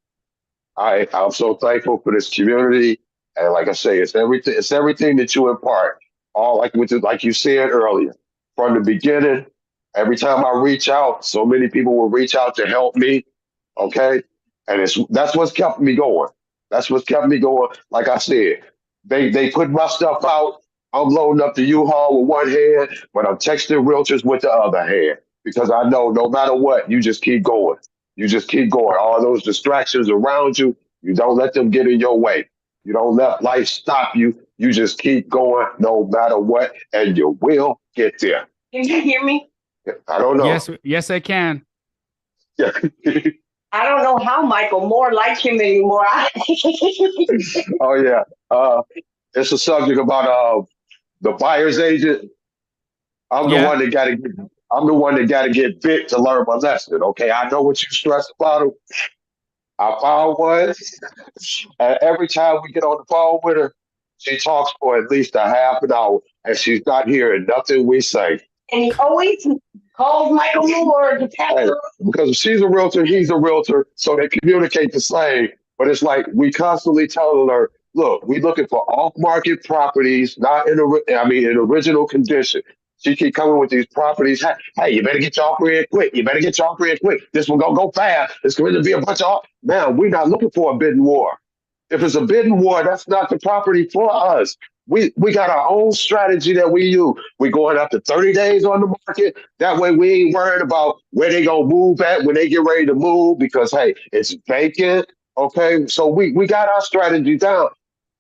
I'm so thankful for this community, and like I say, it's everything that you impart. All like you said earlier, from the beginning. Every time I reach out, so many people will reach out to help me. Okay, and that's what's kept me going. That's what's kept me going. Like I said, they put my stuff out. I'm loading up the U-Haul with one hand, but I'm texting realtors with the other hand because I know no matter what, you just keep going. You just keep going. All those distractions around you, you don't let them get in your way. You don't let life stop you. You just keep going no matter what, and you will get there. Can you hear me? I don't know. Yes, I can. Yeah. I don't know how Michael Moore likes him anymore. Oh yeah. It's a subject about the buyer's agent. I'm the one that got to get bit to learn my lesson. Okay, I know what you stress about him. I found one, and every time we get on the phone with her, she talks for at least a half an hour, and she's not hearing nothing we say. And he always calls Michael Moore to tell her. Because she's a realtor, he's a realtor, so they communicate the same. But it's like we constantly telling her, look, we looking for off-market properties, not in original condition. She keep coming with these properties. Hey, you better get your offer in quick. You better get your offer in quick. This one gonna go fast. It's going to be a bunch of. Man, we're not looking for a bidding war. If it's a bidding war, that's not the property for us. We got our own strategy that we use. We're going after 30 days on the market. That way we ain't worried about where they gonna move at when they get ready to move because hey, it's vacant. Okay, so we got our strategy down.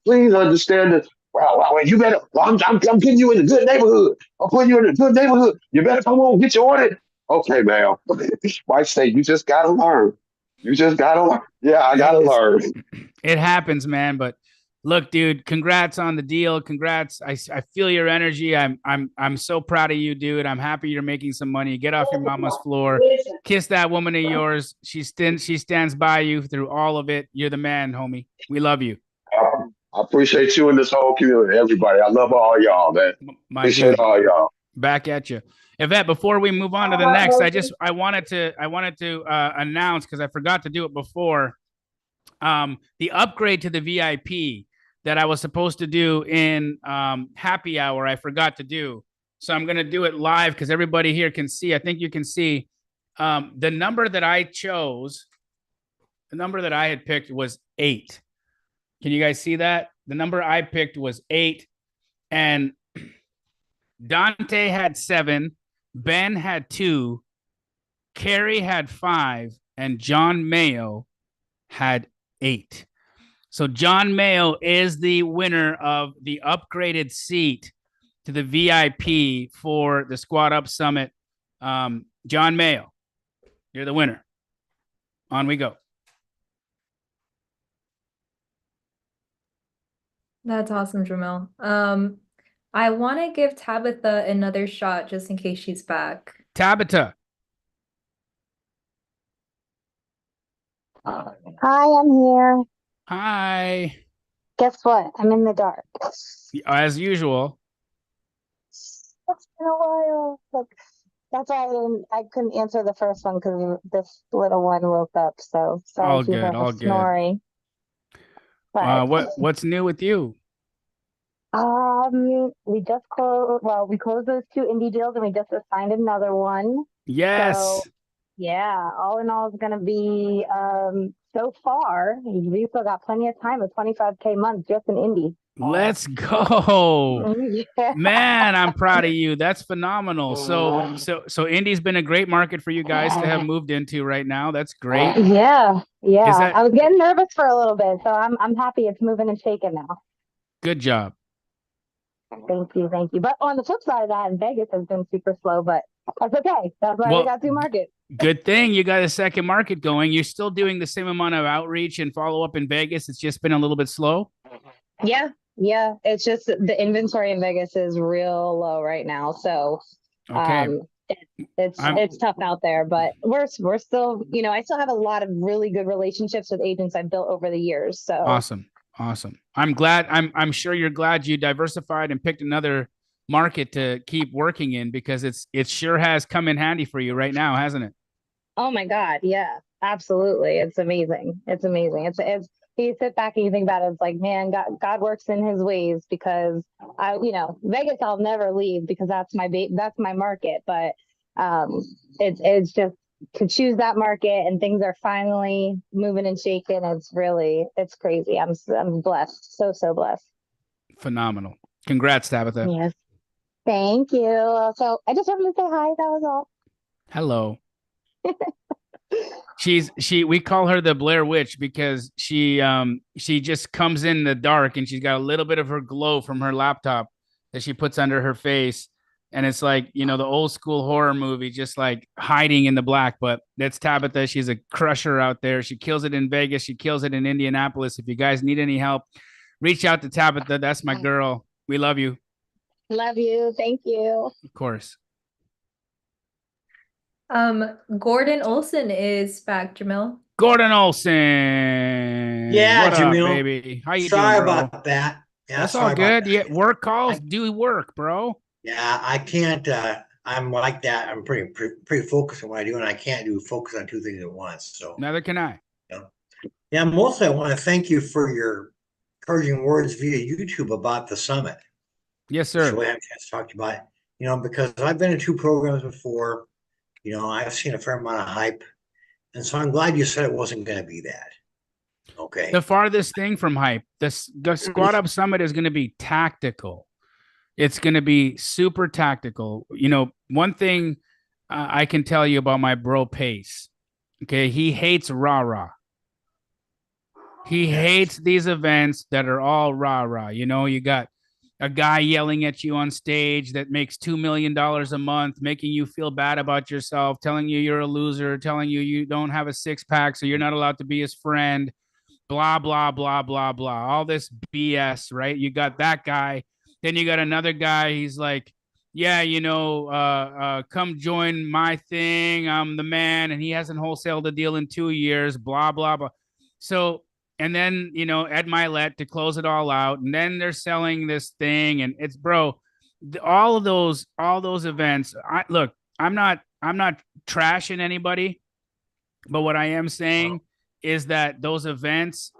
Please understand that Well, you better. Well, I'm getting you in a good neighborhood. I'm putting you in a good neighborhood. You better come on, get your order. Okay, man. Wife say you just gotta learn. You just gotta learn. Yeah, I gotta learn. It happens, man. But look, dude, congrats on the deal. Congrats. I feel your energy. I'm so proud of you, dude. I'm happy you're making some money. Get off your mama's floor. Kiss that woman of yours. She stands by you through all of it. You're the man, homie. We love you. I appreciate you and this whole community, everybody. I love all y'all, man. My Appreciate dude. all y'all. Back at you. Yvette, before we move on to the next, I wanted to announce, because I forgot to do it before, the upgrade to the VIP that I was supposed to do in happy hour, I forgot to do. So I'm going to do it live because everybody here can see. I think you can see the number that I chose. The number that I had picked was 8. Can you guys see that? The number I picked was 8. And Dante had 7. Ben had 2. Carrie had 5. And John Mayo had 8. So John Mayo is the winner of the upgraded seat to the VIP for the Squad Up Summit. John Mayo, you're the winner. On we go. That's awesome, Jamil. I want to give Tabitha another shot just in case she's back. Tabitha. Hi, I'm here. Hi. Guess what? I'm in the dark. As usual. It's been a while. Look, that's why I couldn't answer the first one because this little one woke up. So sorry All if you good, heard her all good. snoring. But What's new with you? we just closed. Well, we closed those 2 indie deals, and we just assigned another one. Yes. So yeah, all in all, it's gonna be so far. We still got plenty of time. A 25K month just in indie. Let's go. Yeah. Man, I'm proud of you. That's phenomenal. So Indy's been a great market for you guys to have moved into right now. That's great. Yeah. Is that I was getting nervous for a little bit, so I'm happy it's moving and shaking now. good job? Thank you. But on the flip side of that, Vegas has been super slow, but that's okay. That's why Well, we got 2 markets. Good thing you got a second market going. You're still doing the same amount of outreach and follow up in Vegas. It's just been a little bit slow. Yeah. It's just the inventory in Vegas is real low right now. So Okay. it's tough out there, but we're still, I still have a lot of really good relationships with agents I've built over the years. So Awesome. I'm glad. I'm sure you're glad you diversified and picked another market to keep working in, because it sure has come in handy for you right now, hasn't it? oh my God, yeah, absolutely. It's amazing. It's you sit back and you think about it, it's like, man, God works in his ways, because Vegas I'll never leave because that's my market. But it's just to choose that market and things are finally moving and shaking. It's crazy. I'm blessed. So blessed. Phenomenal. Congrats, Tabitha. Yes. Thank you. So I just wanted to say hi. That was all. Hello. We call her the Blair Witch because she just comes in the dark and she's got a little bit of her glow from her laptop that she puts under her face. And it's like, the old school horror movie, just like hiding in the black. But that's Tabitha. She's a crusher out there. She kills it in Vegas. She kills it in Indianapolis. If you guys need any help, reach out to Tabitha. That's my girl. We love you. Love you. Thank you. Of course. Gordon Olson is back, Jamil. Gordon Olson. Yeah, what Jamil. up, baby? How you Sorry doing, bro? about that. Yeah, That's sorry all about good. Yeah, work calls do work, bro. Yeah, I can't. I'm like that. I'm pretty focused on what I do, and I can't focus on 2 things at once. So neither can I. Yeah. Mostly, I want to thank you for your encouraging words via YouTube about the summit. Yes, sir. So we have a chance to talk to you about it. Because I've been in 2 programs before. I've seen a fair amount of hype, and so I'm glad you said it wasn't going to be that. Okay. The farthest thing from hype. The Squad Up Summit is going to be tactical. It's going to be super tactical. One thing I can tell you about my bro Pace. Okay, he hates rah-rah. He hates these events that are all rah-rah. You got a guy yelling at you on stage that makes $2 million a month, making you feel bad about yourself, telling you you're a loser, telling you you don't have a six-pack, so you're not allowed to be his friend, blah, blah, blah, blah, blah. All this BS, right? You got that guy. Then you got another guy. He's like, yeah, come join my thing. I'm the man. And he hasn't wholesaled a deal in 2 years, blah, blah, blah. So, and then, Ed Milet to close it all out. And then they're selling this thing. And it's, bro, all those events. Look, I'm not trashing anybody, but what I am saying is that those events,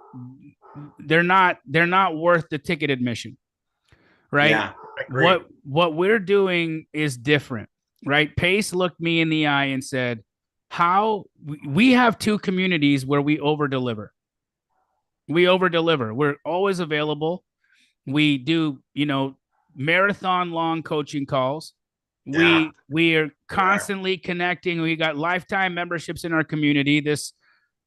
they're not worth the ticket admission, right? Yeah, I agree. What we're doing is different, right? Pace looked me in the eye and said, how we have two communities where we over deliver. We're always available. We do, marathon long coaching calls. Yeah. We are constantly connecting. We got lifetime memberships in our community.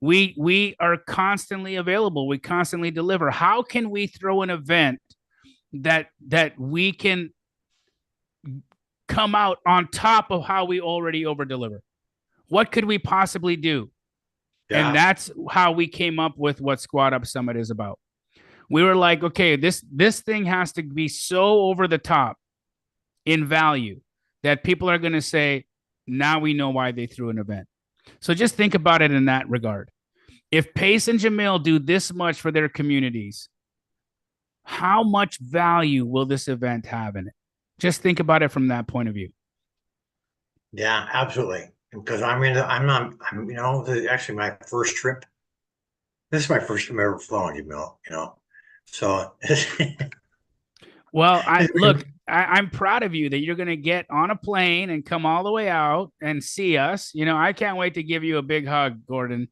We are constantly available. We constantly deliver. How can we throw an event that we can come out on top of how we already over deliver? What could we possibly do? Yeah. And that's how we came up with what Squad Up Summit is about. We were like, okay, this thing has to be so over the top in value that people are going to say, now we know why they threw an event. So just think about it in that regard. If Pace and Jamil do this much for their communities, how much value will this event have in it? Just think about it from that point of view. Yeah, absolutely. Because actually my first trip. This is my first time ever flying, So well, I'm proud of you that you're going to get on a plane and come all the way out and see us. I can't wait to give you a big hug, Gordon.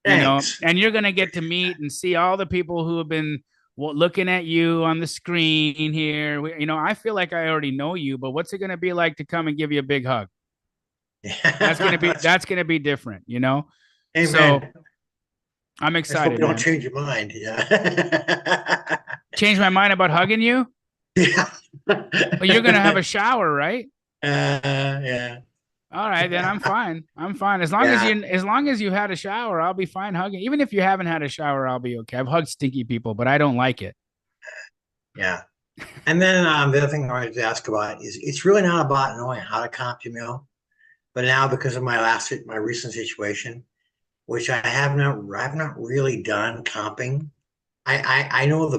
Thanks. And you're going to get to meet and see all the people who have been looking at you on the screen here. I feel like I already know you, but what's it going to be like to come and give you a big hug? That's going to be different, Amen. So I'm excited. Hope you don't change your mind. Yeah. Change my mind about hugging you? Yeah. Well, you're going to have a shower, right? Yeah. All right, then I'm fine. As long as you had a shower, I'll be fine hugging. Even if you haven't had a shower, I'll be okay. I've hugged stinky people, but I don't like it. Yeah. And then the other thing I wanted to ask about is it's really not about knowing how to comp, but now because of my recent situation, which I have not really done comping. I know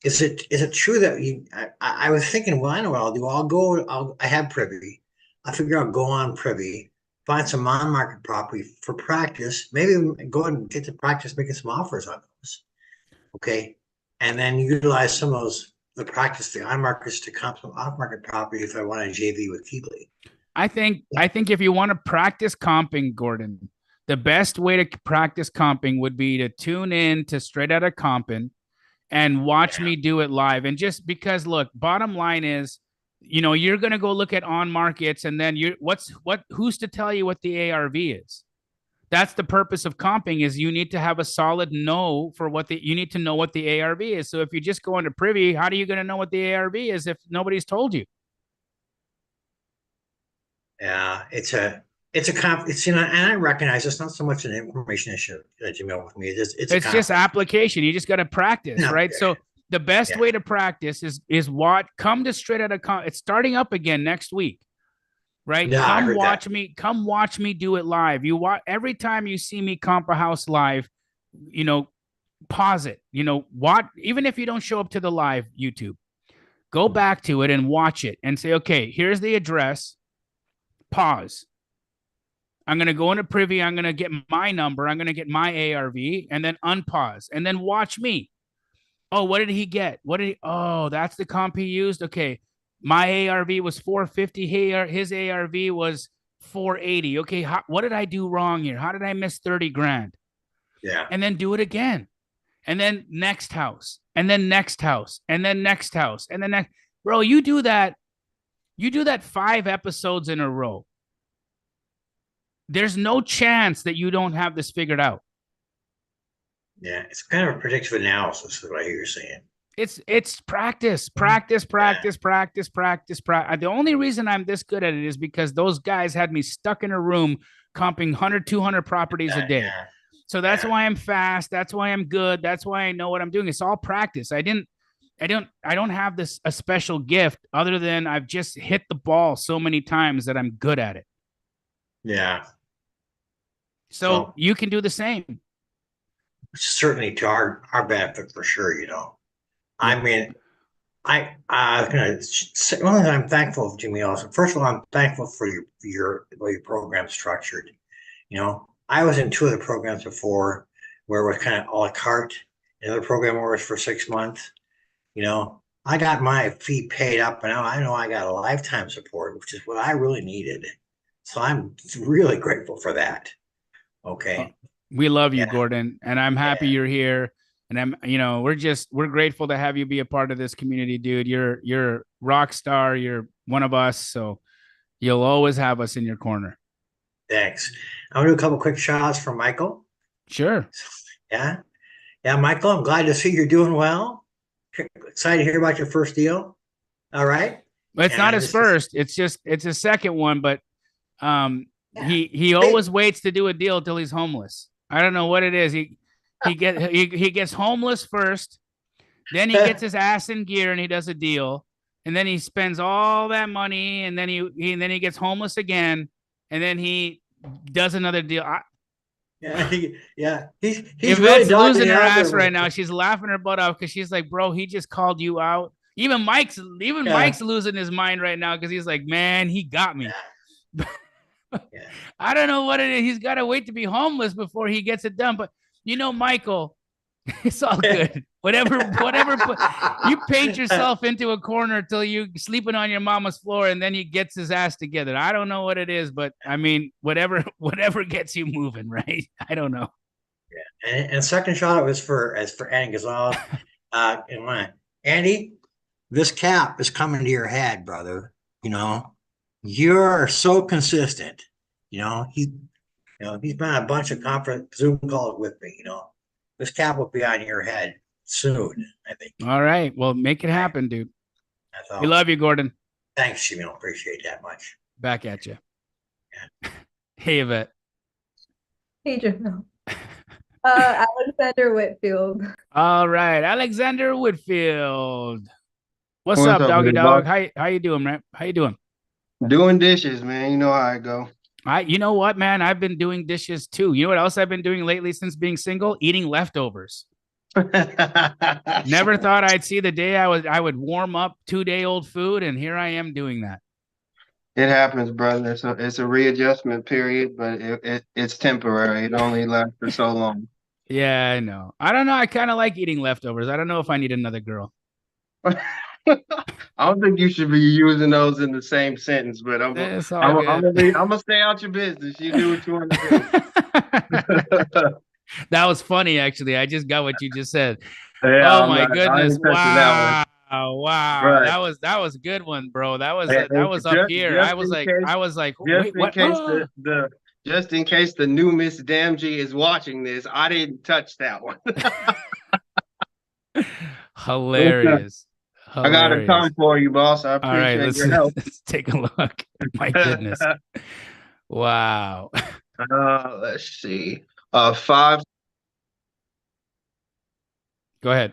is it true that I was thinking, well, I know what I'll do. I have Privy. I figure I'll go on Privy, find some on-market property for practice, maybe go and get to practice making some offers on those. Okay. And then utilize some of the on-markets to comp some off-market property if I want to JV with Keeley. I think if you want to practice comping, Gordon, the best way to practice comping would be to tune in to Straight Outta Comping and watch me do it live. And just because, look, bottom line is, you're going to go look at on markets and then who's to tell you what the ARV is? That's the purpose of comping, is you need to have a solid know for you need to know what the ARV is. So if you just go into Privy, how are you going to know what the ARV is if nobody's told you? Yeah, it's and I recognize it's not so much an information issue, Jamil, with me. It's just application. You just got to practice, right? So the best way to practice is come to Straight Outta Comping. It's starting up again next week, right? Yeah, Come watch me do it live. Every time you see me comp a house live, pause it. Even if you don't show up to the live YouTube, go back to it and watch it and say, okay, here's the address. Pause. I'm going to go into Privy. I'm going to get my number. I'm going to get my ARV and then unpause and then watch me. Oh, what did he get? Oh, that's the comp he used. Okay. My ARV was 450. His ARV was 480. Okay. What did I do wrong here? How did I miss 30 grand? Yeah. And then do it again. And then next house and then next house and then next house and then next. Bro, you do that 5 episodes in a row. There's no chance that you don't have this figured out. Yeah, it's kind of a predictive analysis, is what I hear you saying. It's practice. The only reason I'm this good at it is because those guys had me stuck in a room comping 100, 200 properties a day. So that's why I'm fast. That's why I'm good. That's why I know what I'm doing. It's all practice. I don't have a special gift other than I've just hit the ball so many times that I'm good at it. Yeah. So you can do the same. Certainly to our benefit for sure, you know. I mean, one thing I'm thankful, Jimmy, also. First of all, I'm thankful for your the way your program's structured. You know, I was in 2 of the programs before where it was kind of a la carte. Another program where it was for 6 months. You know, I got my fee paid up, and now I know I got a lifetime support, which is what I really needed. So I'm really grateful for that. Okay. We love you, Gordon, and I'm happy you're here. And we're grateful to have you be a part of this community, dude. You're a rock star. You're one of us. So you'll always have us in your corner. Thanks. I'm gonna do a couple quick shout outs for Michael. Sure. Yeah. Yeah, Michael, I'm glad to see you're doing well. Excited to hear about your first deal. All right. Well, it's not his first. It's his second one, but he always waits to do a deal till he's homeless. I don't know what it is. He gets homeless first, then he gets his ass in gear and he does a deal, and then he spends all that money, and then he gets homeless again, and then he does another deal. He's Yvette's really losing her ass right now. She's laughing her butt off because she's like, bro, he just called you out. Even Mike's losing his mind right now because he's like, man, he got me. I don't know what it is. He's got to wait to be homeless before he gets it done. But Michael, it's all good. Whatever. You paint yourself into a corner till you sleeping on your mama's floor, and then he gets his ass together. I don't know what it is, but I mean, whatever gets you moving, right? I don't know. Yeah. And second shot was for Andy Gonzalez. Andy, this cap is coming to your head, brother. You know, you're so consistent. You know, he's been on a bunch of conference Zoom calls with me. You know, this cap will be on your head soon, I think. All right. Well, make it happen, dude. That's all. We love you, Gordon. Thanks, Jamil. Appreciate that much. Back at you. Yeah. Hey, Yvette. Hey, Jamil. Alexander Whitfield. All right, Alexander Whitfield. What's up, doggy dog? How you doing, man? How you doing? Doing dishes, man. You know how I go. You know what, man? I've been doing dishes too. You know what else I've been doing lately since being single? Eating leftovers. Never thought I'd see the day I would warm up 2-day-old food, and here I am doing that. It happens, brother. It's a readjustment period, but it's temporary. It only lasts for so long. Yeah, I know. I don't know. I kind of like eating leftovers. I don't know if I need another girl. I don't think you should be using those in the same sentence, but I'm gonna stay out your business. You do what you want to do. That was funny, actually. I just got what you just said. Yeah, oh my goodness! Wow. Right. That was a good one, bro. That was up here. I was like, wait, what? Just in case the new Miss Damji is watching this, I didn't touch that one. Hilarious. I got a time for you, boss. I appreciate your help. Let's take a look. My goodness. Wow. Let's see. 5. Go ahead.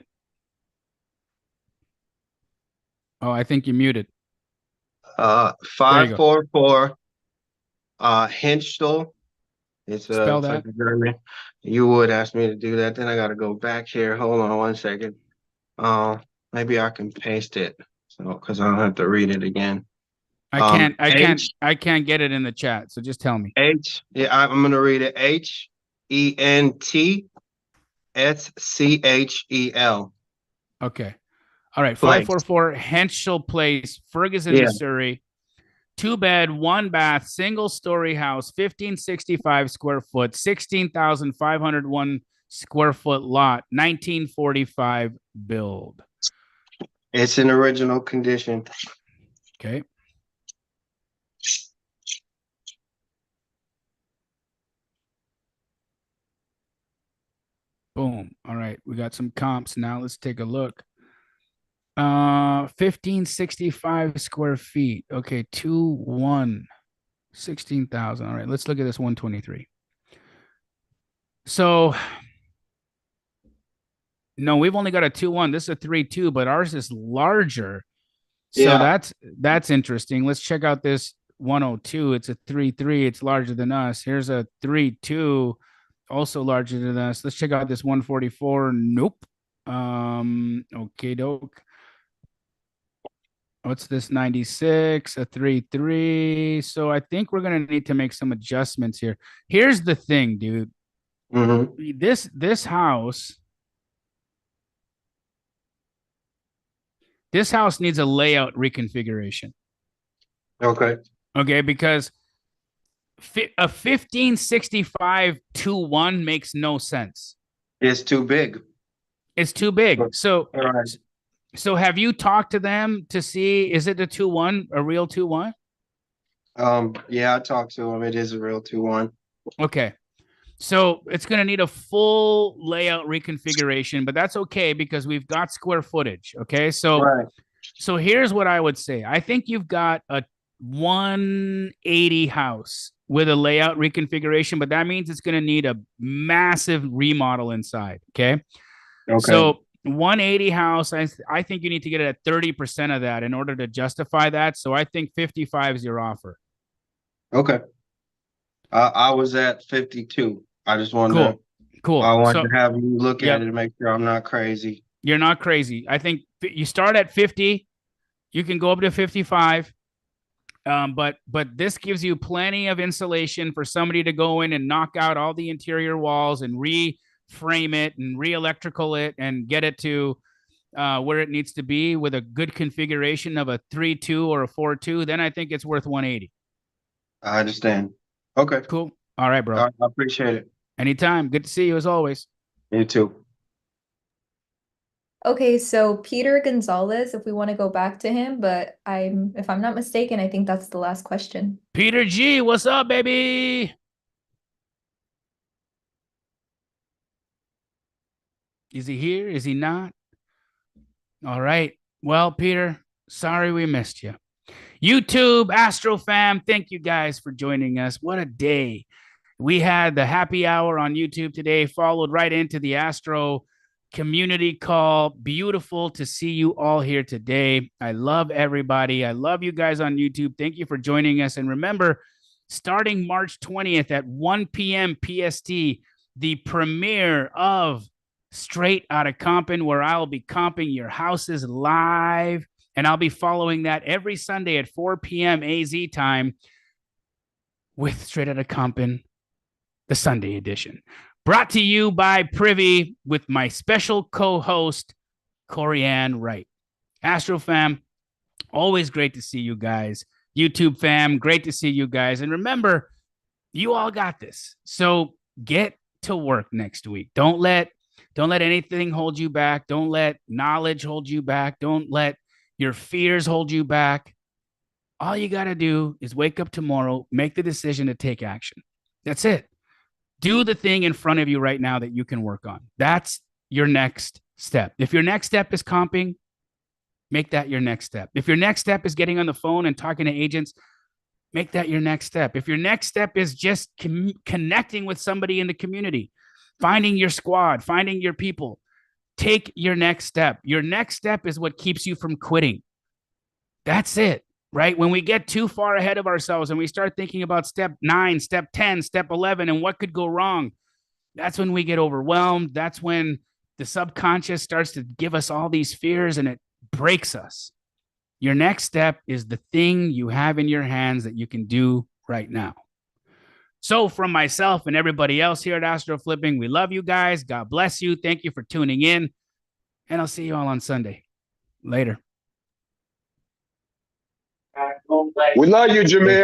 Oh, I think you're muted. 544 Henschel. It's spell that. German. You would ask me to do that. Then I got to go back here. Hold on 1 second. Maybe I can paste it, so because I don't have to read it again. I can't get it in the chat. So just tell me. Yeah, I'm gonna read it. HENTSCHEL. Okay. All right. 544 Henschel Place, Ferguson, Missouri. 2-bed, 1-bath, single-story house, 1565 square foot, 16,501 square foot lot, 1945 build. It's in original condition. Okay. Boom. All right. We got some comps now. Let's take a look. 1565 square feet. Okay, 2-1. 16,000. All right, let's look at this 123. So no, we've only got a 2-1. This is a 3-2, but ours is larger. So Yeah. that's interesting. Let's check out this 102. It's a 3-3. It's larger than us. Here's a 3-2, also larger than us. Let's check out this 144. Nope. Okay, doke. What's this 96? A 3-3. So I think we're gonna need to make some adjustments here. Here's the thing, dude. This house. This house needs a layout reconfiguration. Okay. Okay, because a 1565 2-1 makes no sense. It's too big. It's too big. So, All right. so have you talked to them to see, is it a 2-1, a real 2-1? Yeah, I talked to him. It is a real 2-1. Okay. So it's going to need a full layout reconfiguration, but that's okay because we've got square footage. Okay. So, so here's what I would say. I think you've got a 180 house with a layout reconfiguration, but that means it's going to need a massive remodel inside. Okay. So 180 house, I think you need to get it at 30% of that in order to justify that. So I think 55 is your offer. Okay. I was at 52. I just wanted Cool. I wanted to have you look Yep. at it to make sure I'm not crazy. You're not crazy. I think you start at 50. You can go up to 55. But this gives you plenty of insulation for somebody to go in and knock out all the interior walls and reframe it and re-electrical it and get it to where it needs to be with a good configuration of a 3-2 or a 4-2. Then I think it's worth 180. I understand. Okay. Cool. All right, bro. I appreciate it. Anytime. Good to see you as always. You too. Okay, so Peter Gonzalez, if we want to go back to him, but if I'm not mistaken, I think that's the last question. Peter G, what's up, baby? Is he here? Is he not? All right. Well, Peter, sorry we missed you. YouTube, Astro fam, thank you guys for joining us. What a day. We had the happy hour on YouTube today, followed right into the Astro community call. Beautiful to see you all here today. I love everybody. I love you guys on YouTube. Thank you for joining us. And remember, starting March 20th at 1 p.m. PST, the premiere of Straight Outta Comping, where I'll be comping your houses live. And I'll be following that every Sunday at 4 p.m. AZ time with Straight Outta Comping, the Sunday edition. Brought to you by Privy with my special co-host, Corianne Wright. Astro fam, always great to see you guys. YouTube fam, great to see you guys. And remember, you all got this. So get to work next week. Don't let anything hold you back. Don't let knowledge hold you back. Don't let your fears hold you back. All you got to do is wake up tomorrow, make the decision to take action. That's it. Do the thing in front of you right now that you can work on. That's your next step. If your next step is comping, make that your next step. If your next step is getting on the phone and talking to agents, make that your next step. If your next step is just connecting with somebody in the community, finding your squad, finding your people, take your next step. Your next step is what keeps you from quitting. That's it, right? When we get too far ahead of ourselves and we start thinking about step 9, step 10, step 11, and what could go wrong, that's when we get overwhelmed. That's when the subconscious starts to give us all these fears and it breaks us. Your next step is the thing you have in your hands that you can do right now. So from myself and everybody else here at Astroflipping, we love you guys. God bless you. Thank you for tuning in. And I'll see you all on Sunday. Later. We love you, Jamil.